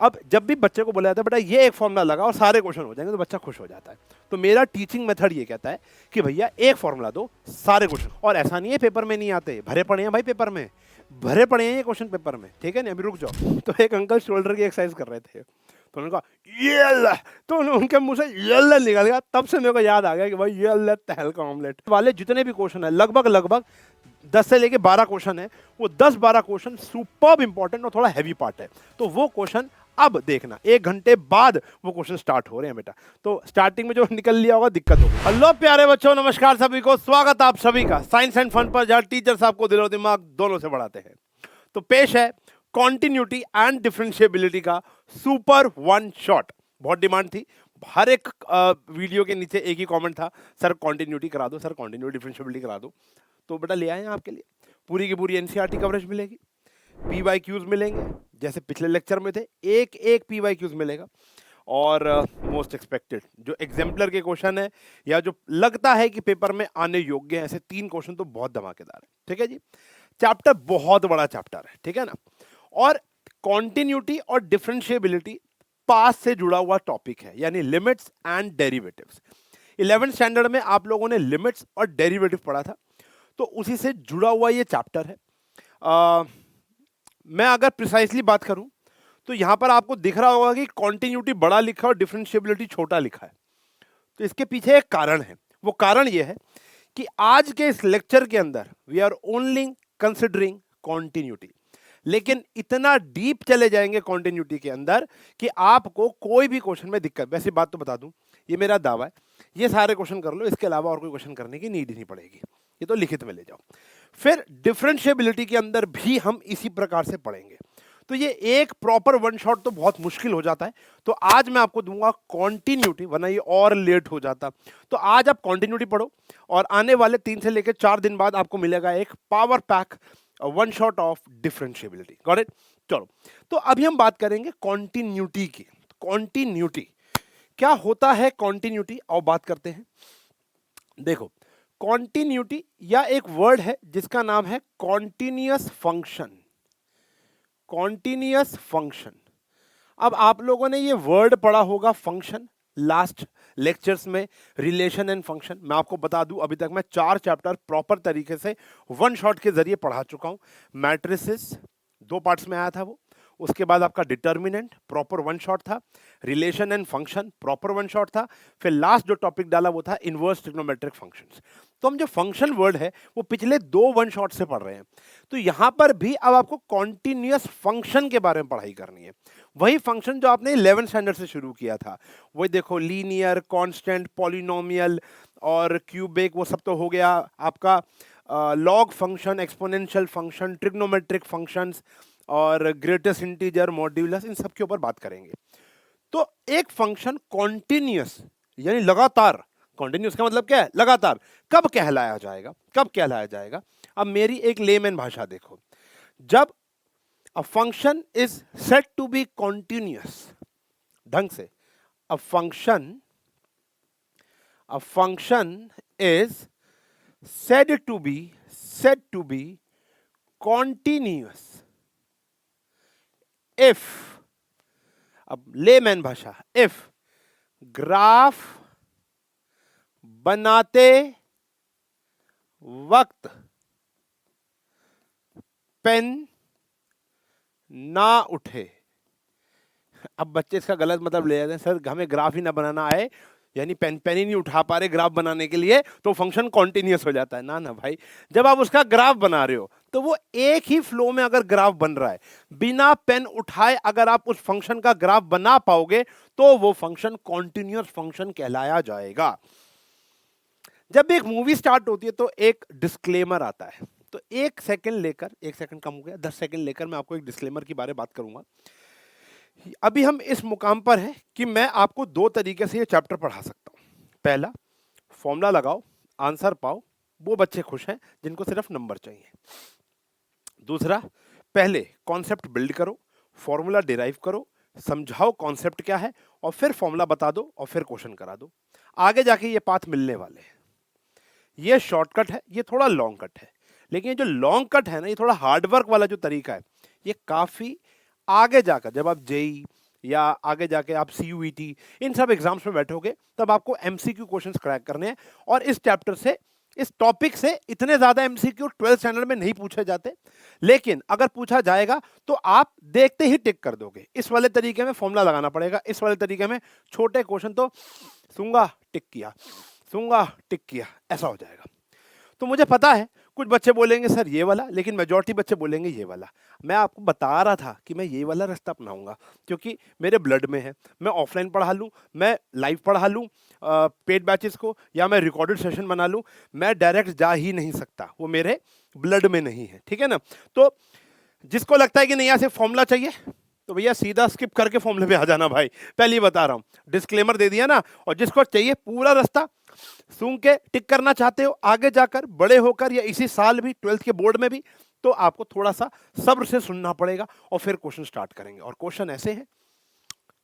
अब जब भी बच्चे को बोला जाता है बेटा ये एक फॉर्मूला लगा और सारे क्वेश्चन हो जाएंगे तो बच्चा खुश हो जाता है। तो मेरा टीचिंग मेथड ये कहता है कि भैया एक फॉर्मूला दो, सारे क्वेश्चन। और ऐसा नहीं है पेपर में नहीं आते, भरे पड़े हैं भाई, पेपर में भरे पड़े हैं ये क्वेश्चन पेपर में, ठीक है ना। अभी रुक जाओ। तो एक अंकल शोल्डर की एक्सरसाइज कर रहे थे, तो उन्होंने कहा ये अल्लाह, तो उनके मुंह से ये अल्लाह निकल गया। तब से मेरे को याद आ गया कि भाई ये अल्लाह तहल का ऑमलेट वाले जितने भी क्वेश्चन है, लगभग 10 से लेके 12 क्वेश्चन है, वो 10-12 क्वेश्चन सुपर्ब इंपॉर्टेंट और थोड़ा हैवी पार्ट है। तो वो क्वेश्चन अब देखना, 1 घंटे बाद वो क्वेश्चन स्टार्ट हो रहे हैं बेटा। तो स्टार्टिंग में जो निकल लिया होगा दिक्कत होगी। हेलो प्यारे बच्चों, नमस्कार सभी को, स्वागत आप सभी का साइंस एंड फन पर, जहाँ टीचर्स आपको दिलो दिमाग दोनों से बढ़ाते हैं। तो पेश है कॉन्टिन्यूटी एंड डिफरेंशिएबिलिटी का सुपर वन शॉट। बहुत डिमांड थी, हर एक वीडियो के नीचे एक ही कमेंट था, सर कॉन्टिन्यूटी करा दो, सर कॉन्टिन्यूटी डिफरेंशिएबिलिटी करा दो। तो बेटा ले आए हैं आपके लिए, पूरी की पूरी एनसीईआरटी कवरेज मिलेगी, पीवाईक्यूज मिलेंगे जैसे पिछले लेक्चर में थे, एक पीवाईक्यूज मिलेगा। और मोस्ट एक्सपेक्टेड जो एग्जाम्पलर के क्वेश्चन है या जो लगता है कि पेपर में आने योग्य है, ऐसे 3 क्वेश्चन तो बहुत धमाकेदार है, ठीक है जी। चैप्टर बहुत बड़ा चैप्टर है, ठीक है ना। और कॉन्टिन्यूटी और डिफरेंशिएबिलिटी पास से जुड़ा हुआ टॉपिक है, यानी limits and derivatives. 11th standard में आप लोगों ने लिमिट्स और डेरिवेटिव पढ़ा था, तो उसी से जुड़ा हुआ ये चैप्टर है। मैं अगर प्रिसाइसली बात करूं तो यहां पर आपको दिख रहा होगा कि कॉन्टिन्यूटी बड़ा लिखा है और डिफरेंशिएबिलिटी छोटा लिखा है। तो इसके पीछे एक कारण है, वो कारण ये है कि आज के इस लेक्चर के अंदर we are only considering continuity, लेकिन इतना डीप चले जाएंगे कॉन्टिन्यूटी के अंदर कि आपको कोई भी क्वेश्चन में दिक्कत, वैसी बात तो बता दूं, ये मेरा दावा है, ये सारे क्वेश्चन कर लो, इसके अलावा और कोई क्वेश्चन करने की नीड ही नहीं पड़ेगी, ये तो लिखित में ले जाओ। फिर डिफरेंशिएबिलिटी के अंदर भी हम इसी प्रकार से पढ़ेंगे। तो ये एक प्रॉपर वन शॉट तो बहुत मुश्किल हो जाता है, तो आज मैं आपको दूंगा कॉन्टिन्यूटी, वरना ये और लेट हो जाता। तो आज आप कॉन्टिन्यूटी पढ़ो और आने वाले 3 से लेकर 4 दिन बाद आपको मिलेगा एक power pack one shot of differentiability. Got it? चलो, तो अभी हम बात करेंगे कॉन्टिन्यूटी की। कॉन्टिन्यूटी क्या होता है, कॉन्टिन्यूटी और बात करते हैं। देखो, कॉन्टिन्यूटी या एक वर्ड है जिसका नाम है कॉन्टिन्यूअस फंक्शन। कॉन्टिन्यूअस फंक्शन, अब आप लोगों ने ये वर्ड पढ़ा होगा फंक्शन लास्ट लेक्चर्स में, रिलेशन एंड फंक्शन। मैं आपको बता दूं, अभी तक मैं 4 चैप्टर प्रॉपर तरीके से वन शॉट के जरिए पढ़ा चुका हूं। मैट्रिसेस 2 पार्ट्स में आया था वो, उसके बाद आपका डिटर्मिनेंट प्रॉपर वन शॉट था, relation and function proper one shot था, फिर लास्ट जो टॉपिक डाला वो था इनवर्स ट्रिग्नोमेट्रिक फंक्शंस। तो हम जो फंक्शन वर्ड है वो पिछले 2 वन शॉट से पढ़ रहे हैं। तो यहां पर भी अब आपको कॉन्टिन्यूअस फंक्शन के बारे में पढ़ाई करनी है, वही फंक्शन जो आपने 11th स्टैंडर्ड से शुरू किया था। वही देखो, लीनियर, कांस्टेंट, पॉलिनोमियल और क्यूबिक, वो सब तो हो गया आपका। Log function, exponential function, trigonometric functions और ग्रेटेस्ट इंटीजर, मॉड्यूलस, इन सब के ऊपर बात करेंगे। तो एक फंक्शन कॉन्टिन्यूअस यानी लगातार, कॉन्टिन्यूअस का मतलब क्या है, लगातार, कब कहलाया जाएगा, कब कहलाया जाएगा। अब मेरी एक लेमैन भाषा देखो, जब a function is said to be continuous, ढंग से, a function is said to be continuous if, अब लेमैन भाषा, if ग्राफ बनाते वक्त पेन ना उठे। अब बच्चे इसका गलत मतलब ले जाते हैं, सर हमें ग्राफ ही ना बनाना आए, यानी पेन ही नहीं उठा पा रहे ग्राफ बनाने के लिए, तो फंक्शन कॉन्टिन्यूअस हो जाता है। ना ना भाई, जब आप उसका ग्राफ बना रहे हो तो वो एक ही फ्लो में अगर ग्राफ बन रहा है, बिना पेन उठाए अगर आप उस फंक्शन का ग्राफ बना पाओगे तो वो फंक्शन कॉन्टिन्यूअस फंक्शन कहलाया जाएगा। जब भी एक मूवी स्टार्ट होती है तो एक डिस्क्लेमर आता है, तो 1 सेकंड लेकर, 1 सेकंड कम हो गया, 10 सेकंड लेकर मैं आपको एक डिस्क्लेमर के बारे में बात करूंगा। अभी हम इस मुकाम पर है कि मैं आपको 2 तरीके से ये चैप्टर पढ़ा सकता हूं। पहला, फॉर्मूला लगाओ, आंसर पाओ, वो बच्चे खुश हैं जिनको सिर्फ नंबर चाहिए। दूसरा, पहले कॉन्सेप्ट बिल्ड करो, फॉर्मूला डिराइव करो, समझाओ कॉन्सेप्ट क्या है, और फिर फॉर्मूला बता दो और फिर क्वेश्चन करा दो। आगे जाके ये पाथ मिलने वाले हैं। ये शॉर्टकट है, ये थोड़ा लॉन्ग कट है, लेकिन ये जो लॉन्ग कट है ना, ये थोड़ा हार्डवर्क वाला जो तरीका है, ये काफी आगे जाकर जब आप जेई, या आगे जाके आप CUET इन सब एग्जाम्स में बैठोगे तब आपको MCQ क्वेश्चंस क्रैक करने हैं। और इस चैप्टर से, इस टॉपिक से इतने ज्यादा MCQ 12th स्टैंडर्ड में नहीं पूछे जाते, लेकिन अगर पूछा जाएगा तो आप देखते ही टिक कर दोगे। इस वाले तरीके में फॉर्मूला लगाना पड़ेगा, इस वाले तरीके में छोटे क्वेश्चन तो सूंगा टिक किया, सूंगा टिक किया, ऐसा हो जाएगा। तो मुझे पता है कुछ बच्चे बोलेंगे सर ये वाला, लेकिन मेजॉरिटी बच्चे बोलेंगे ये वाला। मैं आपको बता रहा था कि मैं ये वाला रास्ता अपनाऊंगा क्योंकि मेरे ब्लड में है। मैं ऑफलाइन पढ़ा लूँ, मैं लाइव पढ़ा लूँ पेड बैचेस को, या मैं रिकॉर्डेड सेशन बना लूँ, मैं डायरेक्ट जा ही नहीं सकता, वो मेरे ब्लड में नहीं है, ठीक है ना। तो जिसको लगता है कि नहीं यहाँ से फॉर्मूला चाहिए तो भैया सीधा स्किप करके फॉर्मूले पे आ जाना भाई, पहले ही बता रहा हूँ, डिस्क्लेमर दे दिया ना। और जिसको चाहिए पूरा रास्ता सूंघ के टिक करना चाहते हो आगे जाकर, बड़े होकर, या इसी साल भी 12th के बोर्ड में भी, तो आपको थोड़ा सा सब्र से सुनना पड़ेगा और फिर क्वेश्चन स्टार्ट करेंगे। और क्वेश्चन ऐसे हैं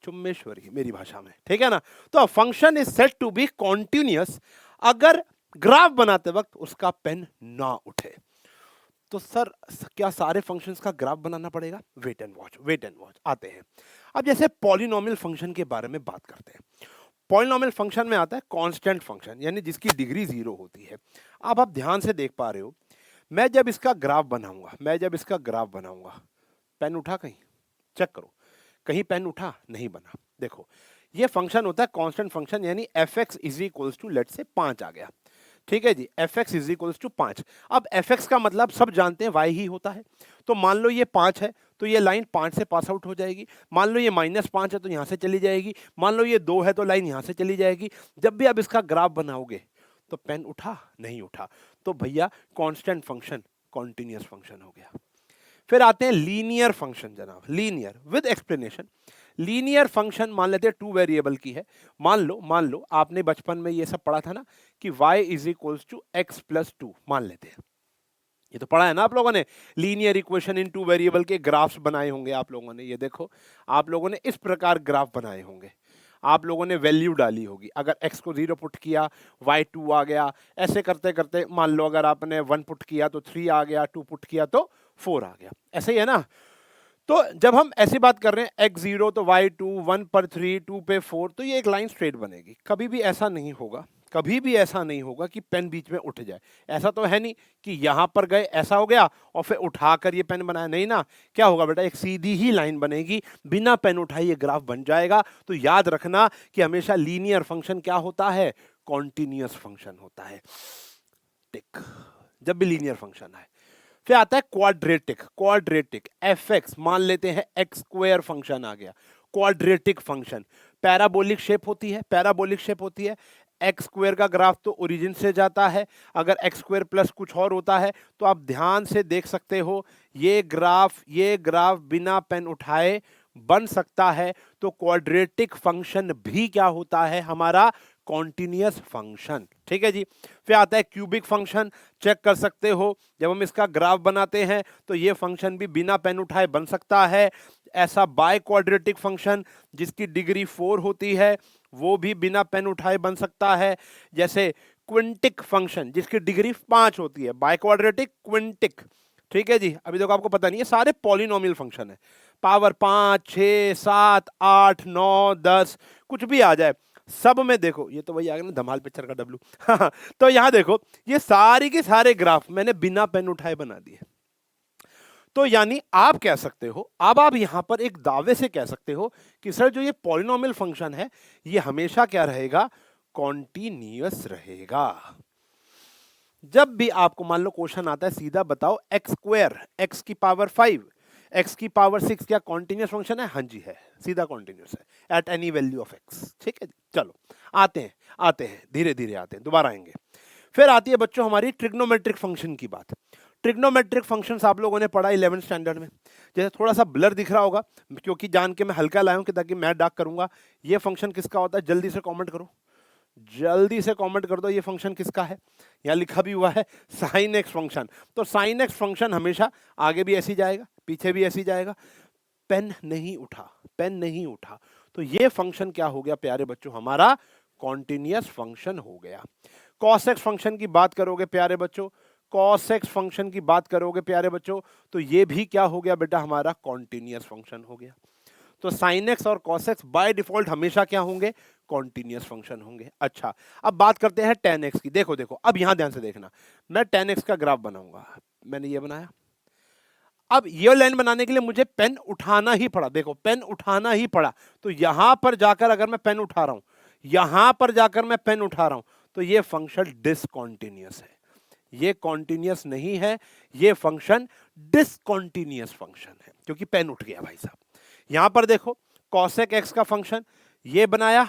चुम्मेश्वरी मेरी भाषा में, ठीक है ना। तो function is said to be continuous अगर ग्राफ बनाते वक्त उसका पेन ना उठे। तो सर क्या सारे फंक्शंस का ग्राफ बनाना पड़ेगा? Wait and watch, wait and watch, आते हैं। अब जैसे पॉलिनोमियल फंक्शन के बारे में बात करते हैं। पॉलिनोमियल फंक्शन में आता है कांस्टेंट फंक्शन, यानी जिसकी डिग्री 0 होती है। अब आप ध्यान से देख पा रहे हो, मैं जब इसका ग्राफ बनाऊंगा, पेन उठा कहीं? चेक करो, कहीं पेन उठा? नहीं बना। देखो ये फंक्शन होता है कांस्टेंट फंक्शन, यानी fx is equals to let say 5 आ गया, ठीक है जी, fx इज इक्वल्स टू 5। अब fx का मतलब सब जानते हैं y ही होता है। तो मान लो ये 5 है तो ये लाइन 5 से पास आउट हो जाएगी। मान लो ये -5 है तो यहां से चली जाएगी। मान लो ये 2 है तो लाइन यहां से चली जाएगी। जब भी आप इसका ग्राफ बनाओगे तो पेन उठा? नहीं उठा। तो भैया कांस्टेंट फंक्शन कॉन्टिन्यूअस फंक्शन हो गया। फिर आते हैं लीनियर फंक्शन जनाब, linear with explanation. Linear function मान लेते हैं 2 वेरिएबल की है। मान लो आपने बचपन में ये सब पढ़ा था ना कि y is equals to x plus 2, मान लेते हैं, ये तो पढ़ा है ना आप लोगों ने। लीनियर इक्वेशन इन 2 वेरिएबल के ग्राफ्स बनाए होंगे आप लोगों ने। ये देखो आप लोगों ने इस प्रकार ग्राफ बनाए होंगे, आप लोगों ने वैल्यू डाली होगी। अगर x को 0 पुट किया y 2 आ गया, ऐसे करते करते मान लो अगर आपने 1 पुट किया तो 3 आ गया, 2 पुट किया तो 4 आ गया, ऐसे ही है ना। तो जब हम ऐसी बात कर रहे हैं x0 तो y2, 1 पर 3, 2 पे 4, तो ये एक लाइन स्ट्रेट बनेगी। कभी भी ऐसा नहीं होगा, कभी भी ऐसा नहीं होगा कि पेन बीच में उठ जाए। ऐसा तो है नहीं कि यहां पर गए ऐसा हो गया और फिर उठाकर ये पेन बनाया, नहीं ना। क्या होगा बेटा, एक सीधी ही लाइन बनेगी, बिना पेन उठाए ये ग्राफ बन जाएगा। तो याद रखना कि हमेशा लीनियर फंक्शन क्या होता है? कॉन्टिन्यूअस फंक्शन होता है। टिक, जब भी लीनियर फंक्शन है। फिर आता है क्वाड्रेटिक, क्वाड्रेटिक fx मान लेते हैं x स्क्वायर फंक्शन आ गया, क्वाड्रेटिक फंक्शन। पैराबोलिक शेप होती है, पैराबोलिक शेप होती है। एक्स स्क्वायर का ग्राफ तो ओरिजिन से जाता है, अगर एक्स स्क्वायर प्लस कुछ और होता है तो आप ध्यान से देख सकते हो ये ग्राफ बिना पेन उठाए बन सकता है। तो क्वाड्रेटिक फंक्शन भी क्या होता है? हमारा कॉन्टिन्यूअस फंक्शन, ठीक है जी। फिर आता है क्यूबिक फंक्शन, चेक कर सकते हो जब हम इसका ग्राफ बनाते हैं तो ये फंक्शन भी बिना पेन उठाए बन सकता है। ऐसा बाय क्वाड्रेटिक फंक्शन जिसकी डिग्री 4 होती है वो भी बिना पेन उठाए बन सकता है। जैसे क्विंटिक फंक्शन जिसकी डिग्री 5 होती है, बाय क्वाड्रेटिक, क्विंटिक, ठीक है जी। अभी देखो आपको पता नहीं है, सारे पॉलिनोमियल फंक्शन है, पावर 5, 6, 7, 8, 9, 10 कुछ भी आ जाए, सब में देखो। ये तो वही आ गया ना धमाल पिक्चर का डब्लू। तो यहां देखो ये सारी के सारे ग्राफ मैंने बिना पेन उठाए बना दिए। तो यानी आप कह सकते हो, अब आप यहां पर एक दावे से कह सकते हो कि सर जो ये पॉलिनोमियल फंक्शन है ये हमेशा क्या रहेगा? कॉन्टिन्यूअस रहेगा। जब भी आपको मान लो क्वेश्चन आता है सीधा बताओ एक्स स्क्वायर एक्स की पावर 5 एक्स की पावर 6 क्या कॉन्टिन्यूअस फंक्शन है? हाँ जी है, सीधा कॉन्टिन्यूअस है at any value of x, ठीक है। चलो आते हैं धीरे धीरे आते हैं, दोबारा आएंगे। फिर आती है बच्चों हमारी ट्रिग्नोमेट्रिक फंक्शन की बात। ट्रिग्नोमेट्रिक फंक्शंस आप लोगों ने पढ़ा 11th स्टैंडर्ड में। जैसे थोड़ा सा ब्लर दिख रहा होगा क्योंकि जान के मैं हल्का लाया हूं कि ताकि मैं डार्क करूंगा। ये फंक्शन किसका होता है? जल्दी से कमेंट करो, जल्दी से कमेंट कर दो ये फंक्शन किसका है। यहाँ लिखा भी हुआ है साइन एक्स फंक्शन। तो साइन एक्स फंक्शन हमेशा आगे भी ऐसी जाएगा, पीछे भी ऐसी जाएगा। पेन नहीं उठा, पेन नहीं उठा, तो ये फंक्शन क्या हो गया प्यारे बच्चों? हमारा कॉन्टिन्यूअस फंक्शन हो गया। कॉस एक्स फंक्शन की बात करोगे प्यारे बच्चों, कॉस एक्स फंक्शन की बात करोगे प्यारे बच्चों, तो ये भी क्या हो गया बेटा? हमारा कॉन्टिन्यूअस फंक्शन हो गया। तो साइन एक्स और कॉस एक्स बाय डिफॉल्ट हमेशा क्या होंगे, कॉन्टिन्यूअस फंक्शन होंगे। अच्छा, अब बात करते हैं टेन एक्स की। देखो देखो, अब यहां ध्यान से देखना, मैं टेन एक्स का ग्राफ बनाऊंगा, मैंने ये बनाया। अब ये लाइन बनाने के लिए मुझे पेन उठाना ही पड़ा, देखो पेन उठाना ही पड़ा। तो यहां पर जाकर अगर मैं पेन उठा रहा हूं, यहां पर जाकर मैं पेन उठा रहा हूं, तो ये फंक्शन डिसकॉन्टिन्यूअस है, ये कॉन्टिन्यूअस नहीं है, ये फंक्शन डिसकॉन्टिन्यूअस फंक्शन है, क्योंकि पेन उठ गया भाई साहब। यहां पर देखो कॉसेक एक्स का फंक्शन ये बनाया,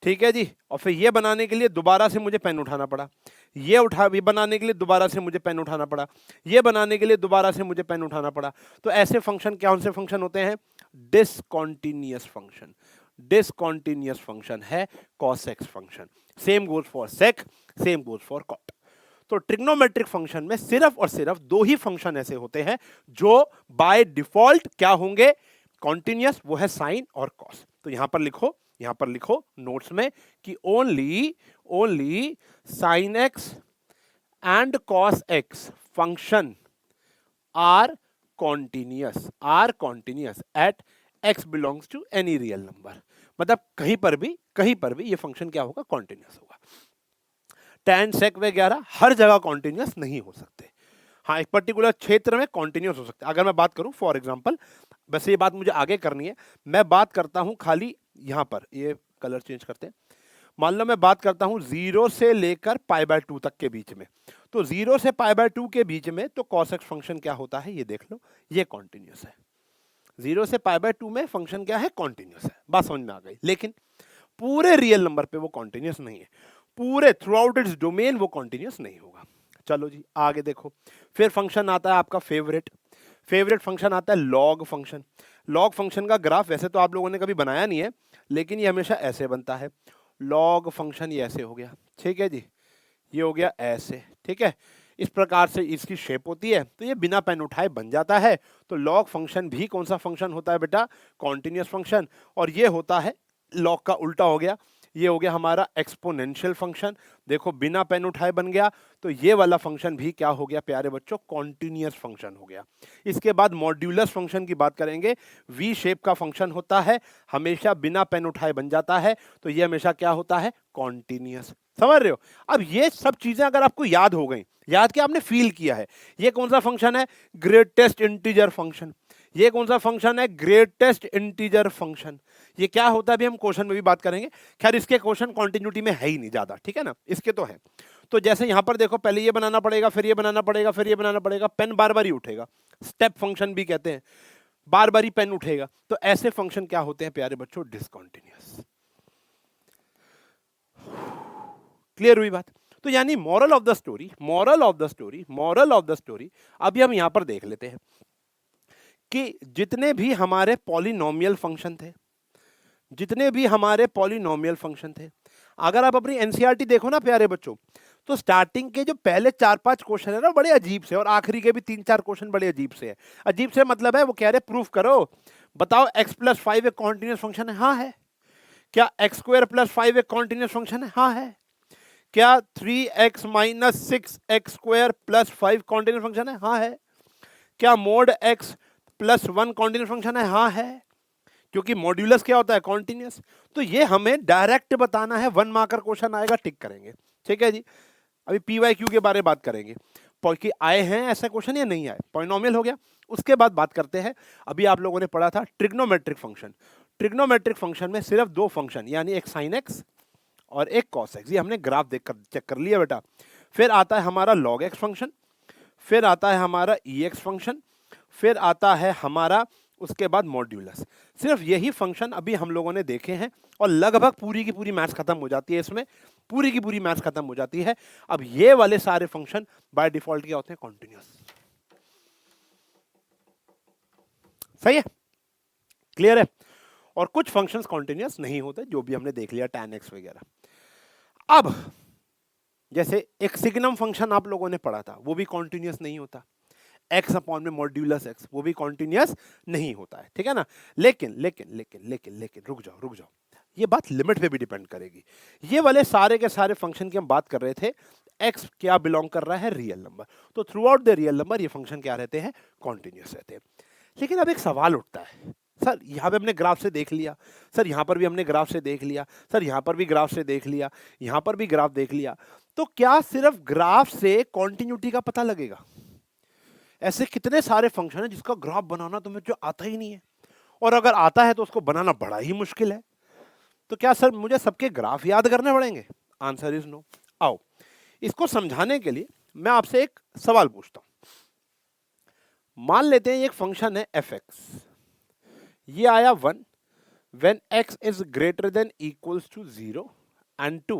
ठीक है जी, और फिर ये बनाने के लिए दोबारा से मुझे पेन उठाना पड़ा, ये बनाने के लिए दोबारा से मुझे पेन उठाना पड़ा, ये बनाने के लिए दोबारा से मुझे पेन उठाना पड़ा। तो ऐसे फंक्शन कौन से फंक्शन होते हैं, डिसकॉन्टिन्यूअस फंक्शन। डिसकॉन्टिन्यूअस फंक्शन है cos x function. Same goes for sec, same goes for cot। तो ट्रिग्नोमेट्रिक फंक्शन में सिर्फ और सिर्फ दो ही फंक्शन ऐसे होते हैं जो बाय डिफॉल्ट क्या होंगे, कॉन्टिन्यूअस, वो है साइन और कॉस। तो यहां पर लिखो नोट्स में कि only sine x and cos x function are continuous at x belongs to any real number. मतलब कहीं पर भी ये फंक्शन क्या होगा, कॉन्टिन्यूअस होगा। tan sec वगैरह हर जगह कॉन्टिन्यूअस नहीं हो सकते, हाँ एक पर्टिकुलर क्षेत्र में कॉन्टिन्यूअस हो सकते हैं। अगर मैं बात करूं फॉर एग्जांपल, वैसे ये बात मुझे आगे करनी है, मैं बात करता हूं खाली यहां पर, ये कलर चेंज करते हैं। मान लो मैं बात करता हूं 0 से लेकर π/2 तक के बीच में, तो 0 से π/2 के बीच में तो cos x फंक्शन क्या होता है, ये देख लो, ये कॉन्टिन्यूअस है। 0 से π/2 में फंक्शन क्या है, कॉन्टिन्यूअस है। बात समझ में आ गई। लेकिन पूरे रियल नंबर पे वो कॉन्टिन्यूअस नहीं है, पूरे थ्रू आउट इट्स डोमेन वो कॉन्टिन्यूअस नहीं होगा। चलो जी आगे देखो, फिर फंक्शन आता है आपका फेवरेट फंक्शन आता है लॉग फंक्शन। लॉग फंक्शन का ग्राफ वैसे तो आप लोगों ने कभी बनाया नहीं है, लेकिन ये हमेशा ऐसे बनता है। लॉग फंक्शन ये ऐसे हो गया, ठीक है जी, ये हो गया ऐसे, ठीक है, इस प्रकार से इसकी शेप होती है, तो ये बिना पेन उठाए बन जाता है। तो लॉग फंक्शन भी कौन सा फंक्शन होता है बेटा, कॉन्टिन्यूअस फंक्शन। और ये होता है लॉग का उल्टा हो गया, ये हो गया हमारा एक्सपोनेंशियल फंक्शन, देखो बिना पेन उठाए बन गया। तो ये वाला फंक्शन भी क्या हो गया प्यारे बच्चों, कॉन्टिन्यूअस फंक्शन हो गया। इसके बाद मॉड्यूलस फंक्शन की बात करेंगे, वी शेप का फंक्शन होता है, हमेशा बिना पेन उठाए बन जाता है, तो ये हमेशा क्या होता है, कॉन्टिन्यूअस। समझ रहे हो। अब ये सब चीजें अगर आपको याद हो गई, याद क्या आपने फील किया है, ये कौन सा फंक्शन है, ग्रेटेस्ट इंटीजर फंक्शन। ये कौन सा फंक्शन है, ग्रेटेस्ट इंटीजर फंक्शन। ये क्या होता है अभी हम क्वेश्चन में भी बात करेंगे, खैर इसके क्वेश्चन कॉन्टिन्यूटी में है ही नहीं ज्यादा, ठीक है ना, इसके तो है। तो जैसे यहां पर देखो, पहले ये बनाना पड़ेगा, फिर ये बनाना पड़ेगा, फिर ये बनाना पड़ेगा, पेन बार बार ही उठेगा, स्टेप फंक्शन भी कहते हैं, बार बार ही पेन उठेगा। तो ऐसे फंक्शन क्या होते हैं प्यारे बच्चों, डिसकॉन्टिन्यूअस। क्लियर हुई बात। तो यानी मॉरल ऑफ द स्टोरी अभी हम यहां पर देख लेते हैं कि जितने भी हमारे पॉलिनोमियल फंक्शन थे, अगर आप अपनी एनसीईआरटी देखो ना प्यारे बच्चों, तो स्टार्टिंग के जो पहले 4-5 क्वेश्चन है ना बड़े अजीब से, और आखिरी के भी 3-4 क्वेश्चन बड़े अजीब से है। अजीब से मतलब है वो कह रहे प्रूफ करो, बताओ x+5 एक कॉन्टिन्यूअस फंक्शन है, हाँ है। क्या x² + 5 एक कॉन्टिन्यूअस फंक्शन है, हाँ है। क्या 3x - 6x² + 5 कॉन्टिन्यूअस फंक्शन है, हाँ है। क्या mod x + 1 कॉन्टिन्यूअस फंक्शन है, हाँ है, क्योंकि मॉड्यूलस क्या होता है, कॉन्टिन्यूअस। तो ये हमें डायरेक्ट बताना है, 1 मार्कर क्वेश्चन आएगा, टिक करेंगे, ठीक है जी। अभी PYQ के बारे में बात करेंगे कि आए हैं ऐसा क्वेश्चन या नहीं आए, पॉलिनोमियल हो गया। उसके बाद बात करते हैं, अभी आप लोगों ने पढ़ा था ट्रिग्नोमेट्रिक फंक्शन। ट्रिग्नोमेट्रिक फंक्शन में सिर्फ 2 फंक्शन, यानी एक साइन एक्स और एक कॉस एक्स, ये हमने ग्राफ देखकर चेक कर लिया बेटा। फिर आता है हमारा लॉग एक्स फंक्शन, फिर आता है हमारा EX फंक्शन, फिर आता है हमारा उसके बाद मॉड्यूलस। सिर्फ यही फंक्शन अभी हम लोगों ने देखे हैं, और लगभग पूरी की पूरी मैथ्स खत्म हो जाती है इसमें, पूरी की पूरी मैथ्स खत्म हो जाती है। अब ये वाले सारे फंक्शन बाय डिफॉल्ट क्या होते हैं, कॉन्टिन्यूअस। सही है, क्लियर है। और कुछ फंक्शंस कॉन्टिन्यूअस नहीं होते, जो भी हमने देख लिया, tan x वगैरह। अब जैसे एक सिग्नम फंक्शन आप लोगों ने पढ़ा था, वो भी कॉन्टिन्यूअस नहीं होता, x/में मॉड्यूलस x, वो भी कॉन्टिन्यूअस नहीं होता है, ठीक है ना। लेकिन रुक जाओ, ये बात लिमिट पे भी डिपेंड करेगी। ये वाले सारे के सारे फंक्शन की हम बात कर रहे थे, x क्या बिलोंग कर रहा है, रियल नंबर। तो through out the real number ये फंक्शन क्या रहते हैं, कॉन्टिन्यूअस रहते हैं। लेकिन अब एक सवाल उठता है, सर यहाँ पे हमने ग्राफ से देख लिया, सर यहाँ पर भी हमने ग्राफ से देख लिया, सर यहाँ पर भी ग्राफ से देख लिया, यहाँ पर भी ग्राफ देख लिया, तो क्या सिर्फ ग्राफ से कॉन्टिन्यूटी का पता लगेगा? ऐसे कितने सारे फंक्शन है जिसका ग्राफ बनाना तुम्हें जो आता ही नहीं है, और अगर आता है तो उसको बनाना बड़ा ही मुश्किल है। तो क्या सर मुझे सबके ग्राफ याद करने पड़ेंगे? Answer is no. आओ इसको समझाने के लिए मैं आपसे एक सवाल पूछता हूं। मान लेते हैं एक फंक्शन है एफ एक्स, ये आया 1 when x is greater than equals to 0 and 2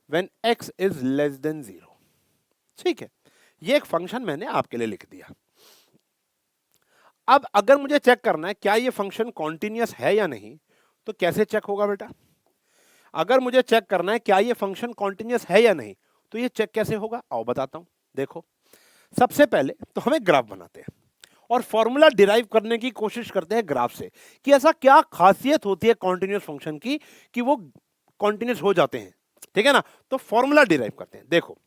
when x is less than 0। ठीक है, ये एक फंक्शन मैंने आपके लिए लिख दिया। अब अगर मुझे चेक करना है क्या ये फंक्शन कॉन्टिन्यूअस है या नहीं, तो कैसे चेक होगा बेटा? अगर मुझे चेक करना है क्या ये फंक्शन कॉन्टिन्यूअस है या नहीं, तो ये चेक कैसे होगा? आओ बताता हूं। देखो, सबसे पहले तो हमें ग्राफ बनाते हैं और फॉर्मूला डिराइव करने की कोशिश करते हैं ग्राफ से कि ऐसा क्या खासियत होती है कॉन्टिन्यूअस फंक्शन की कि वो कॉन्टिन्यूअस हो जाते हैं। ठीक है ना? तो फॉर्मूला डिराइव करते हैं। देखो,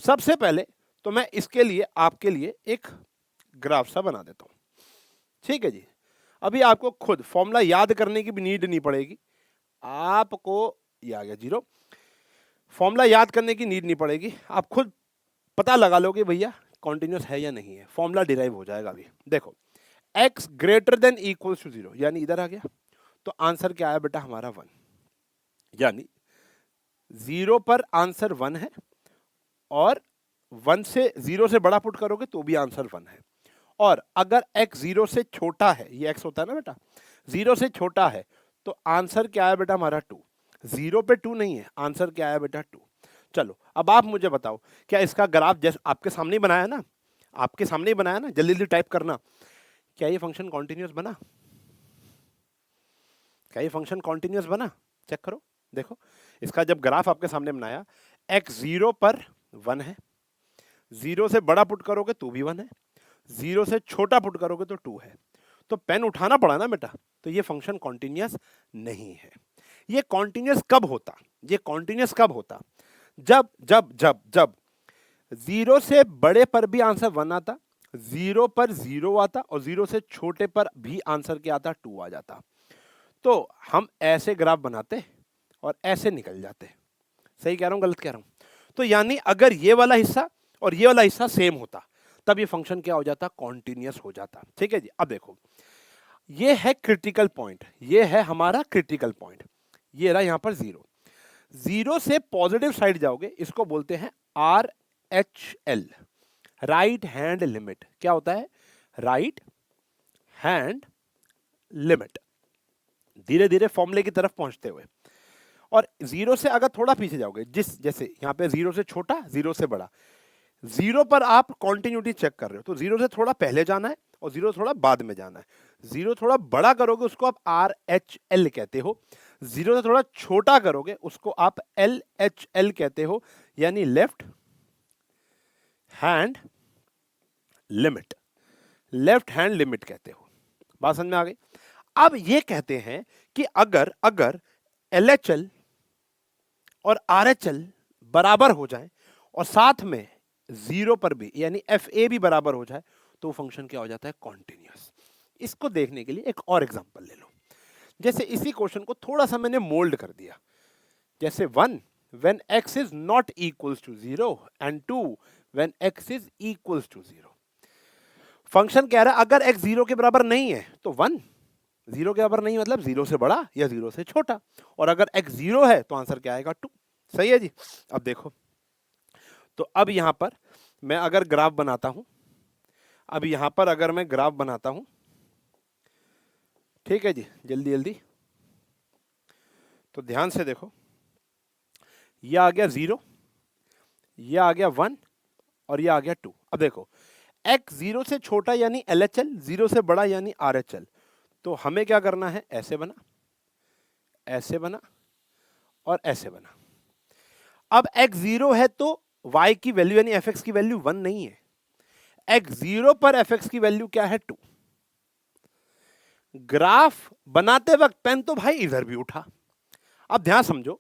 सबसे पहले तो मैं इसके लिए आपके लिए एक ग्राफ सा बना देता हूं। ठीक है जी, अभी आपको खुद फॉर्मूला याद करने की भी नीड नहीं पड़ेगी, आपको ये आ गया 0, फॉर्मूला याद करने की नीड नहीं पड़ेगी, आप खुद पता लगा लोगे भैया कॉन्टिन्यूअस है या नहीं है, फॉर्मूला डिराइव हो जाएगा। अभी देखो, x greater than equals to 0 यानी इधर आ गया, तो आंसर क्या आया बेटा हमारा 1, यानी 0 पर आंसर 1 है और 1 से 0 से बड़ा पुट करोगे तो भी आंसर 1 है। और अगर x 0 से छोटा है, ये x होता है ना बेटा, 0 से छोटा है, तो आंसर क्या है बेटा हमारा 2। 0 पे 2 नहीं है, आंसर क्या है बेटा 2। चलो अब आप मुझे बताओ, क्या इसका ग्राफ जैसे आपके सामने ही बनाया ना, आपके सामने ही बनाया ना, जल्दी जल्दी टाइप करना, क्या ये फंक्शन कॉन्टिन्यूअस बना? क्या ये फंक्शन कॉन्टिन्यूअस बना? चेक करो, देखो इसका जब ग्राफ आपके सामने बनाया, x 0 पर 1 है, 0 से बड़ा पुट करोगे तो भी 1 है, 0 से छोटा पुट करोगे तो 2 है, तो पेन उठाना पड़ा ना बेटा, तो ये फंक्शन कॉन्टिन्यूअस नहीं है। ये कॉन्टिन्यूअस कब होता? ये कॉन्टिन्यूअस कब होता? जब जब जब जब 0 से बड़े पर भी आंसर 1 आता, 0 पर 0 आता और 0 से छोटे पर भी आंसर क्या आता? 2 आ जाता। तो हम ऐसे ग्राफ बनाते और ऐसे निकल जाते। सही कह रहा हूं गलत कह रहा हूं? तो यानी अगर ये वाला हिस्सा और ये वाला हिस्सा सेम होता तब ये फंक्शन क्या हो जाता? कॉन्टिन्यूअस हो जाता। ठीक है जी, अब देखो ये है क्रिटिकल पॉइंट, ये है हमारा क्रिटिकल पॉइंट, ये रहा यहां पर 0। 0 से पॉजिटिव साइड जाओगे, इसको बोलते हैं RHL, राइट हैंड लिमिट। क्या होता है? Right hand limit. धीरे धीरे फॉर्मूले की तरफ पहुंचते हुए, और 0 से अगर थोड़ा पीछे जाओगे, जैसे यहां पे 0 से छोटा 0 से बड़ा, 0 पर आप कॉन्टिन्यूटी चेक कर रहे हो तो 0 से थोड़ा पहले जाना है और 0 थोड़ा बाद में जाना है। 0 थोड़ा बड़ा करोगे उसको आप RHL कहते हो, 0 से थोड़ा छोटा करोगे उसको आप LHL कहते हो, यानी left hand limit, left hand limit कहते हो। बात समझ में आ गई? अब ये कहते हैं कि अगर LHL और RHL बराबर हो जाए और साथ में 0 पर भी यानी FA भी बराबर हो जाए तो फंक्शन क्या हो जाता है? कॉन्टिन्यूअस। इसको देखने के लिए एक और एग्जांपल ले लो। जैसे इसी क्वेश्चन को थोड़ा सा मैंने मोल्ड कर दिया, जैसे 1 when x is not equals to 0 and 2 when x is equals to 0। Function कह रहा है अगर x 0 के बराबर नहीं है तो 1, 0 के बराबर नहीं मतलब 0 से बड़ा या 0 से छोटा, और अगर x 0 है तो आंसर क्या आएगा? 2। सही है जी? अब देखो, तो अब यहां पर मैं अगर ग्राफ बनाता हूं, अब यहां पर अगर मैं ग्राफ बनाता हूं, ठीक है जी, जल्दी जल्दी, तो ध्यान से देखो, यह आ गया 0, यह आ गया 1 और यह आ गया 2। अब देखो x 0 से छोटा यानी LHL, 0 से बड़ा यानी RHL, तो हमें क्या करना है? ऐसे बना, ऐसे बना और ऐसे बना। अब x 0 है तो y की वैल्यू यानी fx की वैल्यू 1 नहीं है, x 0 पर fx की वैल्यू क्या है? 2। ग्राफ बनाते वक्त पेन तो भाई इधर भी उठा। अब ध्यान समझो,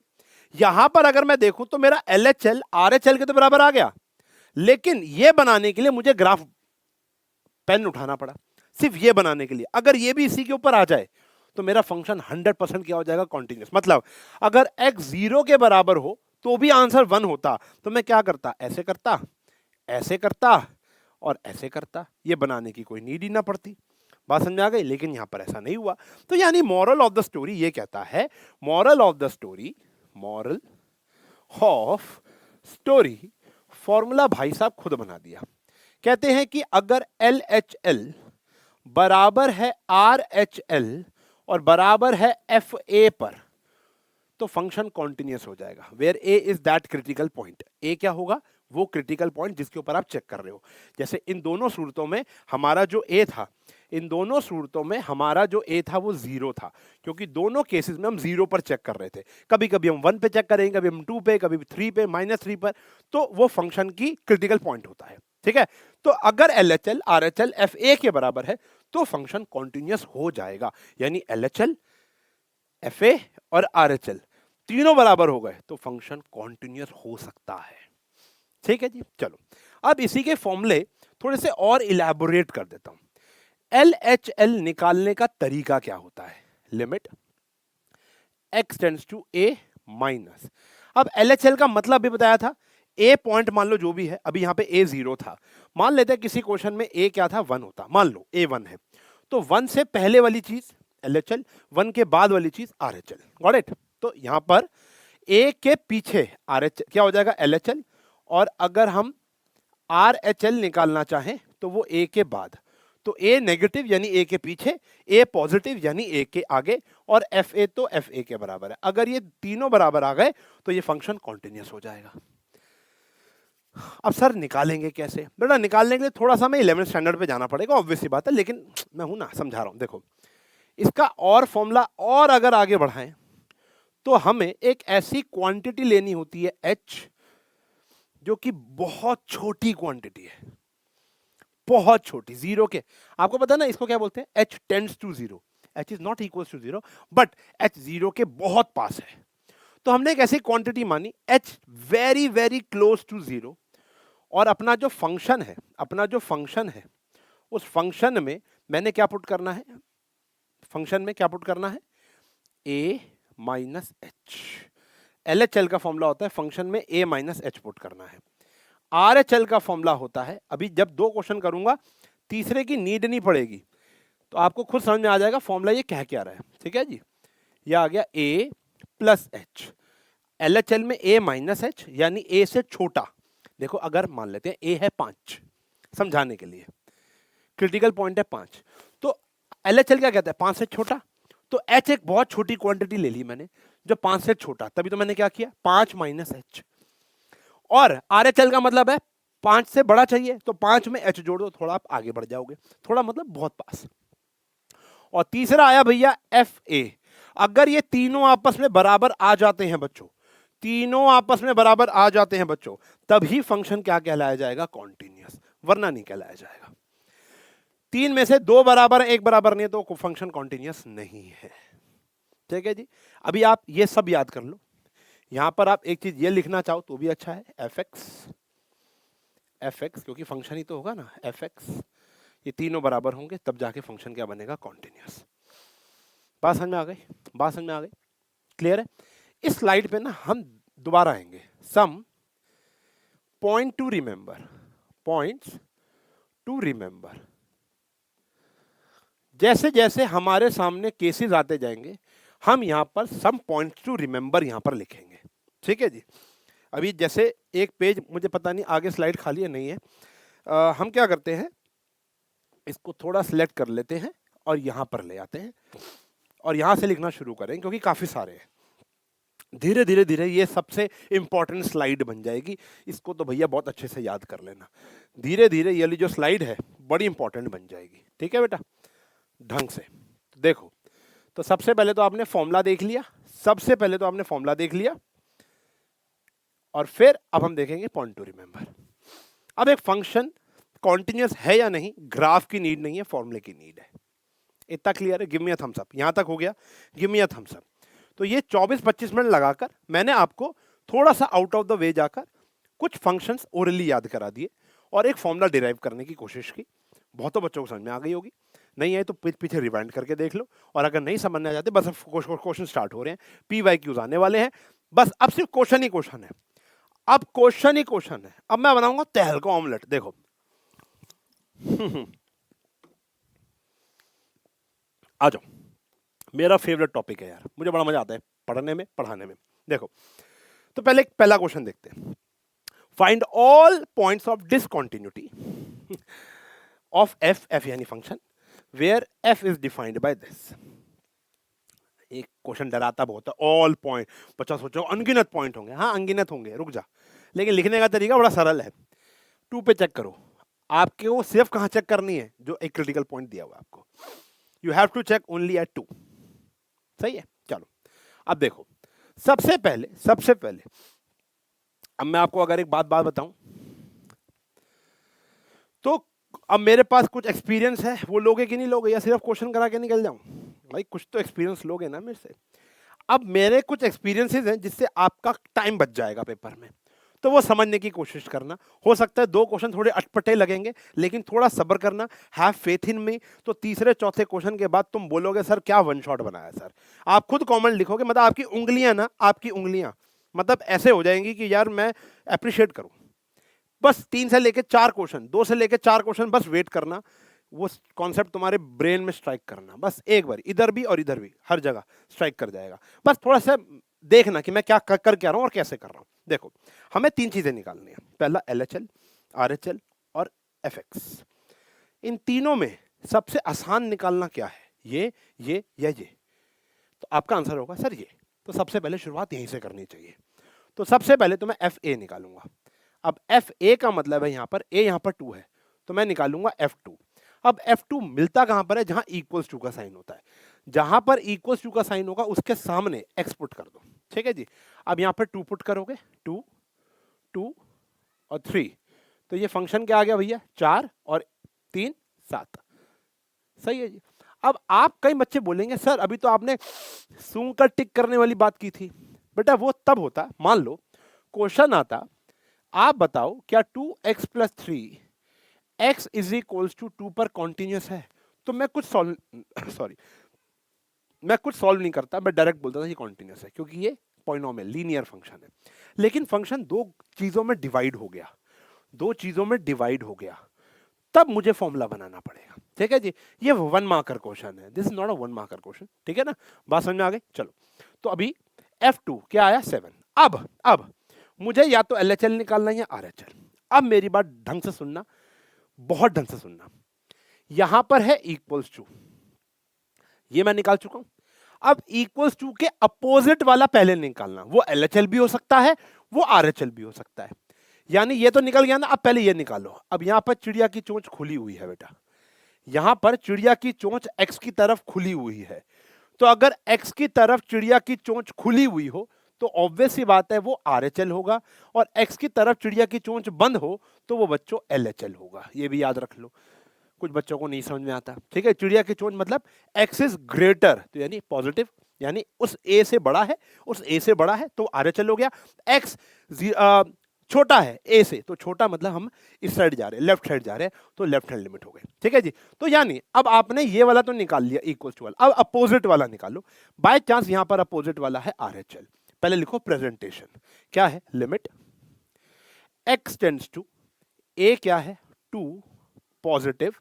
यहां पर अगर मैं देखूं तो मेरा LHL RHL के तो बराबर आ गया, लेकिन यह बनाने के लिए मुझे ग्राफ पेन उठाना पड़ा। सिर्फ ये बनाने के लिए। अगर ये भी इसी के ऊपर आ जाए तो मेरा फंक्शन 100% क्या हो जाएगा, कॉन्टिन्यूस। मतलब अगर x 0 के बराबर हो तो भी आंसर 1 होता, तो मैं क्या करता, ऐसे करता, ऐसे करता और ऐसे करता, ये बनाने की कोई नीड ही ना पड़ती। बात समझ आ गई? लेकिन यहां पर ऐसा नहीं हुआ। तो यानी मॉरल ऑफ द स्टोरी ये कहता है, moral of the story, moral of story, formula भाई साहब खुद बना दिया। कहते हैं कि अगर LHL बराबर है RHL और बराबर है FA पर, तो फंक्शन कॉन्टिन्यूस हो जाएगा। Where a is that critical point. A क्या होगा, वो क्रिटिकल पॉइंट जिसके ऊपर आप चेक कर रहे हो। जैसे इन दोनों सूरतों में हमारा जो ए था, इन दोनों सूरतों में हमारा जो ए था वो 0 था, क्योंकि दोनों केसेस में हम 0 पर चेक कर रहे थे। कभी कभी हम 1 पे चेक करेंगे, कभी हम 2 पे, कभी 3 पे, -3 पर, तो वो फंक्शन की क्रिटिकल पॉइंट होता है। ठीक है, तो अगर LHL RHL FA के बराबर है तो फंक्शन कॉन्टिन्यूस हो जाएगा। यानी LHL FA और RHL तीनों बराबर हो गए तो फंक्शन कॉन्टिन्यूस हो सकता है। ठीक है जी, चलो अब इसी के फॉर्मूले थोड़े से और इलैबोरेट कर देता हूं। LHL निकालने का तरीका क्या होता है, limit x tends to a minus. अब LHL का मतलब भी बताया था, a पॉइंट मान लो जो भी है, अभी यहां पे a 0 था, मान लेते हैं किसी क्वेश्चन में a क्या था, 1 होता, मान लो a 1 है, तो 1 से पहले वाली चीज LHL, 1 के बाद वाली चीज RHL। Got it? तो यहां पर a के पीछे RH क्या हो जाएगा, LHL, और अगर हम RHL निकालना चाहें तो वो a के बाद, तो a नेगेटिव यानी a के पीछे, a पॉजिटिव यानी a के आगे, और FA तो FA के बराबर है। अगर ये तीनों बराबर आ गए तो ये फंक्शन कॉन्टिन्यूस हो जाएगा। अब सर निकालेंगे कैसे? बेटा निकालने के लिए थोड़ा सा मैं 11th स्टैंडर्ड पे जाना पड़ेगा, ऑब्वियस सी बात है, लेकिन मैं हूं ना, समझा रहा हूं। देखो इसका और फॉर्मूला और अगर आगे बढ़ाएं तो हमें एक ऐसी क्वांटिटी लेनी होती है h, जो कि बहुत छोटी क्वांटिटी है, बहुत छोटी, 0 के, आपको पता है ना इसको क्या बोलते हैं, h tends to 0, h is not equal to 0, but h 0 के बहुत पास है। तो हमने एक ऐसी क्वांटिटी मानी h very very close to 0, और अपना जो फंक्शन है, अपना जो फंक्शन है, उस फंक्शन में मैंने क्या पुट करना है, फंक्शन में क्या पुट करना है, a माइनस एच। LHL का फॉर्मूला होता है फंक्शन में a माइनस एच पुट करना है। RHL का फॉर्मूला होता है, अभी जब 2 क्वेश्चन करूंगा तीसरे की नीड नहीं पड़ेगी, तो आपको खुद समझ में आ जाएगा फॉर्मूला ये कह क्या रहा है। ठीक है जी, ये आ गया a प्लस एच, LHL में a माइनस एच यानी a से छोटा। देखो अगर मान लेते हैं a है 5, समझाने के लिए क्रिटिकल पॉइंट है 5, तो LHL क्या कहता है, 5 से छोटा, तो h एक बहुत छोटी क्वांटिटी ले ली मैंने जो 5 से छोटा, तभी तो मैंने क्या किया, 5 माइनस एच। और RHL का मतलब है 5 से बड़ा चाहिए, तो 5 में h जोड़ दो, थोड़ा आप आगे बढ़ जाओगे, थोड़ा मतलब बहुत पास। और तीसरा आया भैया FA, अगर ये तीनों आपस में बराबर आ जाते हैं बच्चों, तीनों आपस में बराबर आ जाते हैं बच्चों, तभी फंक्शन क्या कहलाया जाएगा, कॉन्टिन्यूअस, वरना नहीं कहलाया जाएगा। 3 में से 2 बराबर है, 1 बराबर नहीं है, तो फंक्शन कॉन्टिन्यूअस नहीं है। ठीक है जी, अभी आप ये सब याद कर लो। यहां पर आप एक चीज ये लिखना चाहो तो भी अच्छा है, fx, क्योंकि फंक्शन ही तो होगा ना, fx, ये तीनों बराबर होंगे तब जाके फंक्शन क्या बनेगा, कॉन्टिन्यूअस। बात समझ में आ गई, बात समझ में आ गई, क्लियर है? इस स्लाइड पे ना हम दोबारा आएंगे, some point to remember, points to remember. जैसे जैसे हमारे सामने केसेस आते जाएंगे हम यहां पर सम पॉइंट्स टू रिमेंबर यहां पर लिखेंगे। ठीक है जी, अभी जैसे एक पेज, मुझे पता नहीं आगे स्लाइड खाली है नहीं है, हम क्या करते हैं, इसको थोड़ा सिलेक्ट कर लेते हैं और यहां पर ले आते हैं और यहां से लिखना शुरू करें, क्योंकि काफी सारे हैं। धीरे धीरे धीरे ये सबसे इंपॉर्टेंट स्लाइड बन जाएगी, इसको तो भैया बहुत अच्छे से याद कर लेना। धीरे धीरे ये जो स्लाइड है बड़ी इंपॉर्टेंट बन जाएगी। ठीक है बेटा, ढंग से देखो। तो सबसे पहले तो आपने फॉर्मूला देख लिया, सबसे पहले तो आपने फॉर्मूला देख लिया, और फिर अब हम देखेंगे पॉइंट टू रिमेंबर। अब एक फंक्शन कॉन्टिन्यूअस है या नहीं, ग्राफ की नीड नहीं है, फॉर्मूले की नीड है। इतना क्लियर है? Give me a thumbs up, यहां तक हो गया, give me a thumbs up. तो ये 24-25 मिनट लगाकर मैंने आपको थोड़ा सा आउट ऑफ द वे जाकर कुछ फंक्शंस ओरली याद करा दिए और एक फॉर्मूला डिराइव करने की कोशिश की। बहुतों बच्चों को समझ में आ गई होगी। नहीं आई तो पीछे रिवाइंड करके देख लो, और अगर नहीं समझना चाहते बस क्वेश्चन स्टार्ट हो रहे हैं, PYQs आने वाले हैं, बस अब सिर्फ क्वेश्चन ही क्वेश्चन है, अब क्वेश्चन ही क्वेश्चन है। अब मैं बनाऊंगा तहलका ऑमलेट, देखो आ जाओ, मेरा फेवरेट टॉपिक है यार, मुझे बड़ा मजा आता है पढ़ने में पढ़ाने में। देखो तो पहला क्वेश्चन देखते हैं, find all points of discontinuity of f यानी function where f is defined by this. एक क्वेश्चन डराता बहुत है, ऑल पॉइंट, बच्चा सोचो अनगिनत पॉइंट होंगे, हाँ अनगिनत होंगे, रुक जा, लेकिन लिखने का तरीका बड़ा सरल है। 2 पे चेक करो, आपको सिर्फ कहां चेक करनी है, जो एक क्रिटिकल पॉइंट दिया हुआ है आपको, you have to check only at 2, सही है। चलो अब देखो, सबसे पहले अब मैं आपको अगर एक बात बताऊं, तो अब मेरे पास कुछ एक्सपीरियंस है, वो लोगे कि नहीं लोगे, या सिर्फ क्वेश्चन करा के निकल जाऊं? भाई कुछ तो एक्सपीरियंस लोगे ना मेरे से। अब मेरे कुछ एक्सपीरियंसेस हैं जिससे आपका टाइम बच जाएगा पेपर में, तो वो समझने की कोशिश करना। हो सकता है 2 क्वेश्चन थोड़े अटपटे लगेंगे, लेकिन थोड़ा सब्र करना, हैव फेथ इन मी। तो तीसरे चौथे क्वेश्चन के बाद तुम बोलोगे सर क्या वन शॉट बनाया सर, आप खुद कमेंट लिखोगे, मतलब आपकी उंगलियां मतलब ऐसे हो जाएंगी कि यार मैं अप्रिशिएट करूं। बस 3 से लेके 4 क्वेश्चन, 2 से लेके 4 क्वेश्चन बस वेट करना, वो कॉन्सेप्ट तुम्हारे ब्रेन में स्ट्राइक करना, बस एक बार इधर भी और इधर भी, हर जगह स्ट्राइक कर जाएगा। बस थोड़ा सा देखना कि मैं क्या कर क्या रहा हूं और कैसे कर रहा हूं। देखो हमें 3 चीजें निकालनी है, पहला LHL, RHL और FX। इन तीनों में सबसे आसान निकालना क्या है, ये या ये? तो आपका आंसर होगा सर ये, तो सबसे पहले शुरुआत यहीं से करनी चाहिए। तो सबसे पहले तो मैं FA निकालूंगा। अब FA का मतलब है यहाँ पर A, यहाँ पर 2 है, तो मैं निकालूंगा F2। अब F2 मिलता कहां पर है, जहां इक्वल्स टू का साइन होता है, जहां पर इक्वल्स टू का साइन होगा उसके सामने x पुट कर दो, ठीक है जी। अब यहां पर 2 पुट करोगे, 2 2 और 3, तो ये फंक्शन क्या आ गया भैया, 4 और 3 7, सही है जी। अब आप कई बच्चे बोलेंगे सर अभी तो आपने सूंघ कर टिक करने वाली बात की थी। बेटा वो तब होता, मान लो क्वेश्चन आता, आप बताओ क्या 2x + 3 x is equals to 2 पर कॉन्टिन्यूस है, तो मैं कुछ सॉल्व नहीं करता, मैं डायरेक्ट बोलता था ये कॉन्टिन्यूस है, क्योंकि ये पॉलिनोमियल लीनियर फंक्शन है। लेकिन फंक्शन 2 चीजों में डिवाइड हो गया, तब मुझे फॉर्मूला बनाना पड़ेगा, ठीक है जी। ये 1 मार्कर क्वेश्चन है, this is not a 1 marker question, ठीक है ना, बात समझ में आ गई। चलो तो अभी F2 क्या आया 7। अब मुझे या तो LHL निकालना है या RHL। अब मेरी बात ढंग से सुनना, बहुत ढंग से सुनना, यहां पर है इक्वल्स टू, ये मैं निकाल चुका हूं। अब इक्वल्स टू के अपोजिट वाला पहले निकालना, वो LHL भी हो सकता है, वो RHL भी हो सकता है। यानी ये तो निकल गया ना, अब पहले ये निकालो। अब यहां पर चिड़िया की चोंच खुली हुई है बेटा, यहां पर चिड़िया की चोंच x की तरफ खुली हुई है, तो अगर x की तरफ चिड़िया की चोंच खुली हुई हो तो ऑब्वियस सी बात है वो RHL होगा, और x की तरफ चिड़िया की चोंच बंद हो तो वो बच्चों LHL होगा। ये भी याद रख लो, कुछ बच्चों को नहीं समझ में आता, ठीक है। चिड़िया की चोंच मतलब x इज ग्रेटर, तो यानी पॉजिटिव, यानी उस a से बड़ा है, तो RHL हो गया। x छोटा है a से, तो छोटा मतलब हम इस साइड जा रहे हैं, लेफ्ट साइड जा रहे हैं, तो लेफ्ट हैंड लिमिट हो गई, ठीक है जी। तो यानी अब आपने ये वाला तो निकाल लिया इक्वल टू वाला, अब अपोजिट वाला निकालो। बाय चांस यहां पर अपोजिट वाला है RHL, पहले लिखो प्रेजेंटेशन, क्या है, limit x tends to a, क्या है 2 पॉजिटिव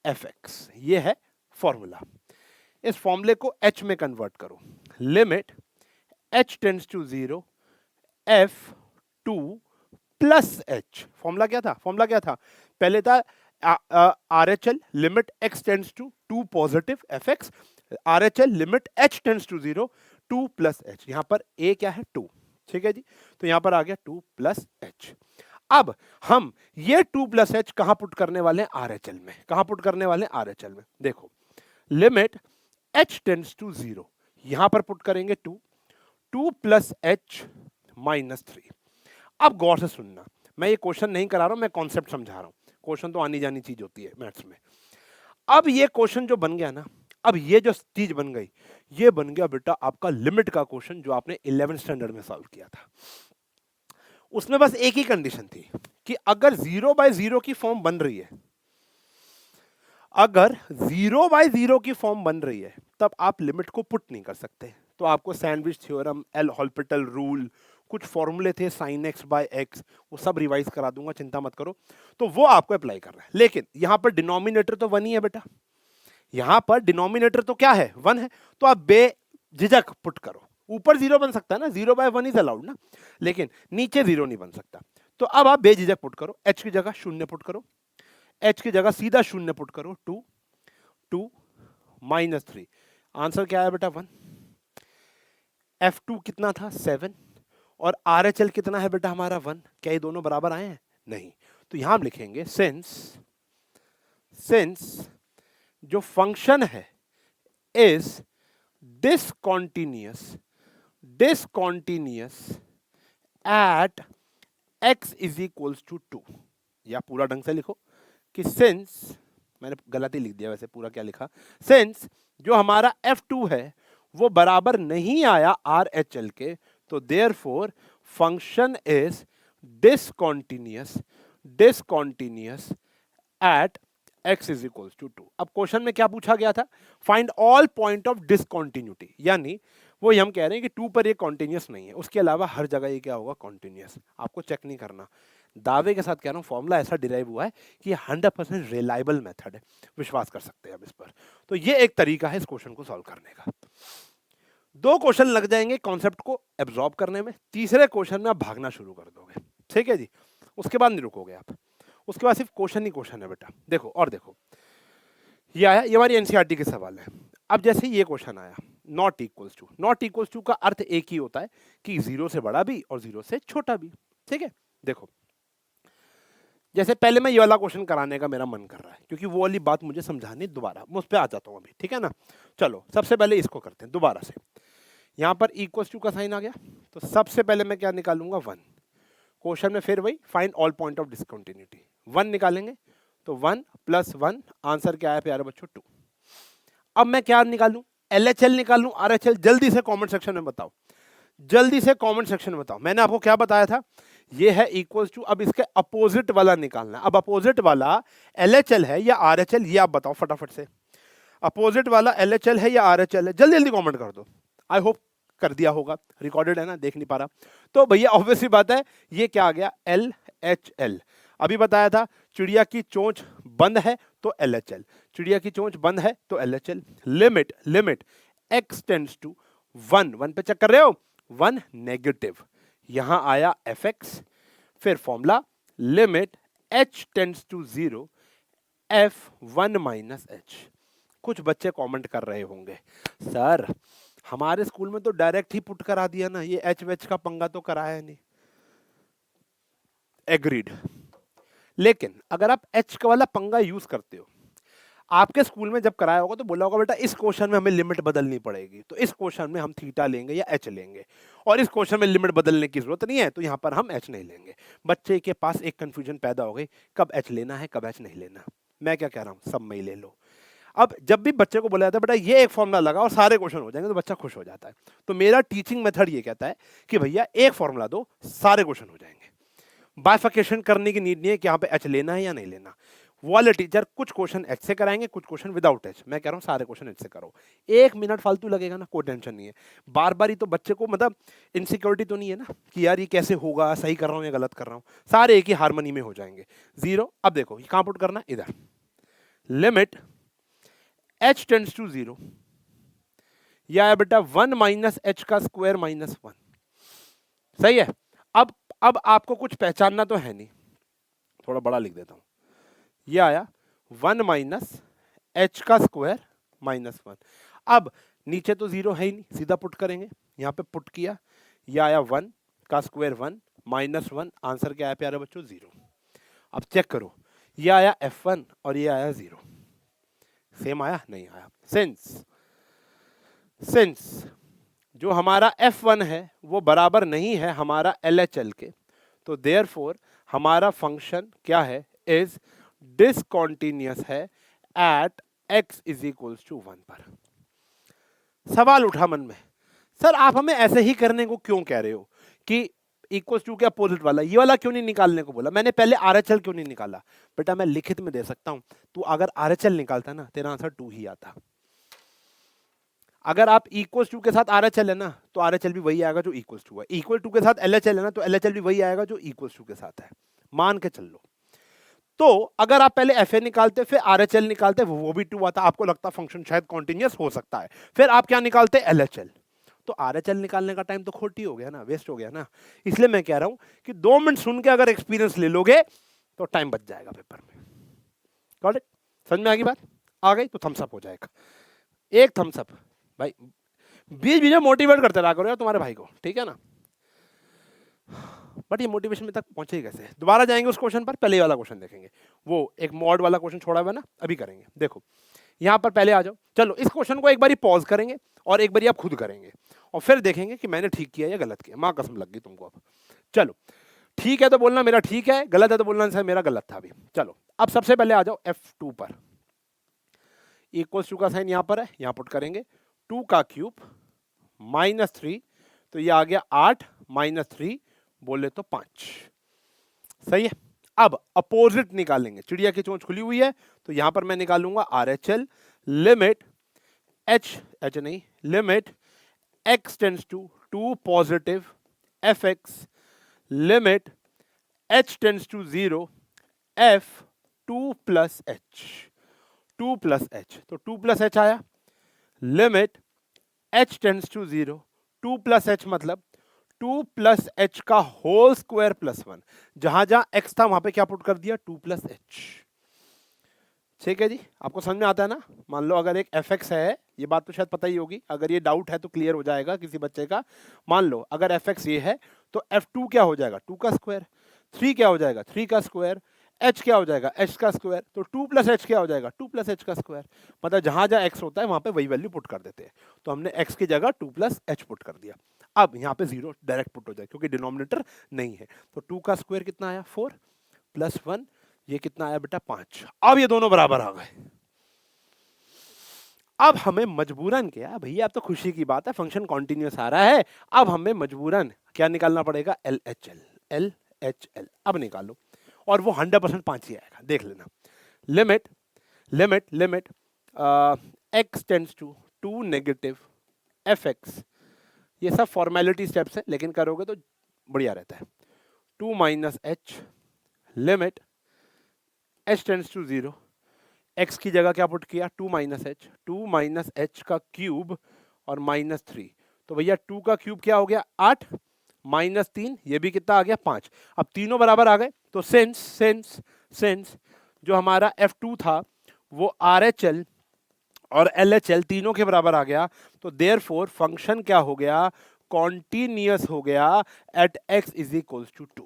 fx, ये है फॉर्मूला। इस फॉर्मूले को h में कन्वर्ट करो, limit h tends to 0 f2 plus h। Formula क्या था, पहले था RHL limit x tends to 2 positive fx, RHL limit h tends to 0 2 plus h, यहां पर a क्या है 2, ठीक है जी। तो यहां पर आ गया 2 प्लस h। अब हम ये 2 प्लस h कहां पुट करने वाले हैं, RHL में। कहां पुट करने वाले हैं, RHL में। देखो लिमिट h टेंड्स टू 0, यहां पर पुट करेंगे 2 प्लस h माइनस 3। अब गौर से सुनना, मैं ये क्वेश्चन नहीं करा रहा हूं, मैं कॉन्सेप्ट समझा रहा हूं, क्वेश्चन तो आनी जानी चीज होती है मैथ्स में। अब ये क्वेश्चन जो बन गया ना, अब ये जो चीज बन गई, ये बन गया बेटा आपका लिमिट का क्वेश्चन, जो आपने 11th स्टैंडर्ड में सॉल्व किया था। उसमें बस एक ही कंडीशन थी कि अगर 0/0 की फॉर्म बन रही है, अगर 0/0 की फॉर्म बन रही है तब आप लिमिट को पुट नहीं कर सकते। तो आपको sandwich theorem, L hospital rule, कुछ फॉर्मूले थे साइन एक्स बाय एक्स, वो सब रिवाइज करा दूंगा, चिंता मत करो। तो वो आपको अप्लाई कर रहा है, लेकिन यहां पर डिनोमिनेटर तो 1 ही है बेटा। यहां पर डिनोमिनेटर तो क्या है, 1 है। तो आप बेझिझक पुट करो। ऊपर 0 बन सकता है ना, 0/1 इज अलाउड ना, लेकिन नीचे 0 नहीं बन सकता। तो अब आप बेझिझक पुट करो, एच की जगह 0 पुट करो, एच की जगह सीधा 0 पुट करो, 2 2 -3। आंसर क्या है बेटा, 1। F2 कितना था, 7, और RHL कितना है बेटा हमारा, 1। क्या ये दोनों बराबर आए हैं, नहीं। तो यहां हम लिखेंगे सिंस जो फंक्शन है is discontinuous at x is equals to 2। या पूरा ढंग से लिखो कि सिंस, मैंने गलती लिख दिया वैसे, पूरा क्या लिखा, सिंस जो हमारा F2 है वो बराबर नहीं आया RHL के, तो therefore function is discontinuous at x is equals to 2। अब क्वेश्चन में क्या पूछा गया था, find all point of discontinuity, यानी वो हम कह रहे हैं कि 2 पर ये कॉन्टिन्यूअस नहीं है, उसके अलावा हर जगह ये क्या होगा, कॉन्टिन्यूअस। आपको चेक नहीं करना, दावे के साथ कह रहा हूं, फॉर्मूला ऐसा डिराइव हुआ है कि ये 100% रिलायबल मेथड है, विश्वास कर सकते हैं आप इस पर। तो ये एक तरीका है इस क्वेश्चन को सॉल्व करने का। 2 क्वेश्चन लग जाएंगे कॉन्सेप्ट को एब्जॉर्ब करने में, तीसरे क्वेश्चन में आप भागना शुरू कर दोगे, ठीक है जी। उसके बाद नहीं रुकोगे आप, उसके बाद सिर्फ क्वेश्चन ही क्वेश्चन है बेटा। देखो और देखो, ये आया, ये हमारी एनसीईआरटी के सवाल है। अब जैसे ये क्वेश्चन आया, नॉट इक्वल्स टू का अर्थ एक ही होता है कि 0 से बड़ा भी और 0 से छोटा भी, ठीक है। देखो जैसे पहले मैं ये वाला क्वेश्चन कराने का मेरा मन कर रहा है, क्योंकि वो वाली बात मुझे समझानी, दोबारा मैं उस पर आ जाता हूँ अभी, ठीक है ना। चलो सबसे पहले इसको करते हैं दोबारा से। यहाँ पर इक्वल्स टू का साइन आ गया, तो सबसे पहले मैं क्या निकालूंगा, 1। क्वेश्चन में फिर वही find all point of discontinuity, 1 निकालेंगे, तो 1 + 1 आंसर क्या है प्यारे बच्चों, 2। अब मैं क्या निकालूं, LHL निकालूं, RHL, जल्दी से कमेंट सेक्शन में बताओ, जल्दी से कमेंट सेक्शन में बताओ। मैंने आपको क्या बताया था, ये है इक्वल्स टू, अब इसके अपोजिट वाला निकालना है। अब अपोजिट वाला LHL है या RHL, ये आप बताओ फटाफट से। अपोजिट वाला LHL है या RHL है, जल्दी जल्दी कमेंट कर दो। आई होप कर दिया होगा, रिकॉर्डेड है ना, देख नहीं पा रहा। तो भैया ऑब्वियसली बात है, ये क्या आ गया, LHL। अभी बताया था चिड़िया की चोंच बंद है तो LHL, चिड़िया की चोंच बंद है तो LHL। Limit x tends to 1, 1 पे चेक कर रहे हो, 1 नेगेटिव, यहां आया fx। फिर formula limit h tends to 0 f1 - h। कुछ बच्चे कमेंट कर रहे होंगे, सर हमारे स्कूल में तो डायरेक्ट ही पुट करा दिया ना, ये एच वेच का पंगा तो कराया नहीं। एग्रीड, लेकिन अगर आप एच का वाला पंगा यूज करते हो, आपके स्कूल में जब कराया होगा तो बोला होगा बेटा इस क्वेश्चन में हमें लिमिट बदलनी पड़ेगी, तो इस क्वेश्चन में हम थीटा लेंगे या एच लेंगे, और इस क्वेश्चन में लिमिट बदलने की जरूरत नहीं है, तो यहां पर हम एच नहीं लेंगे। बच्चे के पास एक कंफ्यूजन पैदा हो गई, कब एच लेना है कब एच नहीं लेना। मैं क्या कह रहा हूं, सब में ही ले लो। अब जब भी बच्चे को बोला जाता है बेटा ये एक फॉर्मूला लगा और सारे क्वेश्चन हो जाएंगे, तो बच्चा खुश हो जाता है। तो मेरा टीचिंग मेथड ये कहता है कि भैया एक फॉर्मूला दो, सारे क्वेश्चन हो जाएंगे। बाइफिकेशन करने की नीड नहीं है कि यहाँ पे एच लेना है या नहीं लेना। वो वाले टीचर कुछ क्वेश्चन एच से कराएंगे, कुछ क्वेश्चन विदाउट एच। मैं कह रहा हूँ सारे क्वेश्चन एच से करो, 1 मिनट फालतू लगेगा ना, कोई टेंशन नहीं है। बार बार ही तो बच्चे को मतलब इनसिक्योरिटी तो नहीं है ना कि यार ये कैसे होगा, सही कर रहा हूँ या गलत कर रहा हूँ, सारे एक ही हारमोनी में हो जाएंगे। 0, अब देखो ये कहाँ पुट करना है, इधर। लिमिट h टेंड्स टू 0, या है बेटा 1 - h का स्क्वायर -1। सही है। अब आपको कुछ पहचानना तो है नहीं, थोड़ा बड़ा लिख देता हूं, ये आया 1 - h का स्क्वायर -1। अब नीचे तो 0 है ही नहीं, सीधा पुट करेंगे, यहां पे पुट किया, ये आया 1 का स्क्वायर 1 -1, आंसर क्या है प्यारे बच्चों, 0। अब चेक करो, ये आया f1 और ये आया 0, सेम आया नहीं आया। सिंस जो हमारा f1 है वो बराबर नहीं है हमारा LHL के, तो देयरफॉर हमारा फंक्शन क्या है, इज डिसकॉन्टिन्यूअस है at x is equals to 1 पर। सवाल उठा मन में, सर आप हमें ऐसे ही करने को क्यों कह रहे हो कि इक्वल्स टू के अपोजिट वाला, ये वाला क्यों नहीं निकालने को बोला मैंने? पहले आरएचएल क्यों नहीं निकाला? बेटा मैं लिखित में दे सकता हूं, तू अगर आरएचएल निकालता ना तेरा आंसर 2 ही आता। अगर आप इक्वल्स टू के साथ आरएचएल है ना तो आरएचएल भी वही आएगा जो इक्वल्स टू है, इक्वल टू के साथ एलएचएल है ना तो एलएचएल भी वही आएगा जो इक्वल्स टू के साथ है, मान के चल लो। तो अगर आप पहले एफ ए निकालते फिर आरएचएल निकालते वो भी 2 आता, आपको लगता फंक्शन शायद कॉन्टिन्यूअस हो सकता है, फिर आप क्या निकालते? एलएचएल। तो आरएचएल निकालने का टाइम तो खोटी हो गया ना, वेस्ट हो गया ना। इसलिए मैं कह रहा हूं कि 2 मिनट सुन के अगर एक्सपीरियंस ले लोगे तो टाइम बच जाएगा पेपर में। Got it? समझ में आ गई बात? आ गई तो थम्स अप हो जाएगा, एक थम्स अप भाई। बीच बीच में मोटिवेट करते रहा करो यार तुम्हारे भाई को, ठीक है ना? बट ये मोटिवेशन में तक पहुंचे कैसे? दोबारा जाएंगे उस क्वेश्चन पर, पहले वाला क्वेश्चन देखेंगे। वो एक मॉड वाला क्वेश्चन छोड़ा हुआ ना, अभी करेंगे। देखो यहां पर पहले आ जाओ, चलो इस क्वेश्चन को एक बारी पॉज करेंगे और एक बारी आप खुद करेंगे और फिर देखेंगे कि मैंने ठीक किया या गलत किया। मां कसम लग गई तुमको। अब चलो ठीक है तो बोलना मेरा ठीक है, गलत है तो बोलना सर मेरा गलत था अभी। चलो अब सबसे पहले आ जाओ F2 पर, इक्वल्स टू का साइन यहां पर है, यहां पुट करेंगे 2 का क्यूब -3, तो ये आ गया 8 -3 बोले तो 5। सही है। अब अपोजिट निकालेंगे, चिड़िया की चोंच खुली हुई है तो यहां पर मैं निकालूंगा आरएचएल लिमिट एच नहीं, limit x tends to 2 positive fx limit h tends to 0 f 2 plus h, 2 plus h, तो 2 प्लस h आया, limit h tends to 0, 2 plus h मतलब 2 प्लस एच का होल स्क्वायर प्लस 1, जहां जहां x था वहां पे क्या पुट कर दिया? 2 प्लस एच। ठीक है जी, आपको समझ में आता है ना? मान लो अगर एक fx है, ये बात तो शायद पता ही होगी, अगर ये डाउट है तो क्लियर हो जाएगा किसी बच्चे का। मान लो अगर fx ये है तो f2 क्या हो जाएगा? 2 का स्क्वायर, 3 क्या हो जाएगा? 3 का स्क्वायर, h क्या हो जाएगा? h का स्क्वायर, तो 2 प्लस h क्या हो जाएगा? 2 प्लस h का स्क्वायर। मतलब जहां जहां x होता है वहां पे वही वैल्यू पुट कर देते हैं, तो हमने x की जगह 2 प्लस h पुट कर दिया। अब यहाँ पे 0 डायरेक्ट पुट हो जाए क्योंकि डिनोमिनेटर नहीं है, तो 2 का स्क्वायर कितना आया? 4 प्लस 1, ये कितना आया बेटा? 5। अब ये दोनों बराबर आ गए। अब हमें मजबूरन क्या भैया, अब तो खुशी की बात है, फंक्शन कॉन्टिन्यूअस आ रहा है, अब हमें मजबूरन क्या निकालना पड़ेगा? LHL। LHL अब निकालो और वो 100% 5 ही आएगा, देख लेना। Limit limit limit x tends to 2 negative fx, ये सब फॉर्मेलिटी स्टेप्स है लेकिन करोगे तो बढ़िया रहता है। 2 minus h limit h tends to 0, x की जगह क्या पुट किया? 2 माइनस एच, 2 माइनस एच का क्यूब और -3, तो भैया 2 का क्यूब क्या हो गया? 8 -3, ये भी कितना आ गया? 5। अब तीनों बराबर आ गए, तो सेंस जो हमारा F2 था वो RHL और LHL तीनों के बराबर आ गया, तो देयरफॉर फंक्शन क्या हो गया? कॉन्टिन्यूअस हो गया at x is equals to 2।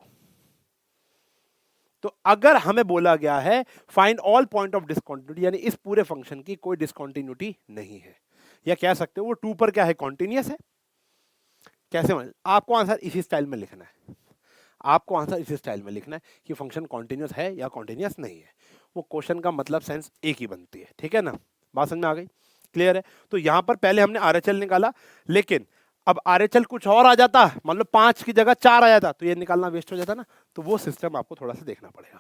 तो अगर हमें बोला गया है find all point of discontinuity, यानी इस पूरे फंक्शन की कोई डिसकंटिन्यूटी नहीं है, या कह सकते हो वो 2 पर क्या है? कॉन्टिन्यूअस है। कैसे मतलब? आपको आंसर इसी स्टाइल में लिखना है, आपको आंसर इसी स्टाइल में लिखना है कि फंक्शन कॉन्टिन्यूअस है या कॉन्टिन्यूअस नहीं है। वो क्वेश्चन का मतलब सेंस एक ही बनती है, ठीक है ना? बात समझ में आ गई? क्लियर है? तो यहां पर पहले हमने आरएचएल निकाला, लेकिन अब आरएचएल कुछ और आ जाता, मतलब 5 की जगह 4 आ जाता, तो ये निकालना वेस्ट हो जाता ना, तो वो सिस्टम आपको थोड़ा सा देखना पड़ेगा।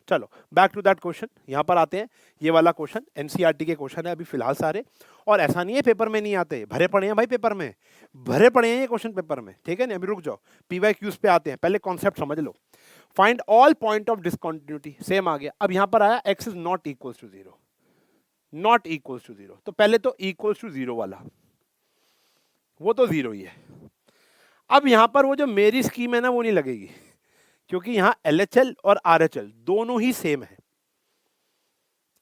चलो बैक टू दैट क्वेश्चन, यहां पर आते हैं। ये वाला क्वेश्चन एनसीईआरटी के क्वेश्चन है अभी फिलहाल सारे, और ऐसा नहीं है पेपर में नहीं आते, भरे पड़े हैं भाई, पेपर में भरे पड़े हैं ये क्वेश्चन पेपर में, ठीक है ना? अभी रुक जाओ, पीवाईक्यूज पे आते हैं, पहले कॉन्सेप्ट समझ लो। Find all point of discontinuity, same आ गया। अब यहां पर आया x is not equals to 0, not equals to 0, तो पहले तो इक्वल्स टू 0 वाला वो तो 0 ही है। अब यहां पर वो जो मेरी स्कीम है ना वो नहीं लगेगी, क्योंकि यहां LHL और RHL दोनों ही सेम है।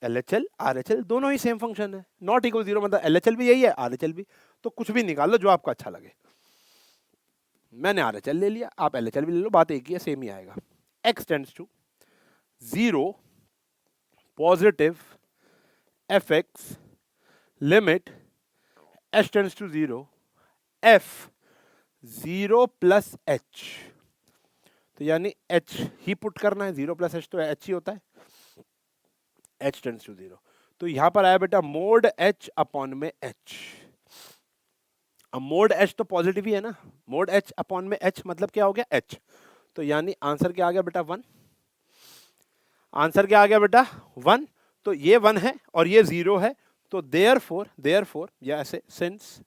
LHL RHL दोनों ही सेम फंक्शन है, नॉट इक्वल 0 मतलब LHL भी यही है, RHL भी, तो कुछ भी निकाल लो जो आपको अच्छा लगे। मैंने RHL ले लिया, आप LHL भी ले लो, बात एक ही है, सेम ही आएगा। x tends to 0 positive fx limit h tends to 0 f 0 plus h, तो यानी h ही पुट करना है, 0 प्लस h तो h ही होता है, h टेंड्स टू 0, तो यहां पर आया बेटा मोड h अपॉन में h। अब मोड एच तो पॉजिटिव ही है ना, मोड एच अपॉन में एच मतलब क्या हो गया एच, तो यानी आंसर क्या आ गया बेटा 1। आंसर क्या आ गया बेटा 1। तो ये 1 है और ये 0 है, तो देयरफॉर या ऐसे सिंस,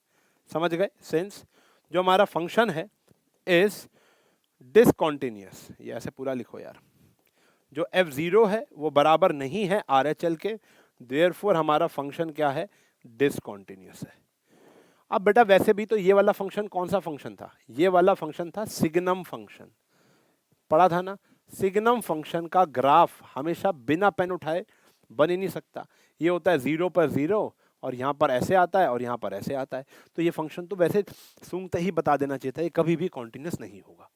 समझ गए, सिंस जो हमारा फंक्शन है इज डिसकॉन्टिन्यूअस, ये ऐसे पूरा लिखो यार, जो f0 है वो बराबर नहीं है RHL के, देयरफॉर हमारा फंक्शन क्या है, डिसकॉन्टिन्यूअस है। अब बेटा वैसे भी तो ये वाला फंक्शन कौन सा फंक्शन था, ये वाला फंक्शन था सिग्नम फंक्शन, पढ़ा था ना। सिग्नम फंक्शन का ग्राफ हमेशा बिना पेन उठाए बन ही नहीं सकता, ये होता है 0 पर 0 और यहाँ पर ऐसे आता है और यहाँ पर ऐसे आता है, तो ये फंक्शन तो वैसे सूंघते ही बता देना चाहिए था ये कभी भी कॉन्टिन्यूस नहीं होगा।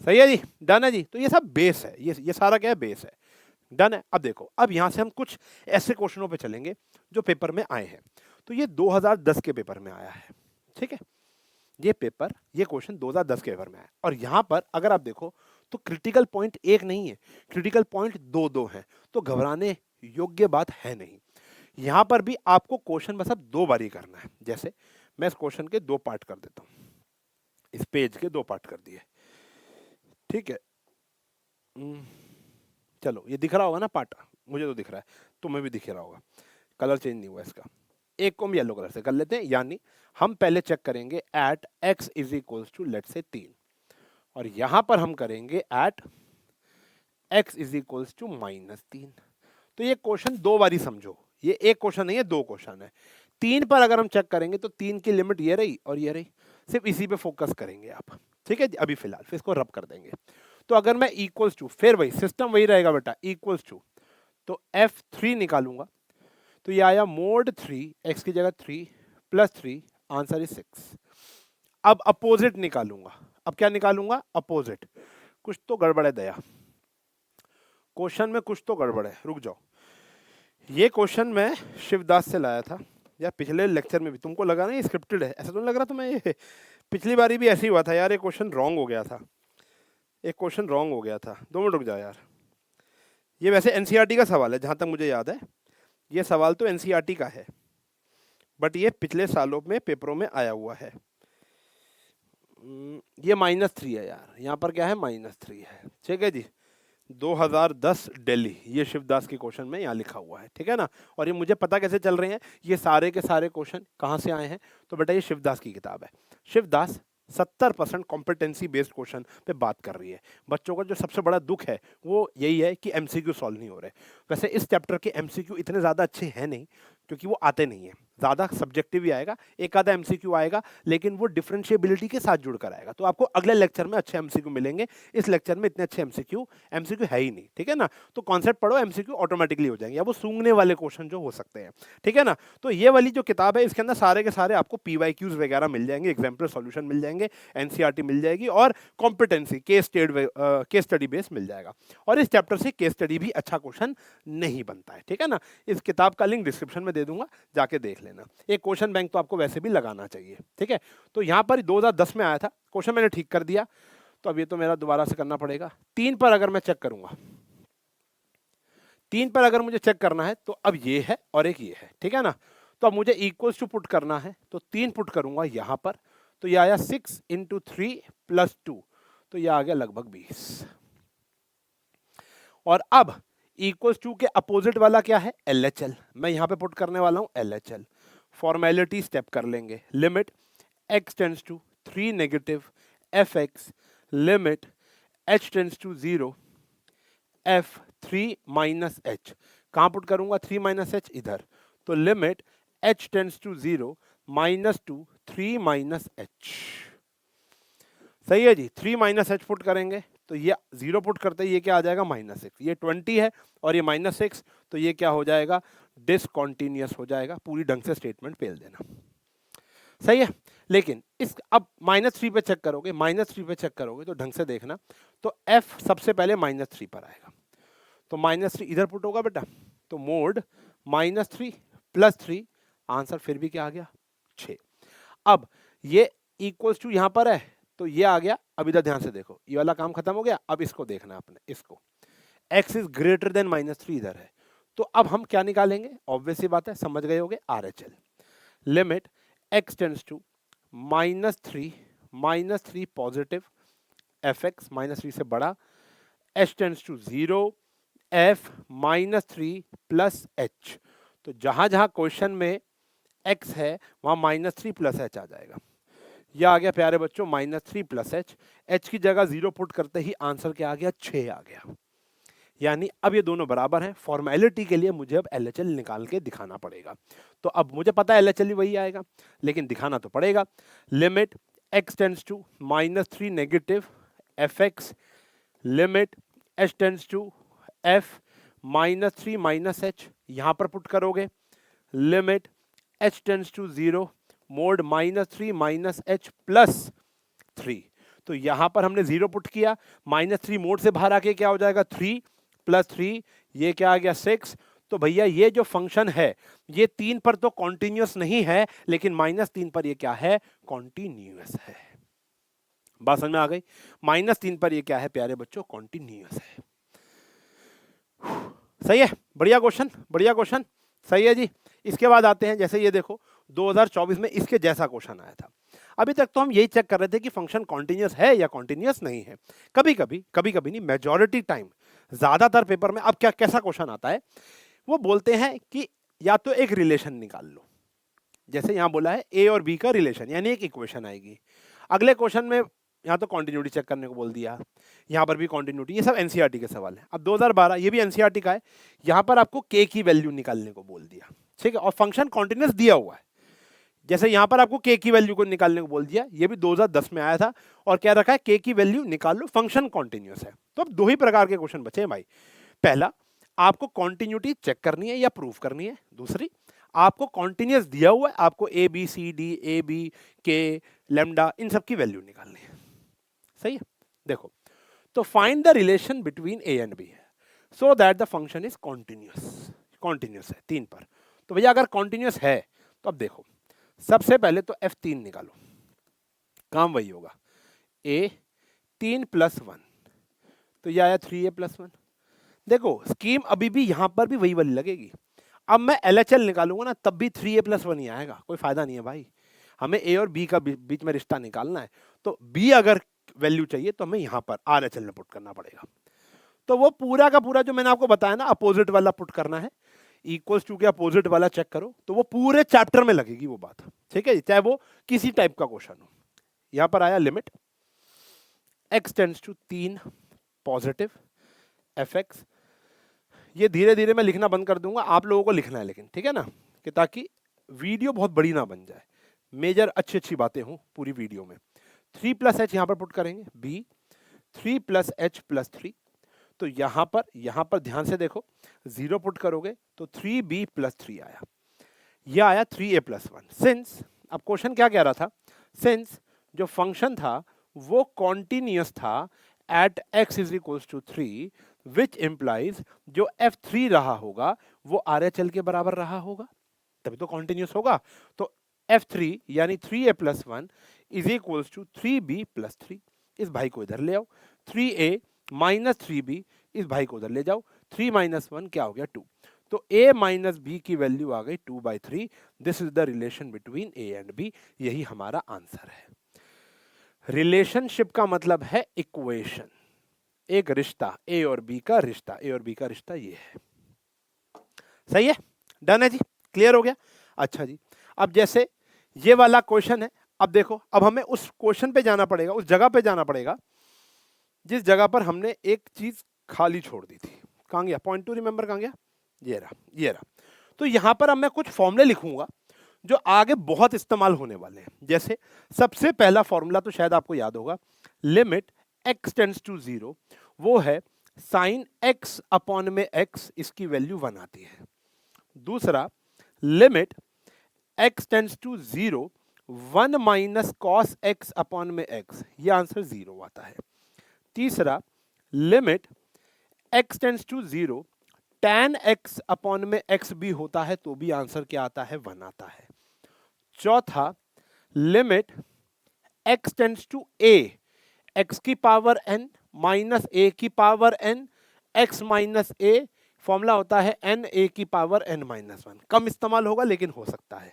सही है जी, डन है जी। तो ये सब बेस है, ये सारा क्या है, बेस है, डन है। अब देखो, अब यहां से हम कुछ ऐसे क्वेश्चनों पे चलेंगे जो पेपर में आए हैं। तो ये 2010 के पेपर में आया है, ठीक है, ये पेपर, ये क्वेश्चन 2010 के पेपर में आया, और यहां पर अगर आप देखो तो क्रिटिकल पॉइंट एक नहीं है, क्रिटिकल पॉइंट दो दो हैं, तो घबराने योग्य बात है नहीं। यहां पर भी आपको क्वेश्चन बस अब दो बारी करना है। जैसे मैं इस क्वेश्चन के दो पार्ट कर देता हूं, इस पेज के दो पार्ट कर दिए, ठीक है। चलो ये दिख रहा होगा ना पार्ट, मुझे तो दिख रहा है, तुम्हें भी दिख रहा होगा, कलर चेंज नहीं हुआ इसका। एक को हम येलो कलर से कर लेते हैं, यानी हम पहले चेक करेंगे at x is equals to let say 3, और यहां पर हम करेंगे at x is equals to -3। तो ये क्वेश्चन दो बारी समझो, ये एक क्वेश्चन नहीं है, दो क्वेश्चन है। 3 पर अगर हम चेक करेंगे तो 3 की लिमिट ये रही और ये रही, सिर्फ इसी पे फोकस करेंगे आप, ठीक है। अभी फिलहाल फिर इसको रब कर देंगे। तो अगर मैं इक्वल्स टू, फिर वही सिस्टम वही रहेगा बेटा, इक्वल्स टू, तो f3 निकालूंगा, तो ये आया मोड 3, x की जगह 3 प्लस 3, आंसर इज 6। अब अपोजिट निकालूंगा, अब क्या निकालूंगा, अपोजिट। कुछ तो गड़बड़ है दया, क्वेश्चन में कुछ तो गड़बड़ है, रुक जाओ। ये क्वेश्चन मैं शिवदास से लाया था यार, पिछले लेक्चर में भी तुमको लगा ना ये स्क्रिप्टेड है, ऐसा तो नहीं लग रहा तुम्हें, ये पिछली बारी भी ऐसे ही हुआ था यार, एक क्वेश्चन रॉन्ग हो गया था, एक क्वेश्चन रॉन्ग हो गया था। 2 मिनट रुक जाओ यार, ये वैसे एनसीईआरटी का सवाल है जहां तक मुझे याद है, ये सवाल तो एनसीईआरटी का है, बट ये पिछले सालों में पेपरों में आया हुआ है। ये -3 है यार, यहाँ पर क्या है, -3 है, ठीक है जी। 2010 दिल्ली, ये शिवदास के क्वेश्चन में यहाँ लिखा हुआ है, ठीक है ना। और ये मुझे पता कैसे चल रहे हैं, ये सारे के सारे क्वेश्चन कहाँ से आए हैं, तो बेटा ये शिवदास की किताब है। शिवदास 70% कॉम्पिटेंसी बेस्ड क्वेश्चन पे बात कर रही है। बच्चों का जो सबसे बड़ा दुख है वो यही है कि एमसीक्यू सॉल्व नहीं हो रहे। वैसे इस चैप्टर के एमसीक्यू इतने ज़्यादा अच्छे हैं नहीं, क्योंकि वो आते नहीं है, ज़्यादा सब्जेक्टिव ही आएगा, एक आधा एमसीक्यू आएगा, लेकिन वो डिफरेंशिएबिलिटी के साथ जुड़कर आएगा। तो आपको अगले लेक्चर में अच्छे एमसीक्यू मिलेंगे, इस लेक्चर में इतने अच्छे एमसीक्यू एमसीक्यू है ही नहीं, ठीक है ना। तो कॉन्सेप्ट पढ़ो, एमसीक्यू ऑटोमेटिकली हो जाएंगे, या वो सूंघने वाले क्वेश्चन जो हो सकते हैं, ठीक है ना। तो ये वाली जो किताब है इसके अंदर सारे के सारे आपको पीवाईक्यूज वगैरह मिल जाएंगे, एग्जाम्पल सॉल्यूशन मिल जाएंगे, एनसीईआरटी मिल जाएगी, और कॉम्पिटेंसी केस स्टडी बेस मिल जाएगा। और इस चैप्टर से केस स्टडी भी अच्छा क्वेश्चन नहीं बनता है, ठीक है ना। इस किताब का लिंक डिस्क्रिप्शन में दे दूंगा, जाके देख लेना। एक क्वेश्चन बैंक तो आपको वैसे भी लगाना चाहिए, ठीक है। तो यहाँ पर 2010 में आया था क्वेश्चन, मैंने ठीक कर दिया, तो अब ये तो मेरा दोबारा से करना पड़ेगा। 3 पर अगर मैं चेक करूंगा, 3 पर अगर मुझे चेक करना है तो अब ये है और एक ये है, ठीक है ना। तो अब मुझे इक्वल्स टू पुट करना है, तो 3 पुट करूंगा यहां पर, तो ये आया 6 × 3 + 2, तो ये आ गया लगभग 20। और अब इक्वल्स टू के अपोजिट वाला क्या है, LHL, मैं यहां पे पुट करने वाला हूं LHL। फॉर्मेलिटी स्टेप कर लेंगे, limit x tends to 3 negative fx, limit h tends to 0 f3 - h, कहां पुट करूंगा, 3 - h इधर, तो limit h tends to 0 -2 3 - h। सही है जी, 3 - h पुट करेंगे तो ये 0 पुट करते ही ये क्या आ जाएगा, -6, ये 20 है और ये -6, तो ये क्या हो जाएगा, डिसकॉन्टिन्यूअस हो जाएगा। पूरी ढंग से स्टेटमेंट पेल देना, सही है। लेकिन इस अब -3 पे चेक करोगे, -3 पे चेक करोगे तो ढंग से देखना, तो f सबसे पहले -3 पर आएगा, तो -3 इधर पुट होगा बेटा, तो मोड -3 + 3, आंसर फिर भी क्या आ गया, 6। अब ये इक्वल्स टू यहां पर है, तो ये आ गया। अब इधर ध्यान से देखो, ये वाला काम खत्म हो गया, अब इसको देखना है आपने, इसको x इज ग्रेटर देन -3 इधर है, तो अब हम क्या निकालेंगे, ऑब्वियस सी बात है, समझ गए होगे, RHL। Limit x tends to -3 positive fx -3 से बड़ा, h tends to 0 f -3 plus h। तो जहां जहां क्वेश्चन में x है वहां -3 प्लस h आ जाएगा। यह आ गया प्यारे बच्चों -3 प्लस h। h की जगह 0 पुट करते ही आंसर क्या आ गया, 6 आ गया। यानी अब ये दोनों बराबर हैं। फॉर्मेलिटी के लिए मुझे अब LHL निकाल के दिखाना पड़ेगा। तो अब मुझे पता है LHL ही वही आएगा, लेकिन दिखाना तो पड़ेगा। Limit x tends to -3 negative fx, limit h tends to f -3 minus h, यहां पर पुट करोगे। Limit h tends to 0 mod -3 minus h plus 3। तो यहां पर हमने 0 पुट किया, -3 मोड से बाहर आके क्या हो जाएगा, 3 प्लस 3, ये क्या आ गया 6। तो भैया ये जो फंक्शन है ये 3 पर तो कॉन्टिन्यूअस नहीं है, लेकिन -3 पर ये क्या है, कॉन्टिन्यूअस है। बात समझ में आ गई? -3 पर ये क्या है प्यारे बच्चों, कॉन्टिन्यूअस है। सही है, बढ़िया क्वेश्चन, बढ़िया क्वेश्चन, सही है जी। इसके बाद आते हैं, जैसे ये देखो 2024 में इसके जैसा क्वेश्चन आया था। अभी तक तो हम यही चेक कर रहे थे कि फंक्शन कॉन्टिन्यूअस है या कॉन्टिन्यूअस नहीं है। कभी कभी नहीं, मेजॉरिटी टाइम, ज्यादातर पेपर में अब क्या कैसा क्वेश्चन आता है, वो बोलते हैं कि या तो एक रिलेशन निकाल लो, जैसे यहां बोला है ए और बी का रिलेशन, यानी एक इक्वेशन आएगी। अगले क्वेश्चन में यहाँ तो कॉन्टिन्यूटी चेक करने को बोल दिया, यहाँ पर भी कॉन्टिन्यूटी, ये सब एनसीईआरटी के सवाल है। अब 2012 ये भी एनसीईआरटी का है, यहाँ पर आपको के की वैल्यू निकालने को बोल दिया, ठीक है, और फंक्शन कॉन्टिन्यूअस दिया हुआ है। जैसे यहाँ पर आपको के की वैल्यू को निकालने को बोल दिया, ये भी 2010 में आया था, और क्या रखा है, के की वैल्यू निकाल लो, फंक्शन कॉन्टिन्यूअस है। तो अब दो ही प्रकार के क्वेश्चन बचे हैं भाई। पहला, आपको कॉन्टिन्यूटी चेक करनी है या प्रूफ करनी है। दूसरी, आपको कॉन्टिन्यूअस दिया हुआ है, आपको a b c d, a b के लेमडा, इन सब की वैल्यू निकालनी है। सही है, देखो, तो find the relation between a and b है so that the function is continuous. Continuous है 3 पर। तो भैया अगर कॉन्टिन्यूअस है तो अब देखो, सबसे पहले तो F3 निकालो, काम वही होगा, A 3 + 1, तो यह आया 3A + 1। देखो स्कीम अभी भी यहां पर भी वही वाली लगेगी। अब मैं LHL निकालूंगा ना, तब भी 3A + 1 ही आएगा, कोई फायदा नहीं है भाई। हमें A और B का बीच में रिश्ता निकालना है, तो B अगर वैल्यू चाहिए तो हमें यहां पर RHL में पुट करना पड़ेगा। तो वो पूरा का पूरा जो मैंने आपको बताया ना, अपोजिट वाला पुट करना है, इक्वल्स टू के अपोजिट वाला चेक करो, तो वो पूरे चैप्टर में लगेगी वो बात, ठीक है, चाहे वो किसी टाइप का क्वेश्चन हो। यहां पर आया limit x tends to 3 positive fx। ये धीरे धीरे मैं लिखना बंद कर दूंगा, आप लोगों को लिखना है लेकिन, ठीक है ना, कि ताकि वीडियो बहुत बड़ी ना बन जाए, मेजर अच्छी अच्छी बातें हों पूरी वीडियो में। 3 + h यहां पर पुट करेंगे, b 3 + h + 3। तो यहां पर ध्यान से देखो, 0 पुट करोगे तो 3b + 3 आया, यह आया 3a + 1। सिंस, अब क्वेश्चन क्या कह रहा था, सिंस जो फंक्शन था वो कॉन्टिन्यूअस था एट x = 3, विच इंप्लाइज जो f3 रहा होगा वो RHL के बराबर रहा होगा, तभी तो कॉन्टिन्यूअस होगा। तो f3 यानी 3a + 1 = 3b + 3। इस भाई को इधर ले आओ, 3a - 3b, इस भाई को उधर ले जाओ, 3 - 1 क्या हो गया, 2। तो a - b की वैल्यू आ गई 2/3। This is the relation between a and b, यही हमारा आंसर है। रिलेशनशिप का मतलब है इक्वेशन, एक रिश्ता, a और b का रिश्ता, a और b का रिश्ता ये है। सही है, डन है जी, क्लियर हो गया। अच्छा जी, अब जैसे ये वाला क्वेश्चन है, अब देखो, अब हमें उस क्वेश्चन पे जाना पड़ेगा, उस जगह पे जाना पड़ेगा जिस जगह पर हमने एक चीज खाली छोड़ दी थी। कहां गया पॉइंट टू रिमेंबर, कहां गया, ये रहा, ये रहा। तो यहां पर अब मैं कुछ फॉर्मूले लिखूंगा जो आगे बहुत इस्तेमाल होने वाले हैं। जैसे सबसे पहला फॉर्मूला तो शायद आपको याद होगा, लिमिट x टेंड्स टू 0, वो है sin x अपॉन में x, इसकी वैल्यू 1 आती है। दूसरा, limit x tends to 0 1 - cos x upon में x, ये आंसर 0 आता है। तीसरा, limit x tends to 0 tan x upon में x भी होता है तो भी आंसर क्या आता है, 1 आता है। चौथा, limit x tends to a x की पावर n माइनस a की power n x minus a, formula होता है n a की पावर n - 1। कम इस्तेमाल होगा लेकिन हो सकता है।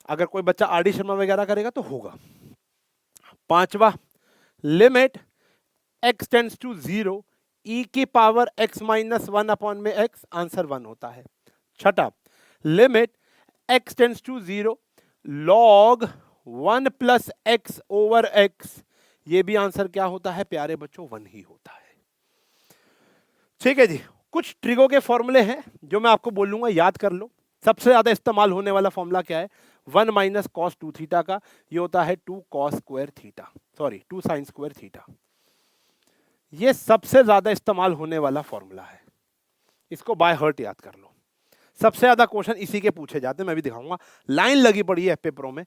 अगर कोई बच्चा आर डी शर्मा वगैरह करेगा तो होगा। पांचवा, limit x tends to 0 e की पावर x माइनस 1 अपॉन में x, आंसर 1 होता है। छठा, limit x tends to 0 log 1 plus x over x, ये भी आंसर क्या होता है प्यारे बच्चों, 1 ही होता है। ठीक है जी, कुछ ट्रिगो के फॉर्मूले हैं जो मैं आपको बोलूंगा, याद कर लो। सबसे ज्यादा इस्तेमाल होने वाला फॉर्मूला क्या है, 1 माइनस कॉस 2 थीटा का, ये होता है 2 cos square theta, sorry 2 sine square theta. ये सबसे ज्यादा इस्तेमाल होने वाला फॉर्मूला है, इसको बाय हार्ट याद कर लो। सबसे ज्यादा क्वेश्चन इसी के पूछे जाते हैं, मैं भी दिखाऊंगा, लाइन लगी पड़ी है पेपरों में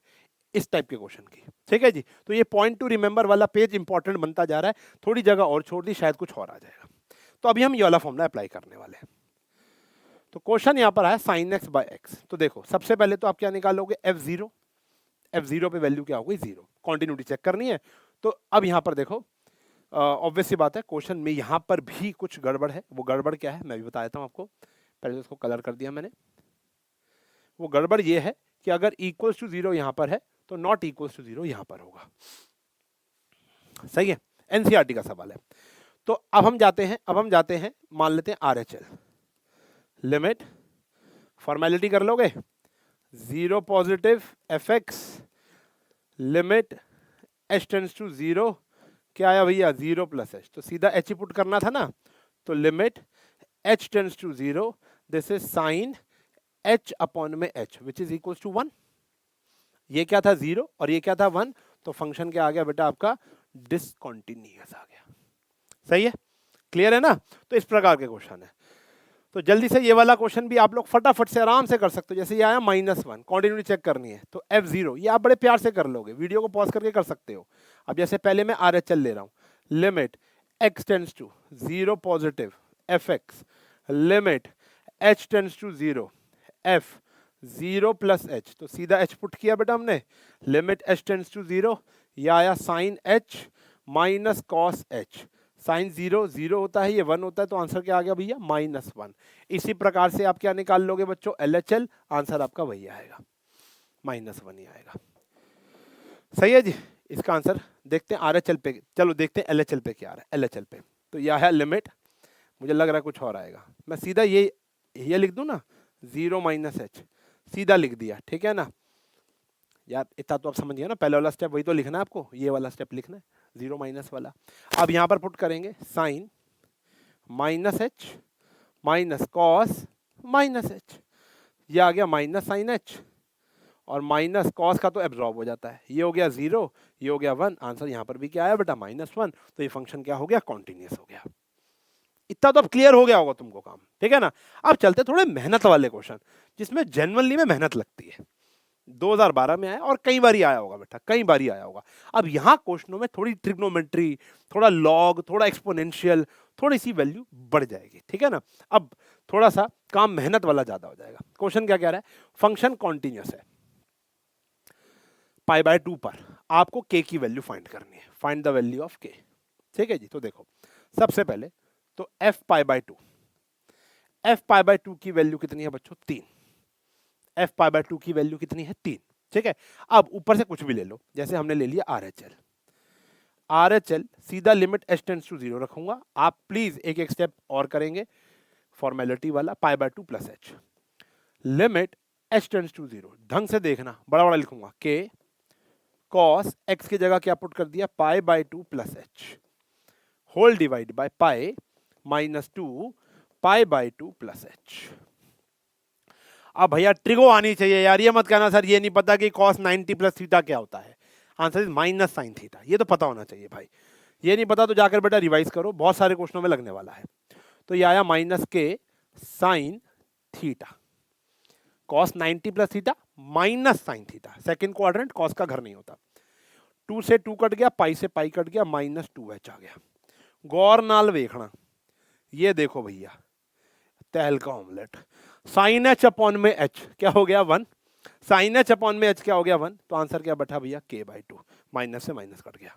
इस टाइप के क्वेश्चन की। ठीक है जी, तो ये पॉइंट टू रिमेंबर वाला पेज इंपॉर्टेंट बनता जा रहा है, थोड़ी जगह और छोड़ दी, शायद कुछ और आ जाएगा। तो अभी हम ये वाला फॉर्मूला अप्लाई करने वाले हैं। तो क्वेश्चन यहां पर है साइन एक्स बाय एक्स। तो देखो सबसे पहले तो आप क्या निकालोगे, f0, f0 पे वैल्यू क्या होगी 0, कॉन्टिन्यूटी चेक करनी है। तो अब यहां पर देखो ऑब्वियस सी बात है, क्वेश्चन में यहां पर भी कुछ गड़बड़ है। वो गड़बड़ क्या है मैं भी बता देता हूं आपको, पहले उसको कलर कर दिया मैंने। वो गड़बड़ ये है कि अगर इक्वल्स टू 0 यहां पर है तो नॉट इक्वल्स टू 0 यहां पर होगा। सही है, एनसीईआरटी का सवाल है। तो अब हम जाते हैं मान लेते हैं RHL, लिमिट, फॉर्मेलिटी कर लोगे, 0 positive fx, limit h tends to 0, क्या आया भैया 0 प्लस h, तो सीधा h ही पुट करना था ना, तो limit h tends to 0, this is sine h upon में h which is equals to 1। ये क्या था 0 और ये क्या था 1, तो फंक्शन क्या आ गया बेटा आपका, डिसकंटिन्यूअस आ गया। सही है, क्लियर है ना। तो इस प्रकार के क्वेश्चन है। तो जल्दी से ये वाला क्वेश्चन भी आप लोग फटाफट से आराम से कर सकते हो। जैसे ये आया -1, कॉन्टिन्यूटी चेक करनी है, तो f0 ये आप बड़े प्यार से कर लोगे, वीडियो को पॉज करके कर सकते हो। अब जैसे पहले मैं RHL ले रहा हूं, limit x tends to 0 positive fx, limit h tends to 0 f 0 plus h, तो सीधा h पुट किया बेटा हमने, लिमिट h टेंड्स टू 0, ये आया sine h minus cos h, sine 0 0 होता है, ये 1 होता है, तो आंसर क्या आ गया भैया -1। इसी प्रकार से आप क्या निकाल लोगे बच्चों, LHL, आंसर आपका वही आएगा, -1 ही आएगा। सही है जी, इसका आंसर देखते हैं RHL पे, चलो देखते हैं LHL पे क्या आ रहा है। LHL पे तो यह है लिमिट, मुझे लग रहा है कुछ और आएगा, मैं सीधा ये लिख दूं ना, 0 माइनस h, सीधा लिख दिया, ठीक है ना यार, इतना तो आप समझ गए ना, पहले वाला स्टेप वही तो लिखना है आपको, ये वाला स्टेप लिखना है 0 माइनस वाला। अब यहां पर पुट करेंगे sine minus h minus cos minus h, ये आ गया माइनस साइन h, और माइनस कॉस का तो एब्जॉर्ब हो जाता है, ये हो गया 0, ये हो गया 1, आंसर यहां पर भी क्या आया बेटा -1, तो ये फंक्शन क्या हो गया, कॉन्टिन्यूअस हो गया। इतना तो अब क्लियर हो गया होगा तुमको काम, ठीक है ना। अब चलते थोड़े मेहनत वाले क्वेश्चन, जिसमें जेन्युइनली में मेहनत लगती है। 2012 में आया और कई बार आया होगा बेटा, कई बार आया होगा। अब यहाँ क्वेश्चनों में थोड़ी ट्रिग्नोमेट्री, थोड़ा लॉग, थोड़ा एक्सपोनेंशियल, थोड़ी सी वैल्यू बढ़ जाएगी, ठीक है ना। अब थोड़ा सा काम मेहनत वाला ज्यादा हो जाएगा। क्वेश्चन क्या कह रहा है, फंक्शन कॉन्टिन्यूअस है, π/2 पर आपको k की वैल्यू फाइंड करनी है, find the value of k। ठीक है जी, तो देखो सबसे पहले तो f π/2 की वैल्यू कितनी है बच्चों, 3। f π/2 की वैल्यू कितनी है, 3। ठीक है, अब ऊपर से कुछ भी ले लो, जैसे हमने ले लिया RHL, सीधा लिमिट h टेंड्स टू 0 रखूंगा। आप प्लीज एक एक स्टेप और करेंगे, फॉर्मेलिटी वाला, π/2 plus h, limit h tends to 0, ढंग से देखना, बड़ा बड़ा लिखूंगा, k cos x की जगह क्या पुट कर दिया, π/2 plus h, whole divide by pi minus 2 π/2 plus h। अब भैया ट्रिगो आनी चाहिए यार, ये मत कहना सर ये नहीं पता कि cos 90 प्लस थीटा क्या होता है, answer is minus sine theta, ये तो पता होना चाहिए भाई। ये नहीं पता तो जाकर बेटा रिवाइज करो, बहुत सारे क्वेश्चनों में लगने वाला है। तो ये आया -k sine theta, cos 90 plus theta minus sine theta, second quadrant, cos का घर नहीं होता, 2 से 2 कट गया, पाई से पाई कट गया, -2h आ गया। गौर नाल देखना, ये देखो भैया तहल का ऑमलेट, साइन h अपॉन में h क्या हो गया 1, साइन h अपॉन में h क्या हो गया 1, तो आंसर क्या बैठा भैया k/2, माइनस से माइनस कट गया।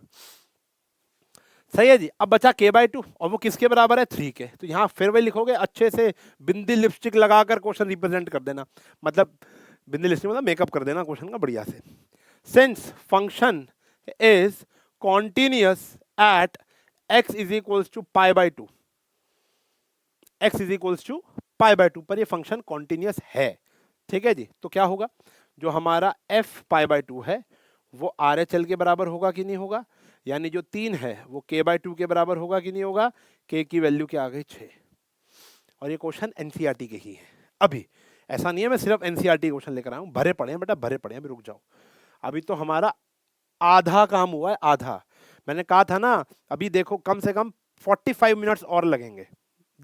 सही है जी, अब बचा k/2 और वो किसके बराबर है, 3 के। तो यहाँ फिर वही लिखोगे, अच्छे से बिंदी लिपस्टिक लगाकर क्वेश्चन रिप्रेजेंट कर देना, मतलब बिंदी लिस्टिंग मतलब मेकअप कर देना क्वेश्चन का बढ़िया से। Since function is continuous at x is equals to pi by two, x is equals to pi by two पर ये फंक्शन कॉन्टिन्यूअस है, ठीक है जी। तो क्या होगा, जो हमारा f पाई बाई टू है वो RHL के बराबर होगा कि नहीं होगा, यानी जो 3 है वो k बाई टू के बराबर होगा कि नहीं होगा, k की वैल्यू क्या आ गई 6। और ये क्वेश्चन एनसीईआरटी के ही है। अभी ऐसा नहीं है मैं सिर्फ एनसीईआरटी क्वेश्चन लेकर आया हूँ, भरे पड़े हैं बेटा, भरे पड़े हैं। अभी रुक जाओ, अभी तो हमारा आधा काम हुआ है, आधा। मैंने कहा था ना, अभी देखो कम से कम 45 मिनट्स और लगेंगे,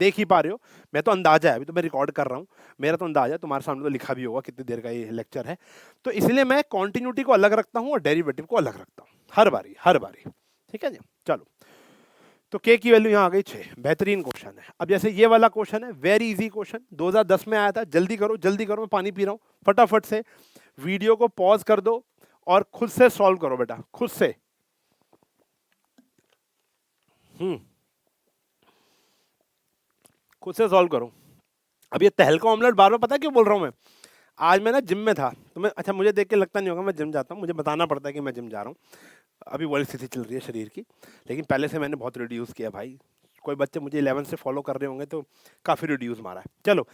देख ही पा रहे हो। मैं तो अंदाजा है, अभी तो मैं रिकॉर्ड कर रहा हूँ, मेरा तो अंदाजा है, तुम्हारे सामने तो लिखा भी होगा कितनी देर का ये लेक्चर है। तो इसलिए मैं कॉन्टिन्यूटी को अलग रखता हूँ और डेरिवेटिव को अलग रखता हूँ हर बारी हर बारी, ठीक है जी। चलो, तो k की वैल्यू यहाँ आ गई 6, बेहतरीन क्वेश्चन है। अब जैसे ये वाला क्वेश्चन है, वेरी इजी क्वेश्चन, 2010 में आया था। जल्दी करो जल्दी करो, मैं पानी पी रहा हूँ, फटाफट से वीडियो को पॉज कर दो और खुद से सॉल्व करो बेटा, खुद से। खुद से सॉल्व करो। अब ये तहलका ऑमलेट बार बार पता है क्यों बोल रहा हूँ मैं, आज मैं ना जिम में था, तो मैं, अच्छा मुझे देख के लगता नहीं होगा मैं जिम जाता हूँ, मुझे बताना पड़ता है कि मैं जिम जा रहा हूँ। अभी वही स्थिति चल रही है शरीर की, लेकिन पहले से मैंने बहुत रिड्यूस किया भाई। कोई बच्चे मुझे 11 से फॉलो कर रहे होंगे तो काफ़ी रिड्यूस मारा है। चलो,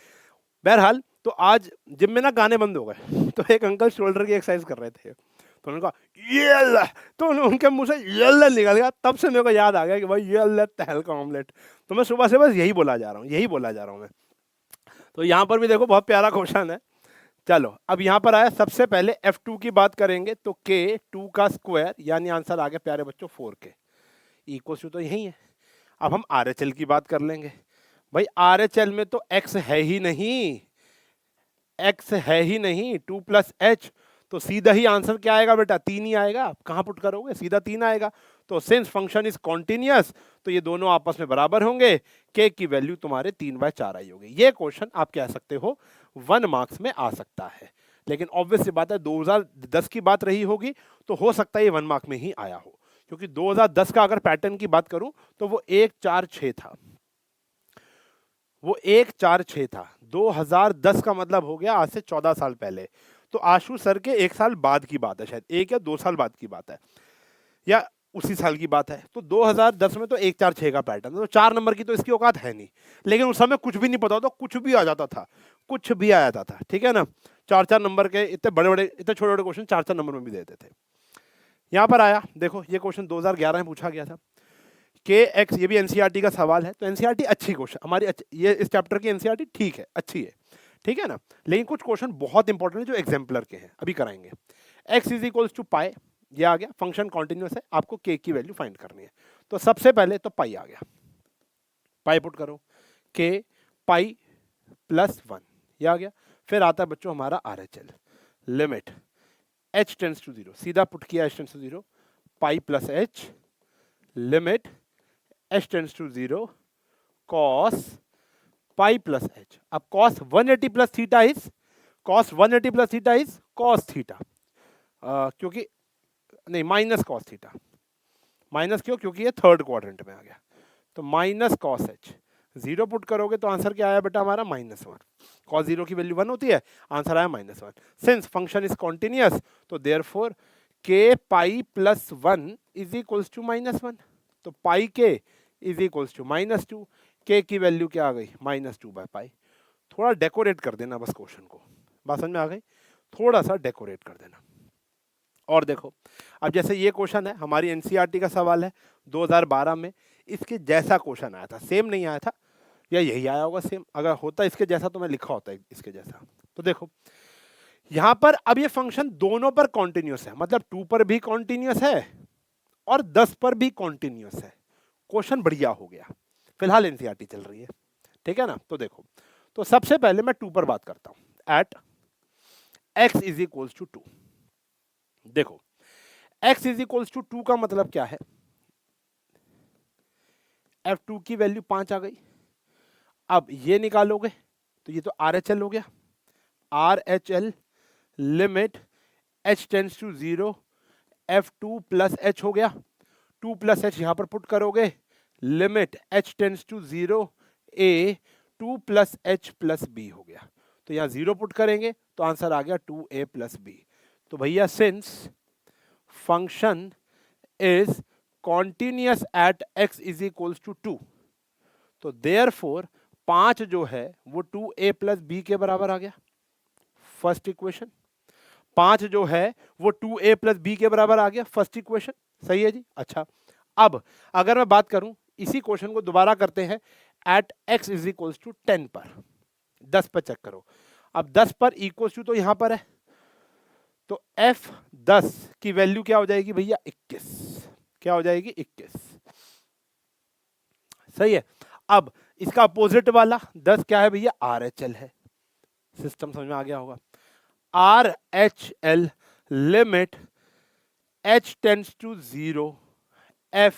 बहरहाल तो आज जिम में ना गाने बंद हो गए, तो एक अंकल शोल्डर की एक्सरसाइज कर रहे थे, तो उन्होंने कहा ये अल्लाह, तो उनके मुंह से ये अल्लाह निकल गया। तब से मेरे को याद आ गया कि भाई ये अल्लाह तहलका ऑमलेट। तो मैं सुबह से बस यही बोला जा रहा हूँ, यही बोला जा रहा हूँ मैं। तो यहाँ पर भी देखो बहुत प्यारा क्वेश्चन है। चलो, अब यहाँ पर आया, सबसे पहले F2 की बात करेंगे तो k 2 का स्क्वायर, यानी आंसर आ गया प्यारे बच्चों 4k, इक्वल्स टू तो यही है। अब हम RHL की बात कर लेंगे। भाई RHL में तो x है ही नहीं, x है ही नहीं, 2 प्लस h, तो सीधा ही आंसर क्या आएगा बेटा, 3 ही आएगा। कहाँ पुट करोगे, सीधा 3 आएगा। तो सिंस फंक्शन इज कॉन्टिन्यूअस, तो ये दोनों आपस में बराबर होंगे, k की वैल्यू तुम्हारे 3/4 आई होगी। ये क्वेश्चन आप कह सकते हो 1 मार्क्स में आ सकता है, लेकिन ऑब्वियस सी बात है 2010 की बात रही होगी तो हो सकता है ये 1 मार्क में ही आया हो, क्योंकि 2010 का अगर पैटर्न की बात करूं तो वो 1 4 6 था, वो 1 4 6 था। 2010 का मतलब हो गया आज से 14 साल पहले। तो आशु सर के 1 साल बाद की बात है, शायद 1 या 2 साल बाद की बात है, या उसी साल की बात है। तो 2010 में तो 1 4 6 का पैटर्न, तो 4 नंबर की तो इसकी औकात है नहीं। लेकिन उस समय कुछ भी नहीं पता होता, कुछ भी आ जाता था, कुछ भी आ जाता था, ठीक है ना। 4 4 नंबर के इतने बड़े बड़े, इतने छोटे छोटे क्वेश्चन 4 4 नंबर में भी देते थे। यहाँ पर आया, देखो ये क्वेश्चन 2011 में पूछा गया था। के एक्स, ये भी एनसीईआरटी का सवाल है, तो एनसीईआरटी अच्छी क्वेश्चन हमारी, ये इस चैप्टर की एनसीईआरटी ठीक है, अच्छी है, ठीक है ना। लेकिन कुछ क्वेश्चन बहुत इंपॉर्टेंट है जो एग्जाम्पलर के हैं, अभी कराएंगे। x इज इक्वल्स टू पाई, ये आ गया, फंक्शन कॉन्टिन्यूअस है, आपको k की वैल्यू फाइंड करनी है। तो सबसे पहले तो पाई आ गया, पाई पुट करो, k पाई प्लस 1, ये आ गया। फिर आता है बच्चों हमारा RHL, limit h tends to 0, सीधा पुट किया h tends to 0, pi plus h, limit h tends to 0 cos pi plus h। अब cos 180 plus theta is, cos 180 plus theta is cos theta, क्योंकि नहीं माइनस कॉस थीटा, माइनस क्यों, क्योंकि ये third quadrant में आ गया। तो माइनस कॉस h, 0 पुट करोगे तो आंसर क्या आया बेटा हमारा -1। कॉस 0 की वैल्यू 1 होती है, आंसर आया -1। सिंस फंक्शन इज कॉन्टिन्यूअस, तो therefore k pi plus 1 is equals to -1, तो pi k is equals to -2, k की वैल्यू क्या आ गई -2/पाई। थोड़ा डेकोरेट कर देना बस क्वेश्चन को, बात समझ में आ गई, थोड़ा सा डेकोरेट कर देना। और देखो, अब जैसे ये क्वेश्चन है, हमारी एनसीईआरटी का सवाल है 2012 में, इसके जैसा क्वेश्चन आया था, सेम नहीं आया था, या यही आया होगा सेम, अगर होता इसके जैसा तो मैं लिखा होता है इसके जैसा। तो देखो यहां पर अब ये फंक्शन दोनों पर कॉन्टिन्यूअस है, मतलब 2 पर भी कॉन्टिन्यूअस है और 10 पर भी कॉन्टिन्यूअस है। क्वेश्चन बढ़िया हो गया, फिलहाल एनसीईआरटी चल रही है, ठीक है ना। तो देखो, तो सबसे पहले मैं 2 पर बात करता हूं, at x is equals to 2। देखो x इज इक्वल्स टू 2 का मतलब क्या है, f2 की वैल्यू 5 आ गई। अब ये निकालोगे तो ये तो RHL हो गया, RHL limit h tends to 0 f2 plus h हो गया, 2 प्लस h यहां पर पुट करोगे, limit h tends to 0 a 2 plus h plus b हो गया। तो यहाँ 0 पुट करेंगे तो आंसर आ गया 2a प्लस बी। तो भैया since function is continuous at x is equals to 2, तो देयरफॉर 5 जो है वो 2a प्लस बी के बराबर आ गया। फर्स्ट इक्वेशन 5 जो है वो 2a प्लस बी के बराबर आ गया, फर्स्ट इक्वेशन। सही है जी। अच्छा, अब अगर मैं बात करूं इसी क्वेश्चन को दोबारा करते हैं at x is equals to 10 पर, 10 पर चेक करो। अब 10 पर इक्वल्स टू तो यहां पर है, तो f 10 की वैल्यू क्या हो जाएगी भैया 21, क्या हो जाएगी 21। सही है। अब इसका अपोजिट वाला 10 क्या है भैया RHL है, सिस्टम समझ में आ गया होगा। RHL limit h tends to 0 f,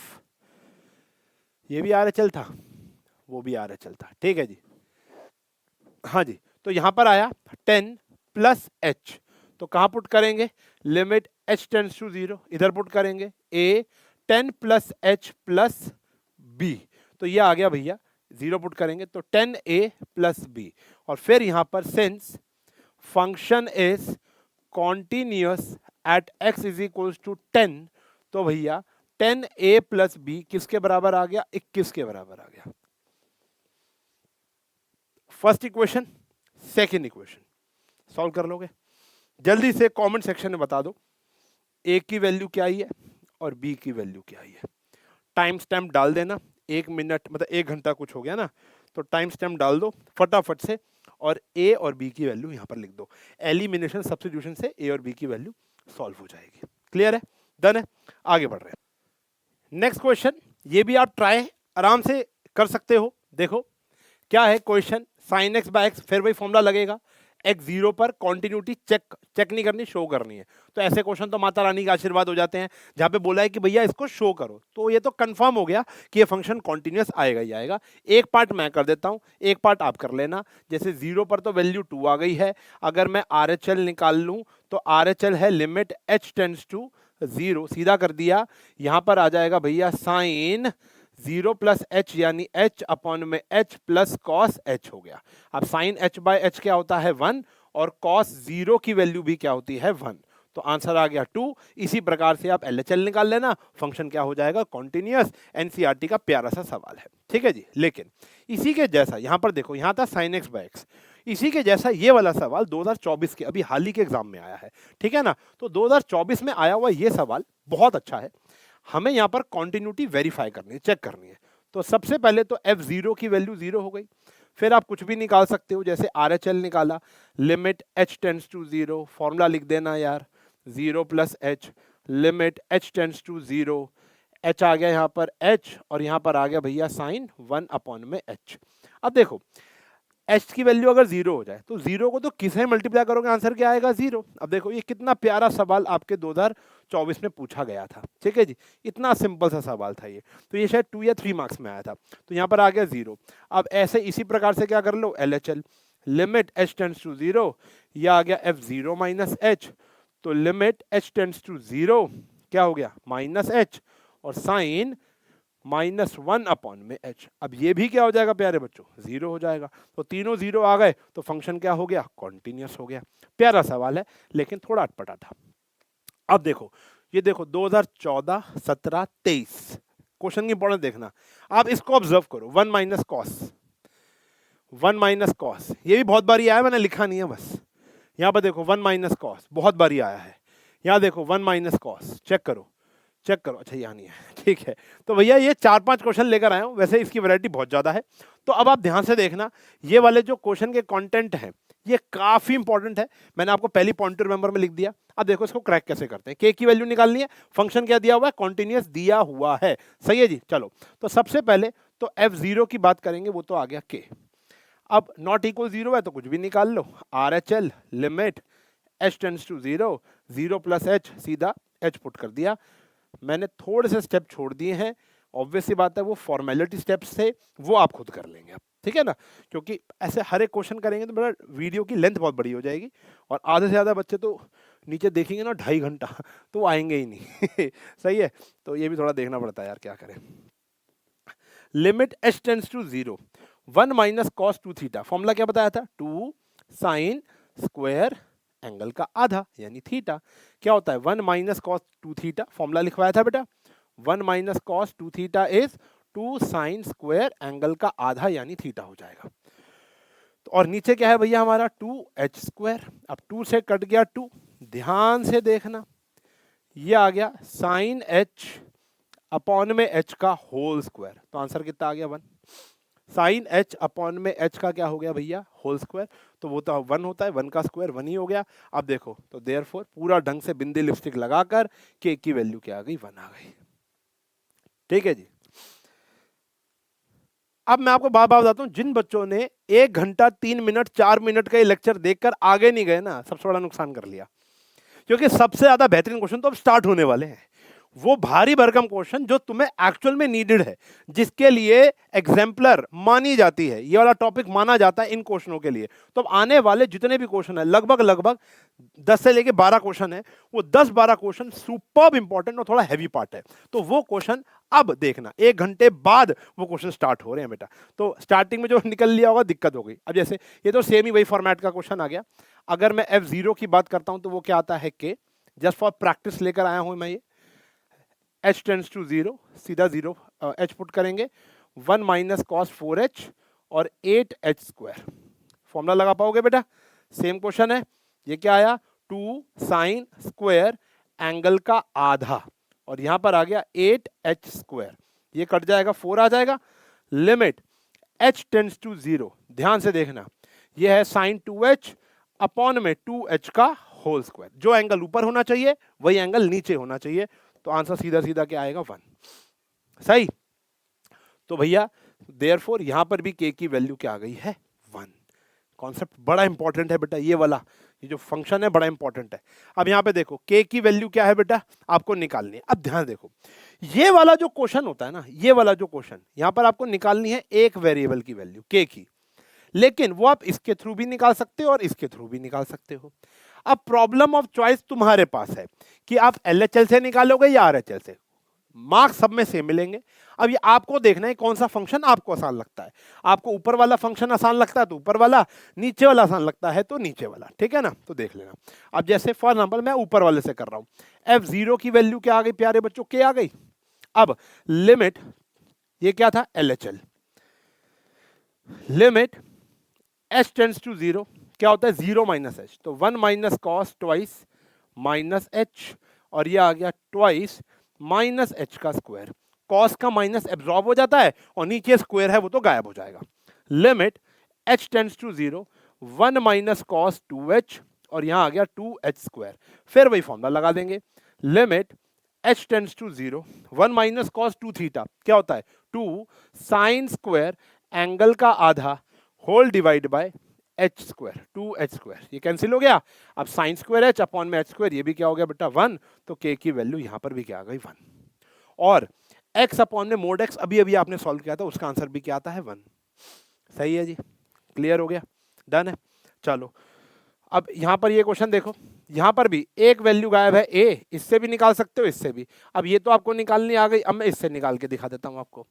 ये भी RHL था, वो भी RHL था, ठीक है जी। हाँ जी, तो यहां पर आया 10 प्लस h, तो कहां पुट करेंगे, लिमिट h टेंड्स टू 0, इधर पुट करेंगे a 10 plus h plus b, तो ये आ गया भैया 0 पुट करेंगे तो 10a प्लस b, और फिर यहां पर since function is continuous at x is equals to 10, तो भैया 10a प्लस b किसके बराबर आ गया, 21 के बराबर आ गया। First equation, second equation solve कर लोगे, जल्दी से कमेंट सेक्शन में बता दो a की वैल्यू क्या आई है और b की वैल्यू क्या आई है। टाइम स्टैम्प डाल देना, 1 मिनट मतलब 1 घंटा कुछ हो गया ना, तो टाइम स्टैम्प डाल दो फटाफट से और a और b की वैल्यू यहां पर लिख दो। एलिमिनेशन सब्स्टिट्यूशन से a और b की वैल्यू सॉल्व हो जाएगी। क्लियर है, डन है, आगे बढ़ रहे हैं। नेक्स्ट क्वेश्चन, ये भी आप ट्राई आराम से कर सकते हो। देखो क्या है question, sine x by x, फिर वही फॉर्मूला लगेगा, एक्स 0 पर कॉन्टिन्यूटी चेक नहीं करनी, शो करनी है। तो ऐसे क्वेश्चन तो माता रानी का आशीर्वाद हो जाते हैं, जहां पे बोला है कि भैया इसको शो करो, तो ये तो कंफर्म हो गया कि ये फंक्शन कॉन्टिन्यूअस आएगा ही आएगा। एक पार्ट मैं कर देता हूं, एक पार्ट आप कर लेना। जैसे 0 पर तो वैल्यू 2 आ गई है, अगर मैं RHL निकाल लूं तो RHL है लिमिट h टेंड्स टू 0, सीधा कर दिया, यहां पर आ जाएगा भैया साइन 0 प्लस h यानी h अपॉन में h प्लस कॉस h हो गया। अब साइन h बाय h क्या होता है 1, और कॉस 0 की वैल्यू भी क्या होती है 1, तो आंसर आ गया 2। इसी प्रकार से आप LHL निकाल लेना, फंक्शन क्या हो जाएगा कॉन्टिन्यूअस। NCERT का प्यारा सा सवाल है, ठीक है जी। लेकिन इसी के जैसा यहां पर देखो, यहां था साइन एक्स बाय एक्स, इसी के जैसा ये वाला सवाल 2024 के अभी हाल ही के एग्जाम में आया है, ठीक है ना। तो 2024 में आया हुआ ये सवाल बहुत अच्छा है, हमें यहाँ पर कॉन्टिन्यूटी वेरीफाई करनी है, चेक करनी है। तो सबसे पहले तो f0 की वैल्यू 0 हो गई, फिर आप कुछ भी निकाल सकते हो, जैसे RHL निकाला, limit h tends to 0, formula लिख देना यार 0 plus h, limit h tends to 0, h आ गया यहाँ पर h, और यहाँ पर आ गया भैया साइन 1 अपॉन में h। अब देखो h की वैल्यू अगर 0 हो जाए तो 0 को तो किससे मल्टीप्लाई करोगे, आंसर क्या आएगा 0। अब देखो ये कितना प्यारा सवाल आपके 2024 में पूछा गया था, ठीक है जी, इतना सिंपल सा सवाल था ये, तो ये शायद 2 या 3 मार्क्स में आया था, तो यहाँ पर आ गया 0। अब ऐसे इसी प्रकार से क्या कर लो, LHL, limit h tends to 0, ये आ गया f0 माइनस h, तो लिमिट h टेंड्स टू 0 क्या हो गया माइनस h, और साइन -1 अपॉन में h। अब ये भी क्या हो जाएगा प्यारे बच्चों 0 हो जाएगा, तो तीनों 0 आ गए, तो फंक्शन क्या हो गया कॉन्टिन्यूअस हो गया। प्यारा सवाल है लेकिन थोड़ा अटपटा था। अब देखो ये देखो 2014, 17, 23 क्वेश्चन की इंपॉर्टेंस देखना, आप इसको ऑब्जर्व करो, 1 माइनस कॉस, 1 माइनस कॉस, ये भी बहुत बारी आया, मैंने लिखा नहीं है बस। यहाँ पर देखो 1 माइनस कॉस बहुत बारी आया है, यहाँ देखो 1 माइनस कॉस, चेक करो चेक करो, अच्छा यहाँ नहीं है, ठीक है। तो भैया ये 4-5 क्वेश्चन लेकर आया हूँ, वैसे इसकी वैरायटी बहुत ज़्यादा है, तो अब आप ध्यान से देखना, ये वाले जो क्वेश्चन के कंटेंट हैं ये काफ़ी इंपॉर्टेंट है, मैंने आपको पहली पॉइंट टू रिमेंबर में लिख दिया। अब देखो इसको क्रैक कैसे करते हैं, के की वैल्यू निकालनी है, फंक्शन क्या दिया हुआ है कॉन्टिन्यूअस दिया हुआ है, सही है जी। चलो तो सबसे पहले तो f0 की बात करेंगे, वो तो आ गया k। अब नॉट इक्वल 0 है तो कुछ भी निकाल लो, RHL limit h tends to 0, 0 plus h, सीधा h पुट कर दिया। मैंने थोड़े से स्टेप छोड़ दिए हैं, ऑब्वियस सी बात है वो फॉर्मेलिटी स्टेप्स थे, वो आप खुद कर लेंगे, ठीक है ना, क्योंकि ऐसे हर एक क्वेश्चन करेंगे तो मेरा वीडियो की लेंथ बहुत बड़ी हो जाएगी, और आधे से ज़्यादा बच्चे तो नीचे देखेंगे ना 2.5 घंटा, तो वो आएंगे ही नहीं सही है, तो ये भी थोड़ा देखना पड़ता है यार, क्या करें। Limit h tends to 0, 1 minus cos 2 theta, formula क्या बताया था 2 साइन स्क्वायर एंगल का आधा यानी थीटा। क्या होता है 1 माइनस कॉस 2 थीटा, फॉर्मूला लिखवाया था बेटा। 1 minus cos 2 theta is 2 sine square angle का आधा यानी थीटा हो जाएगा। तो और नीचे क्या है भैया हमारा 2h स्क्वायर। अब 2 से कट गया 2, ध्यान से देखना, ये आ गया साइन h अपॉन में h का होल स्क्वायर। तो आंसर कितना आ गया 1। साइन h अपॉन में h का क्या हो गया भैया होल स्क्वायर, तो वो तो 1 होता है, 1 का स्क्वायर 1 ही हो गया। अब देखो तो देयरफॉर पूरा ढंग से बिंदी लिपस्टिक लगाकर k की वैल्यू क्या आ गई 1 आ गई। ठीक है जी। अब मैं आपको बात बताता हूं, जिन बच्चों ने 1 घंटा 3 मिनट 4 मिनट का ये लेक्चर देखकर आगे नहीं गए ना, सबसे बड़ा नुकसान कर लिया। क्योंकि सबसे ज्यादा बेहतरीन क्वेश्चन तो अब स्टार्ट होने वाले हैं, वो भारी भरकम क्वेश्चन जो तुम्हें एक्चुअल में नीडेड है, जिसके लिए एग्जाम्पलर मानी जाती है, ये वाला टॉपिक माना जाता है इन क्वेश्चनों के लिए। तो अब आने वाले जितने भी क्वेश्चन है, लगभग 10 से लेके 12 क्वेश्चन है, वो 10-12 क्वेश्चन सुपर्ब इंपॉर्टेंट और थोड़ा हैवी पार्ट है। तो वो क्वेश्चन अब देखना, 1 घंटे बाद वो क्वेश्चन स्टार्ट हो रहे हैं बेटा। तो स्टार्टिंग में जो निकल लिया होगा दिक्कत हो गई। अब जैसे ये तो सेम ही वही फॉर्मेट का क्वेश्चन आ गया। अगर मैं f0 की बात करता हूं तो वो क्या आता है k, जस्ट फॉर प्रैक्टिस लेकर आया हूं मैं ये। h टेंड्स टू 0, सीधा 0 h पुट करेंगे, 1 माइनस कॉस 4h और 8h स्क्वायर। फॉर्मूला लगा पाओगे बेटा? सेम क्वेश्चन है। ये क्या आया 2 साइन स्क्वायर एंगल का आधा, और यहां पर आ गया 8h स्क्वायर, ये कट जाएगा 4 आ जाएगा। लिमिट h टेंड्स टू 0, ध्यान से देखना, ये है साइन 2h अपॉन में 2h का होल स्क्वायर। जो एंगल ऊपर होना चाहिए वही एंगल नीचे होना चाहिए, तो आंसर सीधा सीधा क्या आएगा 1। सही। तो भैया देयरफॉर यहां पर भी k की वैल्यू क्या आ गई है 1। कॉन्सेप्ट बड़ा इंपॉर्टेंट है बेटा, ये वाला, ये जो फंक्शन है बड़ा इंपॉर्टेंट है। अब यहां पे देखो k की वैल्यू क्या है बेटा, आपको निकालनी है। अब ध्यान देखो, ये वाला जो क्वेश्चन होता है ना, ये वाला जो क्वेश्चन, यहां पर आपको निकालनी है एक वेरिएबल की वैल्यू k की, लेकिन वो आप इसके थ्रू भी निकाल सकते हो और इसके थ्रू भी निकाल सकते हो। अब प्रॉब्लम ऑफ चॉइस तुम्हारे पास है कि आप LHL से निकालोगे या RHL से, मार्क्स सब में सेम मिलेंगे। अब ये आपको देखना है कौन सा फंक्शन आपको आसान लगता है। आपको ऊपर वाला फंक्शन आसान लगता है तो ऊपर वाला, नीचे वाला आसान लगता है तो नीचे वाला, ठीक है ना? तो देख लेना। अब जैसे फॉर एग्जांपल मैं ऊपर वाले से कर रहा हूं, f0 की वैल्यू क्या आ गई प्यारे बच्चों, k आ गई। अब लिमिट, ये क्या था LHL, limit h tends to 0, क्या होता है 0 माइनस h, तो 1 minus cos twice minus h, और ये आ गया ट्वाइस माइनस h का स्क्वायर। कॉस का माइनस एब्जॉर्ब हो जाता है और नीचे स्क्वायर है वो तो गायब हो जाएगा। Limit h tends to 0, 1 minus cos 2h, और यहां आ गया 2h स्क्वायर। फिर वही फॉर्मूला लगा देंगे, limit h tends to 0, 1 minus cos 2 theta, क्या होता है 2 साइन स्क्वायर एंगल का आधा whole divide by h square, 2h square, ये कैंसिल हो गया। अब साइन स्क्वायर h अपॉन में h स्क्वायर, ये भी क्या हो गया बेटा 1, तो k की वैल्यू यहां पर भी क्या आ गई 1। और x अपॉन में मोड x अभी अभी आपने सॉल्व किया था, उसका आंसर भी क्या आता है 1। सही है जी, क्लियर हो गया, डन है। चलो अब यहां पर ये क्वेश्चन देखो, यहां पर भी एक वैल्यू गायब है a, इससे भी निकाल सकते हो इससे भी। अब ये तो आपको निकालनी आ गई, अब मैं इससे निकाल के दिखा देता हूं आपको।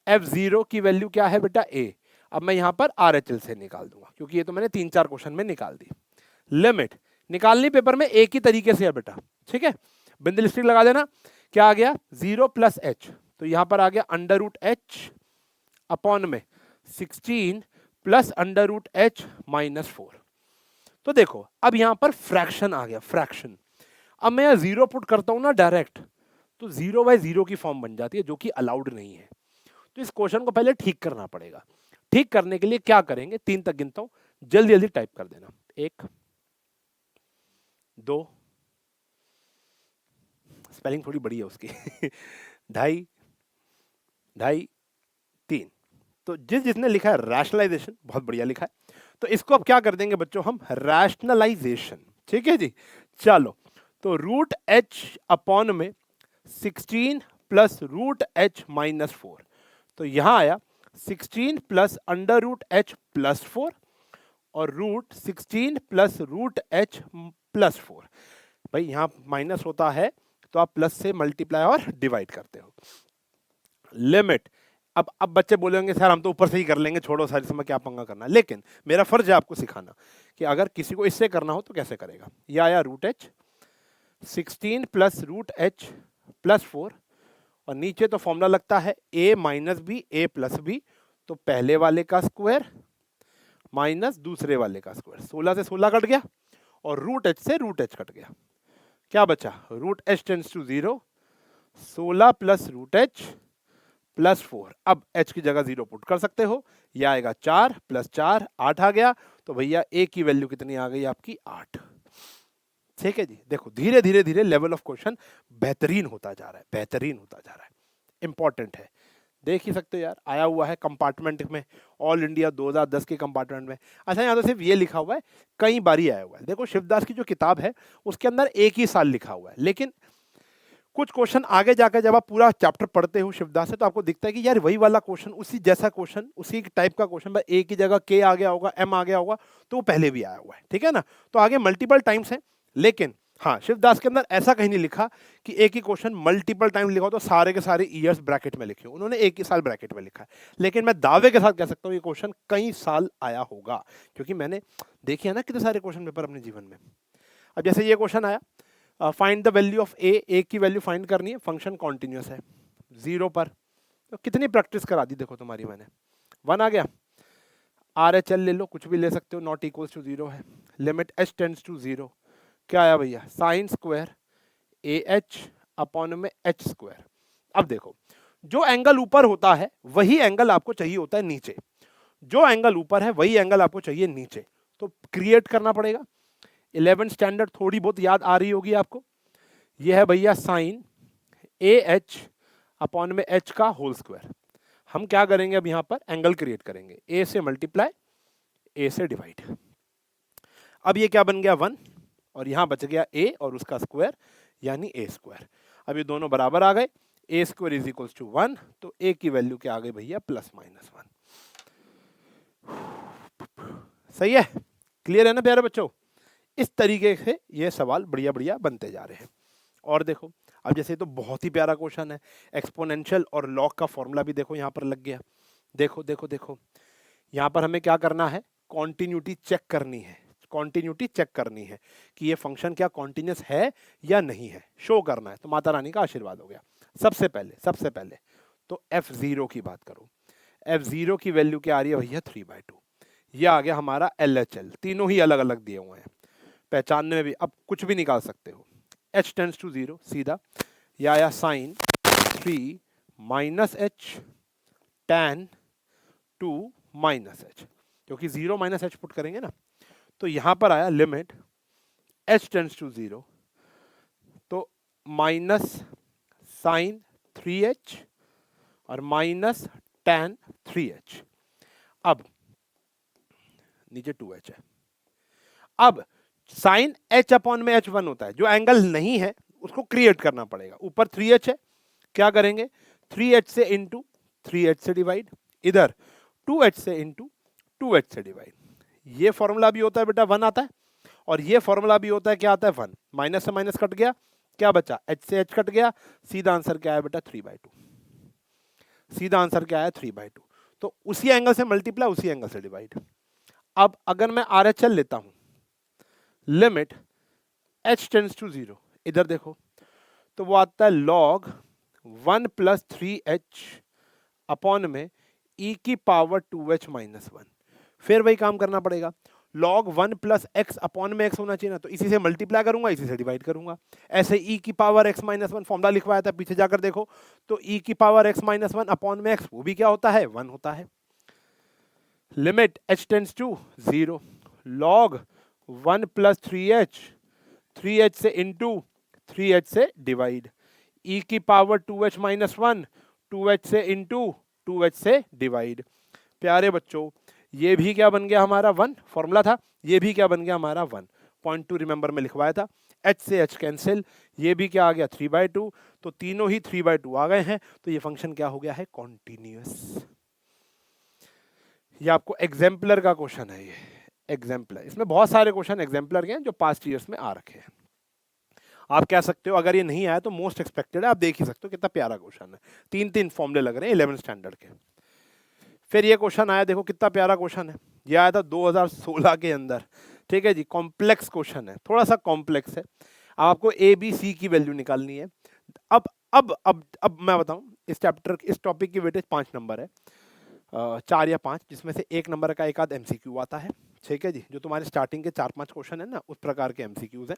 f0 की वैल्यू क्या है बेटा a, अब मैं यहां पर RHL से निकाल दूंगा क्योंकि ये तो मैंने 3-4 क्वेश्चन में निकाल दी। लिमिट निकालनी पेपर में एक ही तरीके से है बेटा, ठीक है, बिंदु लिस्टिक लगा देना। क्या आ गया 0 प्लस h, तो यहां पर आ गया अंडर रूट h अपॉन में 16 plus under root h minus 4। तो देखो अब यहां पर फ्रैक्शन आ गया, फ्रैक्शन। अब मैं 0 पुट करता हूं ना डायरेक्ट, तो 0/0 की फॉर्म बन जाती है जो कि अलाउड नहीं है। तो इस क्वेश्चन को पहले ठीक करना पड़ेगा। ठीक करने के लिए क्या करेंगे, 3 तक गिनता हूं, जल्दी जल्दी टाइप कर देना। 1 2, स्पेलिंग थोड़ी बड़ी है उसकी 2.5 2.5 3। तो जिसने लिखा है रैशनलाइजेशन, बहुत बढ़िया लिखा है। तो इसको अब क्या कर देंगे बच्चों हम, रैशनलाइजेशन, ठीक है जी। चलो तो रूट h अपॉन में 16 प्लस रूट h माइनस 4, तो यहां आया 16 plus under root h plus 4 और root 16 plus root h plus 4। भाई यहां माइनस होता है तो आप प्लस से मल्टीप्लाई और डिवाइड करते हो। लिमिट अब बच्चे बोलेंगे सर हम तो ऊपर से ही कर लेंगे, छोड़ो सारी समय क्या पंगा करना है। लेकिन मेरा फर्ज है आपको सिखाना कि अगर किसी को इससे करना हो तो कैसे करेगा। या आया root h 16 plus root h plus 4, और नीचे तो फॉर्मूला लगता है a minus b a plus b, तो पहले वाले का स्क्वायर माइनस दूसरे वाले का स्क्वायर, 16 से 16 कट गया और रूट एच से रूट एच कट गया, क्या बचा root h tends to 0, 16 plus root h plus 4। अब h की जगह 0 पुट कर सकते हो, यह आएगा 4 प्लस 4 8 आ गया, तो भैया a की वैल्यू कितनी आ गई आपकी 8। ठीक है जी, देखो धीरे धीरे धीरे लेवल ऑफ क्वेश्चन बेहतरीन होता जा रहा है, बेहतरीन होता जा रहा है, इंपॉर्टेंट है। देख ही सकते हो यार, आया हुआ है कंपार्टमेंट में, ऑल इंडिया 2010 के कंपार्टमेंट में। अच्छा यहाँ तो सिर्फ ये लिखा हुआ है, कई बारी आया हुआ है। देखो शिवदास की जो किताब है उसके अंदर एक ही साल लिखा हुआ है, लेकिन कुछ क्वेश्चन आगे जाकर जब आप पूरा चैप्टर पढ़ते हो शिवदास से तो आपको दिखता है कि यार वही वाला क्वेश्चन, उसी जैसा क्वेश्चन, उसी टाइप का क्वेश्चन, बस ए की जगह के आ गया होगा, एम आ गया होगा, तो वो पहले भी आया हुआ है, ठीक है ना। तो आगे मल्टीपल टाइम्स है, लेकिन हाँ शिवदास के अंदर ऐसा कहीं नहीं लिखा कि एक ही क्वेश्चन मल्टीपल टाइम लिखा हो तो सारे के सारे ईयर्स ब्रैकेट में लिखे हो, उन्होंने एक ही साल ब्रैकेट में लिखा है। लेकिन मैं दावे के साथ कह सकता हूँ ये क्वेश्चन कई साल आया होगा, क्योंकि मैंने देखे है ना कितने सारे क्वेश्चन पेपर अपने जीवन में। अब जैसे ये क्वेश्चन आया, फाइंड द वैल्यू ऑफ ए की वैल्यू फाइंड करनी है, फंक्शन कॉन्टिन्यूस है 0 पर, तो कितनी प्रैक्टिस करा दी देखो तुम्हारी मैंने। 1 आ गया, आर एच एल ले लो, कुछ भी ले सकते हो, नॉट इक्वल्स टू 0 है, लिमिट एच टेंड्स टू 0, क्या आया भैया sine square A H upon में एच स्क्वायर। अब देखो जो एंगल ऊपर होता है वही एंगल आपको चाहिए होता है नीचे, जो एंगल ऊपर है वही एंगल आपको चाहिए नीचे, तो क्रिएट करना पड़ेगा। 11th स्टैंडर्ड थोड़ी बहुत याद आ रही होगी आपको, यह है भैया साइन ए एच अपॉन में एच का होल स्क्वायर। हम क्या करेंगे अब यहाँ पर एंगल क्रिएट करेंगे, ए से मल्टीप्लाई ए से डिवाइड। अब ये क्या बन गया 1, और यहाँ बच गया ए और उसका स्क्वायर यानी ए स्क्वायर। अब ये दोनों बराबर आ गए, ए स्क्वायर इज इक्वल्स टू 1, तो ए की वैल्यू क्या आ गई भैया प्लस माइनस 1। सही है, क्लियर है ना प्यारे बच्चों। इस तरीके से ये सवाल बढ़िया बढ़िया बनते जा रहे हैं। और देखो अब जैसे तो बहुत ही प्यारा क्वेश्चन है, एक्सपोनेंशियल और लॉग का फॉर्मूला भी देखो यहाँ पर लग गया। देखो देखो देखो यहाँ पर हमें क्या करना है, कॉन्टिन्यूटी चेक करनी है, कॉन्टिन्यूटी चेक करनी है कि ये फंक्शन क्या कॉन्टिन्यूस है या नहीं है, शो करना है। तो माता रानी का आशीर्वाद हो गया। सबसे पहले तो f0 की बात करो, f0 की वैल्यू क्या आ रही है भैया 3/2, ये आ गया हमारा LHL, तीनों ही अलग अलग दिए हुए हैं, पहचानने में भी अब कुछ भी निकाल सकते हो। h टेंड्स टू 0 सीधा, या आया sine 3 minus h tan 2 minus h, क्योंकि 0 माइनस एच पुट करेंगे ना, तो यहां पर आया लिमिट h टेंड्स टू 0, तो माइनस साइन 3h और माइनस tan 3h। अब नीचे 2h है, अब साइन h अपॉन में h1 होता है, जो एंगल नहीं है उसको क्रिएट करना पड़ेगा। ऊपर 3h है, क्या करेंगे 3h से इंटू 3h से डिवाइड, इधर 2h से इंटू 2h से डिवाइड। ये फॉर्मूला भी होता है बेटा 1 आता है, और ये फॉर्मूला भी होता है क्या आता है 1, माइनस से माइनस कट गया, क्या बचा h से h कट गया, सीधा आंसर क्या है बेटा 3/2, सीधा आंसर क्या है 3/2। तो उसी एंगल से मल्टीप्लाई उसी एंगल से डिवाइड। अब अगर मैं RHL लेता हूं, लिमिट h टेंड्स टू 0, इधर देखो तो वो आता है log 1 प्लस 3h अपॉन में e की पावर 2h माइनस 1। फिर वही काम करना पड़ेगा, log 1 प्लस x अपॉन में x होना चाहिए ना, तो इसी से मल्टीप्लाई करूंगा इसी से डिवाइड करूंगा। ऐसे e की पावर x माइनस 1 फॉर्मूला लिखवाया था, पीछे जाकर देखो तो e की पावर x माइनस 1 अपॉन में x, वो भी क्या होता है 1 होता है। Limit h tends to 0, log 1 plus 3h से इंटू 3h से डिवाइड, e की पावर 2h माइनस 1 2h से इंटू 2h से डिवाइड। प्यारे बच्चों ये भी क्या बन गया हमारा 1, फॉर्मूला था, ये भी क्या बन गया हमारा 1, पॉइंट 2 रिमेंबर में लिखवाया था, h से h कैंसिल, ये भी क्या आ गया 3/2, तो तीनों ही 3/2 आ गए हैं, तो ये फंक्शन क्या हो गया है कॉन्टिन्यूअस। ये आपको एग्जाम्पलर का क्वेश्चन है, ये एग्जाम्पलर, इसमें बहुत सारे क्वेश्चन एग्जाम्पलर के हैं जो पास्ट ईयर्स में आ रखे हैं। आप कह सकते हो अगर ये नहीं आया तो मोस्ट एक्सपेक्टेड है, आप देख ही सकते हो कितना प्यारा क्वेश्चन है, 3 फॉर्मूले लग रहे हैं 11th स्टैंडर्ड के। फिर ये क्वेश्चन आया, देखो कितना प्यारा क्वेश्चन है, ये आया था 2016 के अंदर, ठीक है जी। कॉम्प्लेक्स क्वेश्चन है, थोड़ा सा कॉम्प्लेक्स है, आपको ए बी सी की वैल्यू निकालनी है। अब मैं बताऊं, इस चैप्टर इस टॉपिक की वेटेज 5 नंबर है, 4 या 5, जिसमें से 1 नंबर का एक आध एमसीक्यू आता है, ठीक है जी। जो तुम्हारे स्टार्टिंग के 4-5 क्वेश्चन है ना, उस प्रकार के एमसीक्यूज है।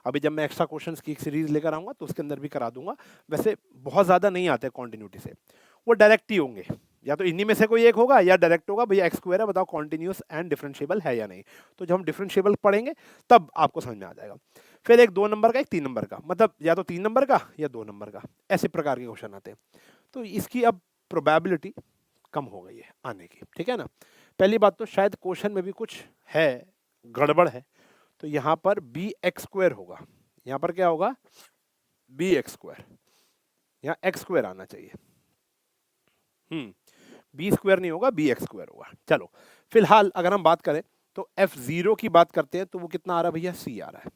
अभी जब मैं एक्स्ट्रा क्वेश्चंस की एक सीरीज लेकर आऊंगा तो उसके अंदर भी करा दूंगा। वैसे बहुत ज़्यादा नहीं आते कॉन्टिन्यूटी से, वो डायरेक्ट ही होंगे, या तो इन्हीं में से कोई एक होगा या डायरेक्ट होगा, भैया एक्स स्क्वायर है बताओ कॉन्टिन्यूस एंड डिफरेंशिएबल है या नहीं। तो जब हम डिफरेंशिएबल पढ़ेंगे तब आपको समझ में आ जाएगा। फिर एक 2 नंबर का, एक 3 नंबर का, मतलब या तो 3 नंबर का या 2 नंबर का, ऐसे प्रकार के क्वेश्चन आते हैं। तो इसकी अब प्रोबेबिलिटी कम हो गई है आने की, ठीक है ना। पहली बात तो शायद क्वेश्चन में भी कुछ है, गड़बड़ है, तो यहाँ पर बी एक्स स्क्वायर होगा, यहाँ पर क्या होगा, बी एक्स स्क्वायर, यहाँ एक्स स्क्वायर आना चाहिए, बी स्क्वायर नहीं होगा, बी एक्स स्क्वायर होगा। चलो फिलहाल अगर हम बात करें तो F0 की बात करते हैं तो वो कितना आ रहा है भैया, C आ रहा है।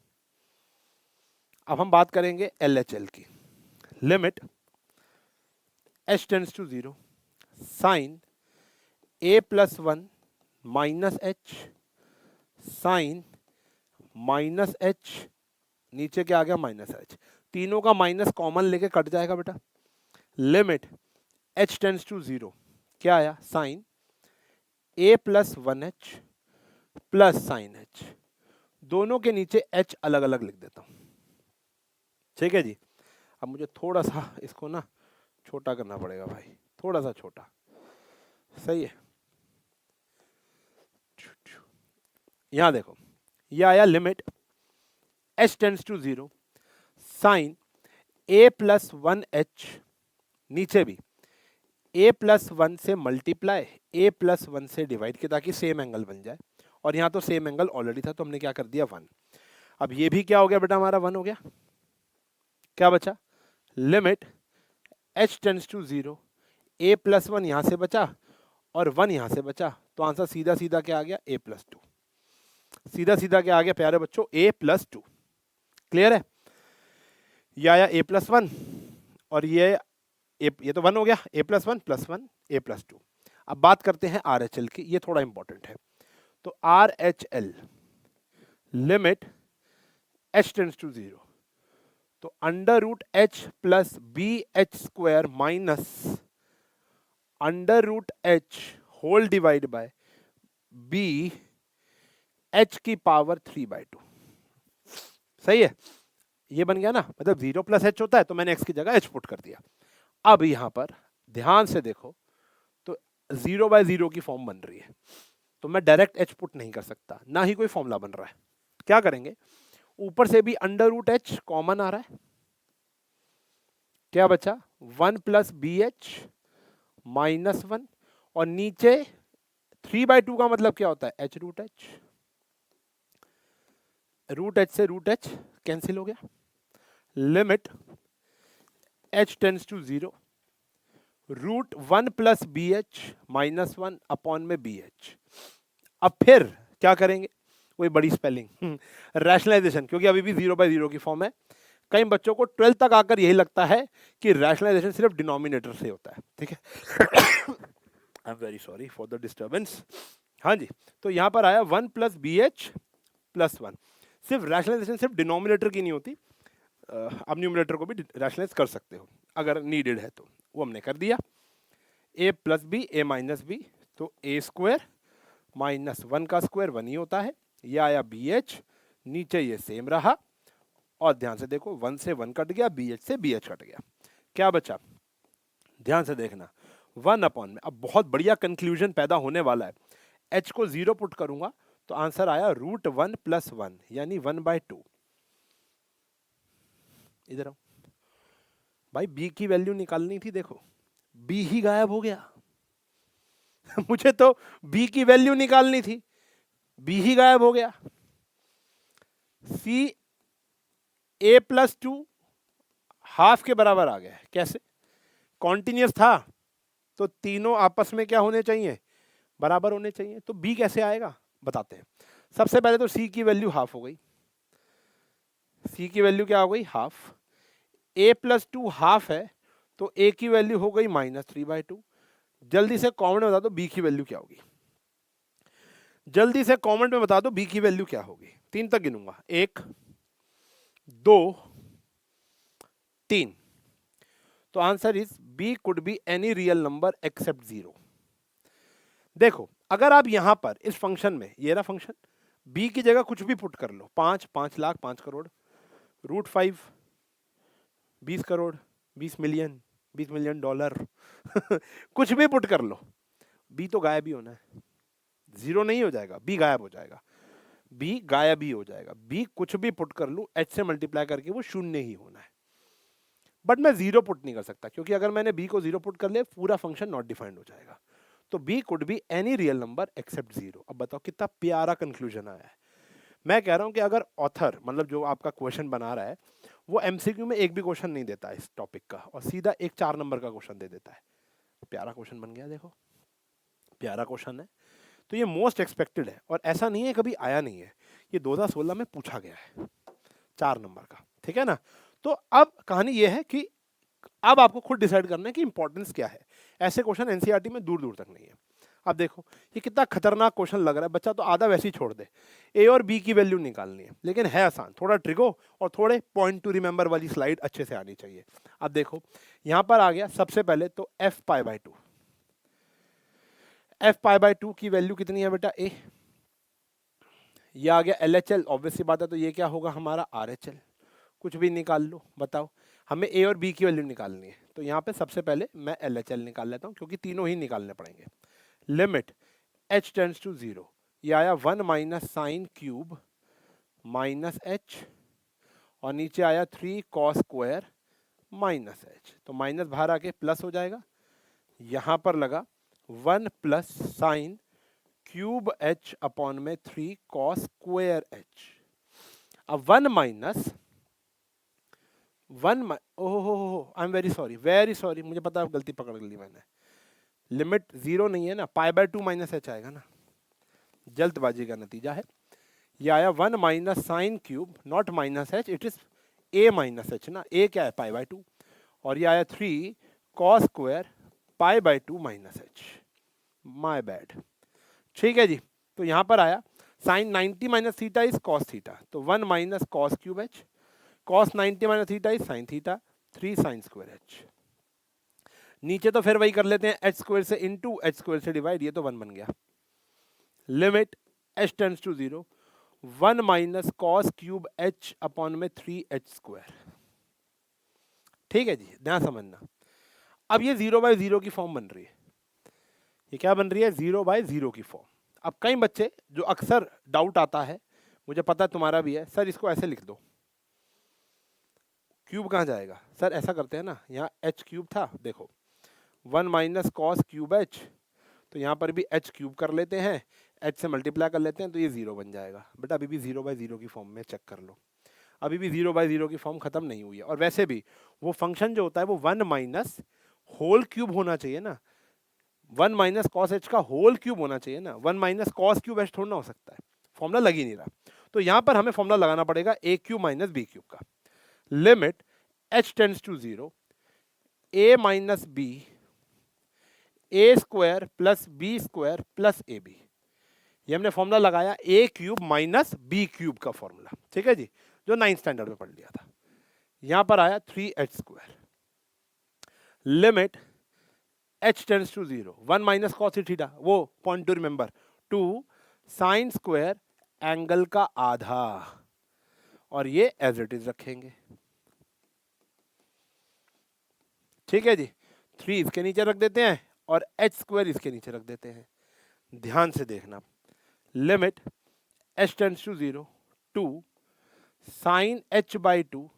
अब हम बात करेंगे LHL की, limit h tends to 0 sine a+1 minus h sine minus h, नीचे क्या आ गया माइनस h, तीनों का माइनस कॉमन लेके कट जाएगा बेटा। लिमिट h टेंड्स टू 0 क्या आया, sign a+1h plus sign h, दोनों के नीचे h अलग अलग लिख देता हूं, ठीक है जी। अब मुझे थोड़ा सा इसको ना छोटा करना पड़ेगा भाई, थोड़ा सा छोटा, सही है। यहां देखो, ये आया limit h tends to 0 sine a+1h, नीचे भी a+1 से मल्टीप्लाई a+1 से डिवाइड किया ताकि सेम एंगल बन जाए, और यहाँ तो सेम एंगल ऑलरेडी था तो हमने क्या कर दिया 1। अब ये भी क्या हो गया बेटा हमारा 1 हो गया, क्या बचा, limit h tends to 0 a+1 यहाँ से बचा और 1 यहाँ से बचा, तो आंसर सीधा सीधा क्या आ गया, a+2, सीधा सीधा क्या आ गया प्यारे बच्चों, a+2। क्लियर है, ये आया a+1 और ये तो 1 हो गया, a+1 + 1 a+2। अब बात करते हैं RHL की, ये थोड़ा इंपॉर्टेंट है। तो RHL limit h tends to 0, तो √h plus BH² minus √h whole divide by b h की पावर 3/2, सही है। ये बन गया ना, मतलब 0 + h होता है तो मैंने x की जगह h पुट कर दिया। अब यहां पर ध्यान से देखो तो 0/0 की फॉर्म बन रही है, तो मैं डायरेक्ट h पुट नहीं कर सकता, ना ही कोई फॉर्मूला बन रहा है। क्या करेंगे, ऊपर से भी √h कॉमन आ रहा है, क्या बचा 1 + BH माइनस 1, और नीचे 3/2 का मतलब क्या होता है, h√h, √h से √h कैंसिल हो गया। Limit h tends to 0 √1 + BH minus 1 upon में BH। अब फिर क्या करेंगे, कोई बड़ी स्पेलिंग, रैशनलाइजेशन, क्योंकि अभी भी 0/0 की फॉर्म है। कई बच्चों को 12th तक आकर यही लगता है कि रैशनलाइजेशन सिर्फ डिनोमिनेटर से होता है, ठीक है। I am very sorry for the disturbance. हाँ जी, तो यहां पर आया 1 + BH + 1। सिर्फ रैशनलाइजेशन सिर्फ डिनोमिनेटर की नहीं होती, आप न्यूमरेटर को भी रैशनलाइज कर सकते हो अगर नीडेड है तो, वो हमने कर दिया। a + b a - b, तो a² माइनस 1 का स्क्वायर 1 ही होता है, ये आया BH, नीचे ये सेम रहा, और ध्यान से देखो 1 से 1 कट गया, BH से BH कट गया, क्या बचा, ध्यान से देखना 1 अपॉन में। अब बहुत बढ़िया कंक्लूजन पैदा होने वाला है, h को 0 पुट करूंगा तो आंसर आया √1 + 1 यानी 1/2। इधर आओ भाई, b की वैल्यू निकालनी थी, देखो b ही गायब हो गया। मुझे तो b की वैल्यू निकालनी थी, b ही गायब हो गया। c a+2 हाफ के बराबर आ गया, कैसे, कॉन्टिन्यूस था तो तीनों आपस में क्या होने चाहिए, बराबर होने चाहिए, तो b कैसे आएगा बताते हैं। सबसे पहले तो c की वैल्यू हाफ हो गई, सी की वैल्यू क्या हो गई हाफ, ए प्लस टू हाफ है तो ए की वैल्यू हो गई -3/2। जल्दी से कॉमन में बता दो बी की वैल्यू क्या होगी, जल्दी से कॉमेंट में बता दो बी की वैल्यू क्या होगी। 3 तक गिनूंगा, 1 2 3। तो answer is b could be any real number except 0। देखो अगर आप यहां पर इस फंक्शन में, ये रहा फंक्शन, बी की जगह कुछ भी पुट कर लो, 5 5 lakh 5 crore, √5 20 crore 20 million 20 million dollar कुछ भी पुट कर लो, बी तो गायब ही होना है, 0 नहीं हो जाएगा, बी गायब हो जाएगा, बी गायब ही हो जाएगा। बी कुछ भी पुट कर लूं एच से मल्टीप्लाई करके वो 0 ही होना है। बट मैं 0 पुट नहीं कर सकता क्योंकि अगर मैंने बी को 0 पुट कर लिया पूरा फंक्शन नॉट डिफाइंड हो जाएगा। तो b could be any real number except 0। अब बताओ कितना प्यारा कंक्लूजन आया है। मैं कह रहा हूं कि अगर ऑथर मतलब जो आपका क्वेश्चन बना रहा है वो एमसीक्यू में एक भी क्वेश्चन नहीं देता इस टॉपिक का और सीधा एक 4 नंबर का क्वेश्चन दे देता है। प्यारा क्वेश्चन बन गया, देखो प्यारा क्वेश्चन है। तो ये मोस्ट एक्सपेक्टेड है और ऐसा नहीं है कभी आया नहीं है, ये 2016 में पूछा गया है 4 नंबर का, ठीक है ना। तो अब कहानी ये है कि अब आपको खुद डिसाइड करना है कि इंपॉर्टेंस क्या है। ऐसे क्वेश्चन एनसीईआरटी में दूर दूर तक नहीं है। अब देखो ये कितना खतरनाक क्वेश्चन लग रहा है, बच्चा तो आधा वैसे ही छोड़ दे, ए और बी की वैल्यू निकालनी है, लेकिन है आसान, थोड़ा ट्रिको और थोड़े पॉइंट टू रिमेंबर वाली स्लाइड अच्छे से आनी चाहिए। अब देखो यहां पर आ गया सबसे पहले तो F pi by 2, F pi by 2 की वैल्यू कितनी है बेटा ए, ये आ गया LHL, ऑब्वियस सी बात है, तो ये क्या होगा हमारा RHL। कुछ भी निकाल लो, बताओ हमें ए और बी की वैल्यू निकालनी है, तो यहाँ पे सबसे पहले मैं LHL निकाल लेता हूँ क्योंकि तीनों ही निकालने पड़ेंगे। लिमिट h टेंड्स टू 0, ये आया 1 minus sine cube minus H और नीचे आया 3 कॉस स्क्वायर माइनस एच, तो माइनस बाहर आके प्लस हो जाएगा। यहाँ पर लगा 1 plus sine cube h upon में 3 कॉस स्क्वायर h। अब 1 माइनस 1, ओहो आई एम वेरी सॉरी, मुझे पता है गलती पकड़ ली मैंने। लिमिट 0 नहीं है ना, पाई बाय 2 माइनस एच आएगा ना, जल्दबाजी का नतीजा है। ये आया 1 minus sine cube, not minus H, it is a minus H ना, ए क्या है पाई बाय 2, और ये आया 3 cos square pi by 2 minus h, my bad. ठीक है जी, तो यहां पर आया sine 90 minus theta is cos theta, तो 1 minus cos cube h, cos 90 minus theta is sine theta, 3 sine square h. नीचे तो फिर वही कर लेते हैं, एच स्क्वायर से इंटू एच स्क्वायर से डिवाइड, ये तो 1 बन गया। Limit h tends to 0, 1 minus cos cube H upon में 3h स्क्वायर। ठीक है जी, ध्यान समझना। अब ये 0/0 की फॉर्म बन रही है, ये क्या बन रही है 0/0 की फॉर्म। अब कई बच्चे जो अक्सर डाउट आता है, मुझे पता है तुम्हारा भी है, सर इसको ऐसे लिख दो, क्यूब कहाँ जाएगा सर, ऐसा करते हैं ना, यहाँ h क्यूब था, देखो 1 माइनस कॉस क्यूब एच, तो यहाँ पर भी h क्यूब कर लेते हैं, h से मल्टीप्लाई कर लेते हैं, तो ये 0 बन जाएगा। बेटा अभी भी 0/0 की फॉर्म में चेक कर लो, अभी भी 0/0 की फॉर्म खत्म नहीं हुई है। और वैसे भी वो फंक्शन जो होता है वो 1 माइनस होल क्यूब होना चाहिए ना, 1 माइनस कॉस एच का होल क्यूब होना चाहिए ना, 1 माइनस कॉस क्यूब एच थोड़ा ना हो सकता है, फॉर्मूला लग ही नहीं रहा। तो यहाँ पर हमें फॉर्मूला लगाना पड़ेगा a cube minus b cube का। Limit h tends to 0, a minus b, a square plus b square plus a b, ये हमने फॉर्मूला लगाया a cube minus b cube का फॉर्मूला, ठीक है जी, जो 9th स्टैंडर्ड में पढ़ लिया था। यहां पर आया 3h square. Limit h tends to 0, 1 minus cos theta, वो point to remember, 2 sine square angle का आधा, और ये एज इट इज रखेंगे। ठीक है जी, 3 इसके नीचे रख देते हैं और h स्क्वायर इसके नीचे रख देते हैं। ध्यान से देखना, limit h tends to 0, 2 sine h/2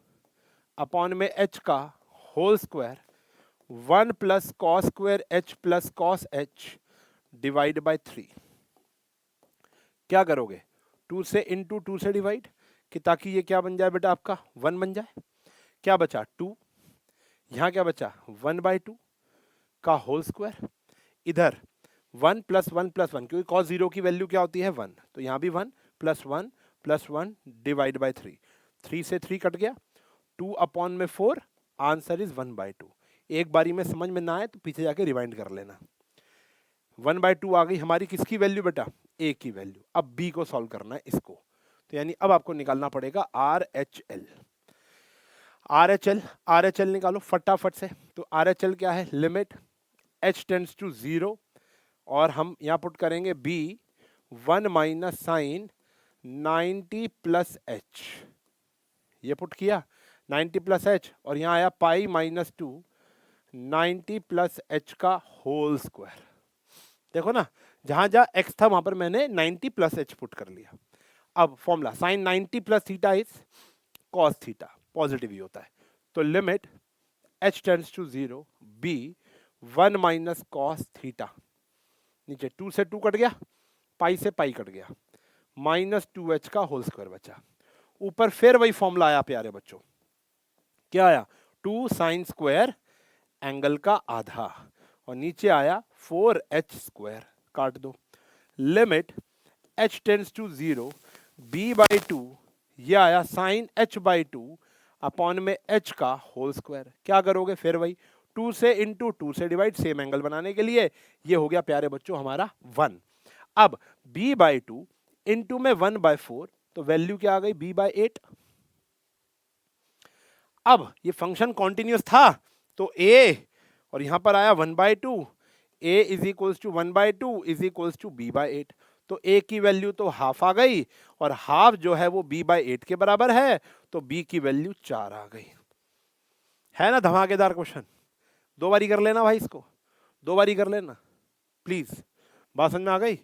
upon में h का whole square, 1 plus cos square h plus cos h divide by 3। क्या करोगे, 2 से इंटू 2 से डिवाइड, कि ताकि ये क्या बन जाए बेटा आपका 1 बन जाए। क्या बचा 2, यहाँ क्या बचा 1/2 का होल स्क्वायर, इधर 1 प्लस 1 प्लस 1, क्योंकि cos 0 की वैल्यू क्या होती है 1, तो यहाँ भी 1 प्लस 1 प्लस 1 डिवाइड बाय 3, 3 से 3 कट गया, 2/4, आंसर इज 1/2। एक बारी में समझ में ना आए तो पीछे जाके रिवाइंड कर लेना। 1/2 आ गई हमारी किसकी वैल्यू बेटा, ए की वैल्यू। अब बी को सॉल्व करना है इसको, तो यानी अब आपको निकालना पड़ेगा R H L. R H L निकालो फटाफट से। तो आर एच एल क्या है, लिमिट h टेंड्स टू 0, और हम यहाँ पुट करेंगे b 1 minus sine 90 plus h, ये पुट किया 90 प्लस h, और यहाँ आया पाई माइनस 2 90 प्लस h का होल स्क्वायर। देखो ना, जहां जहां x था वहां पर मैंने 90 प्लस h पुट कर लिया। अब formula sine 90 plus theta is cos theta, positive ही होता है। तो limit h tends to 0 b 1 minus cos theta, नीचे 2 से 2 कट गया, पाई से पाई कट गया, माइनस 2h का होल स्क्वायर बचा। ऊपर फिर वही फॉर्मूला आया प्यारे बच्चों, क्या आया, 2 साइन स्क्वायर एंगल का आधा, और नीचे आया 4h स्क्वायर, काट दो। Limit h tends to 0 b/2, ये आया साइन h/2 अपॉन में h का होल स्क्वायर। क्या करोगे, फिर वही 2 से इंटू 2 से डिवाइड, सेम एंगल बनाने के लिए। ये हो गया प्यारे बच्चों हमारा 1। अब b/2 इंटू में 1/4, तो वैल्यू क्या आ गई, b/8। अब ये फंक्शन कॉन्टिन्यूस था तो a, और यहां पर आया 1/2, a is equals to 1/2 is equals to b/8। तो a की वैल्यू तो हाफ आ गई, और हाफ जो है वो b/8 के बराबर है, तो b की वैल्यू 4 आ गई। है ना धमाकेदार क्वेश्चन। दो बारी कर लेना भाई, इसको दो बारी कर लेना प्लीज। बात समझ में आ गई।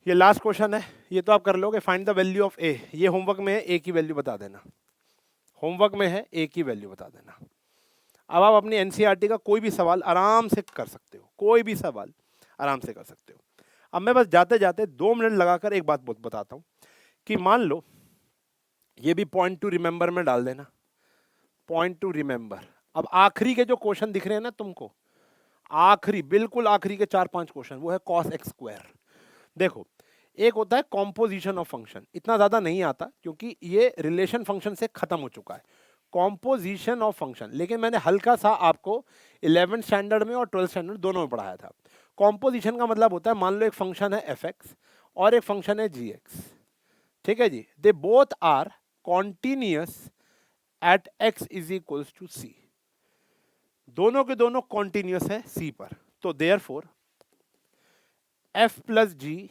ये लास्ट क्वेश्चन है, ये तो आप कर लोगे। Find the value of a, ये होमवर्क में है, a की वैल्यू बता देना। होमवर्क में है, a की वैल्यू बता देना। अब आप अपनी एनसीईआरटी का कोई भी सवाल आराम से कर सकते हो, कोई भी सवाल आराम से कर सकते हो। अब मैं बस जाते जाते 2 मिनट लगाकर एक बात बताता हूं कि मान लो ये भी पॉइंट टू रिमेंबर में डाल देना, पॉइंट टू रिमेंबर। अब आखिरी के जो क्वेश्चन दिख रहे हैं ना तुमको, आखिरी बिल्कुल आखिरी के 4-5 क्वेश्चन, वो है कॉस एक्स स्क्वायर। देखो, एक होता है कॉम्पोजिशन ऑफ फंक्शन, इतना ज्यादा नहीं आता क्योंकि ये रिलेशन फंक्शन से खत्म हो चुका है, कॉम्पोजिशन ऑफ फंक्शन। लेकिन मैंने हल्का सा आपको 11th स्टैंडर्ड में और 12th स्टैंडर्ड दोनों में पढ़ाया था। कॉम्पोजिशन का मतलब होता है, मान लो एक फंक्शन है एफ एक्स और एक फंक्शन है जी एक्स, ठीक है जी, they both are continuous at x is equals to c, दोनों के दोनों कॉन्टिन्यूअस है सी पर। तो therefore f plus g,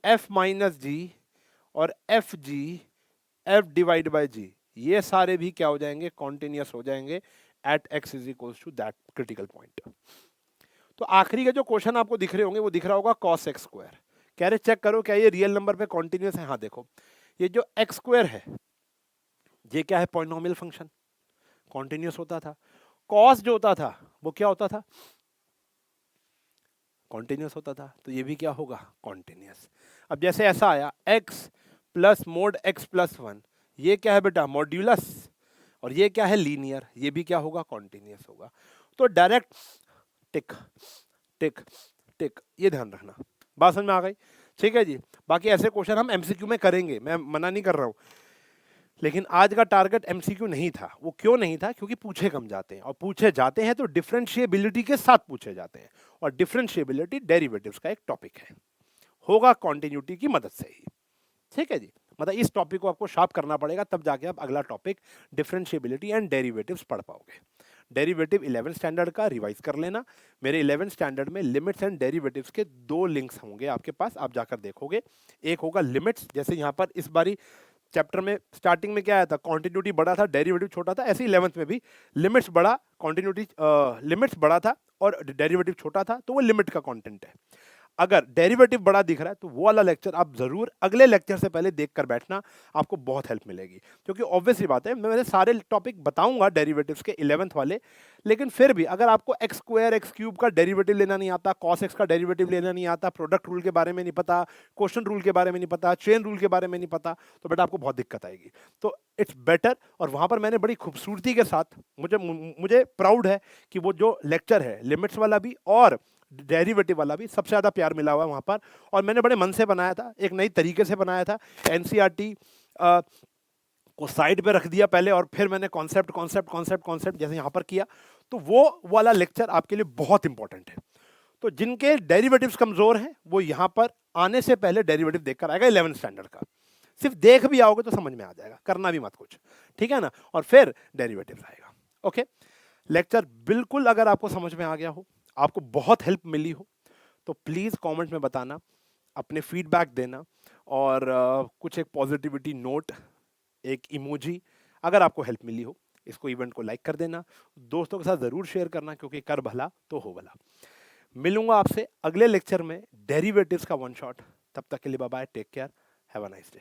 f minus g और f g, f divide by g, ये सारे भी क्या हो जाएंगे, कॉन्टिन्यूअस हो जाएंगे at x is equals to that critical point. तो आखिरी के जो क्वेश्चन आपको दिख रहे होंगे वो दिख रहा होगा कॉस एक्स स्क्वायर। कह रहे चेक करो क्या ये रियल नंबर पे कॉन्टिन्यूअस है। हाँ देखो, ये जो एक्स स्क्वायर है ये क्या है, पॉलिनोमियल फंक्शन, कॉन्टिन्यूअस होता था। कॉस जो होता था वो क्या होता था, कॉन्टिन्यूअस होता था। तो ये भी क्या होगा, कॉन्टिन्यूअस। अब जैसे ऐसा आया x plus mode x plus 1, ये क्या है बेटा, मॉड्यूलस, और ये क्या है, लीनियर, ये भी क्या होगा, कॉन्टिन्यूअस होगा। तो डायरेक्ट टिक टिक टिक, ये ध्यान रखना। बात समझ में आ गई, ठीक है जी। बाकी ऐसे क्वेश्चन हम एमसीक्यू में करेंगे, मैं मना नहीं कर रहा हूं, लेकिन आज का टारगेट एमसीक्यू नहीं था। वो क्यों नहीं था, क्योंकि पूछे कम जाते हैं, और पूछे जाते हैं तो डिफरेंशिएबिलिटी के साथ पूछे जाते हैं, और डिफरेंशिएबिलिटी डेरिवेटिव्स का एक टॉपिक है, होगा कॉन्टिन्यूटी की मदद से ही, ठीक है जी। मतलब इस टॉपिक को आपको शार्प करना पड़ेगा, तब जाके आप अगला टॉपिक डिफरेंशिएबिलिटी एंड डेरिवेटिव्स पढ़ पाओगे। डेरिवेटिव 11th स्टैंडर्ड का रिवाइज कर लेना। मेरे 11th स्टैंडर्ड में लिमिट्स एंड डेरिवेटिव्स के 2 लिंक्स होंगे आपके पास, आप जाकर देखोगे। एक होगा लिमिट्स, जैसे यहाँ पर इस बारी चैप्टर में स्टार्टिंग में क्या आया था, कॉन्टिन्यूटी बड़ा था, डेरिवेटिव छोटा था, ऐसे ही 11th में भी लिमिट्स बड़ा, कॉन्टिन्यूटी लिमिट्स बड़ा था और डेरिवेटिव छोटा था, तो वो लिमिट का कंटेंट है। अगर डेरिवेटिव बड़ा दिख रहा है तो वो वाला लेक्चर आप जरूर अगले लेक्चर से पहले देख कर बैठना, आपको बहुत हेल्प मिलेगी। क्योंकि ऑब्वियसली बात है, मैं मेरे सारे टॉपिक बताऊंगा डेरिवेटिव्स के 11th वाले, लेकिन फिर भी अगर आपको एक्स स्क्वायर एक्स क्यूब का डेरिवेटिव लेना नहीं आता, कॉस एक्स का डेरिवेटिव लेना नहीं आता, प्रोडक्ट रूल के बारे में नहीं पता, क्वेश्चन रूल के बारे में नहीं पता, चेन रूल के बारे में नहीं पता, तो बेटा आपको बहुत दिक्कत आएगी। तो इट्स बेटर, और वहां पर मैंने बड़ी खूबसूरती के साथ, मुझे प्राउड है कि वो जो लेक्चर है लिमिट्स वाला भी और डेरिवेटिव वाला भी, सबसे ज़्यादा प्यार मिला हुआ है वहाँ पर, और मैंने बड़े मन से बनाया था, एक नई तरीके से बनाया था। एनसीईआरटी को साइड पे रख दिया पहले और फिर मैंने कॉन्सेप्ट कॉन्सेप्ट कॉन्सेप्ट कॉन्सेप्ट जैसे यहाँ पर किया, तो वो वाला लेक्चर आपके लिए बहुत इंपॉर्टेंट है। तो जिनके डेरिवेटिव्स कमजोर हैं वो यहाँ पर आने से पहले डेरिवेटिव देखकर आएगा 11th स्टैंडर्ड का। सिर्फ देख भी आओगे तो समझ में आ जाएगा, करना भी मत कुछ, ठीक है ना, और फिर डेरिवेटिव्स आएगा। ओके, लेक्चर बिल्कुल अगर आपको समझ में आ गया हो, आपको बहुत हेल्प मिली हो, तो प्लीज़ कमेंट में बताना, अपने फीडबैक देना, और कुछ एक पॉजिटिविटी नोट, एक इमोजी, अगर आपको हेल्प मिली हो। इसको इवेंट को लाइक कर देना, दोस्तों के साथ ज़रूर शेयर करना, क्योंकि कर भला तो हो भला। मिलूंगा आपसे अगले लेक्चर में डेरिवेटिव्स का वन शॉट। तब तक के लिए bye bye, take care, have a nice day.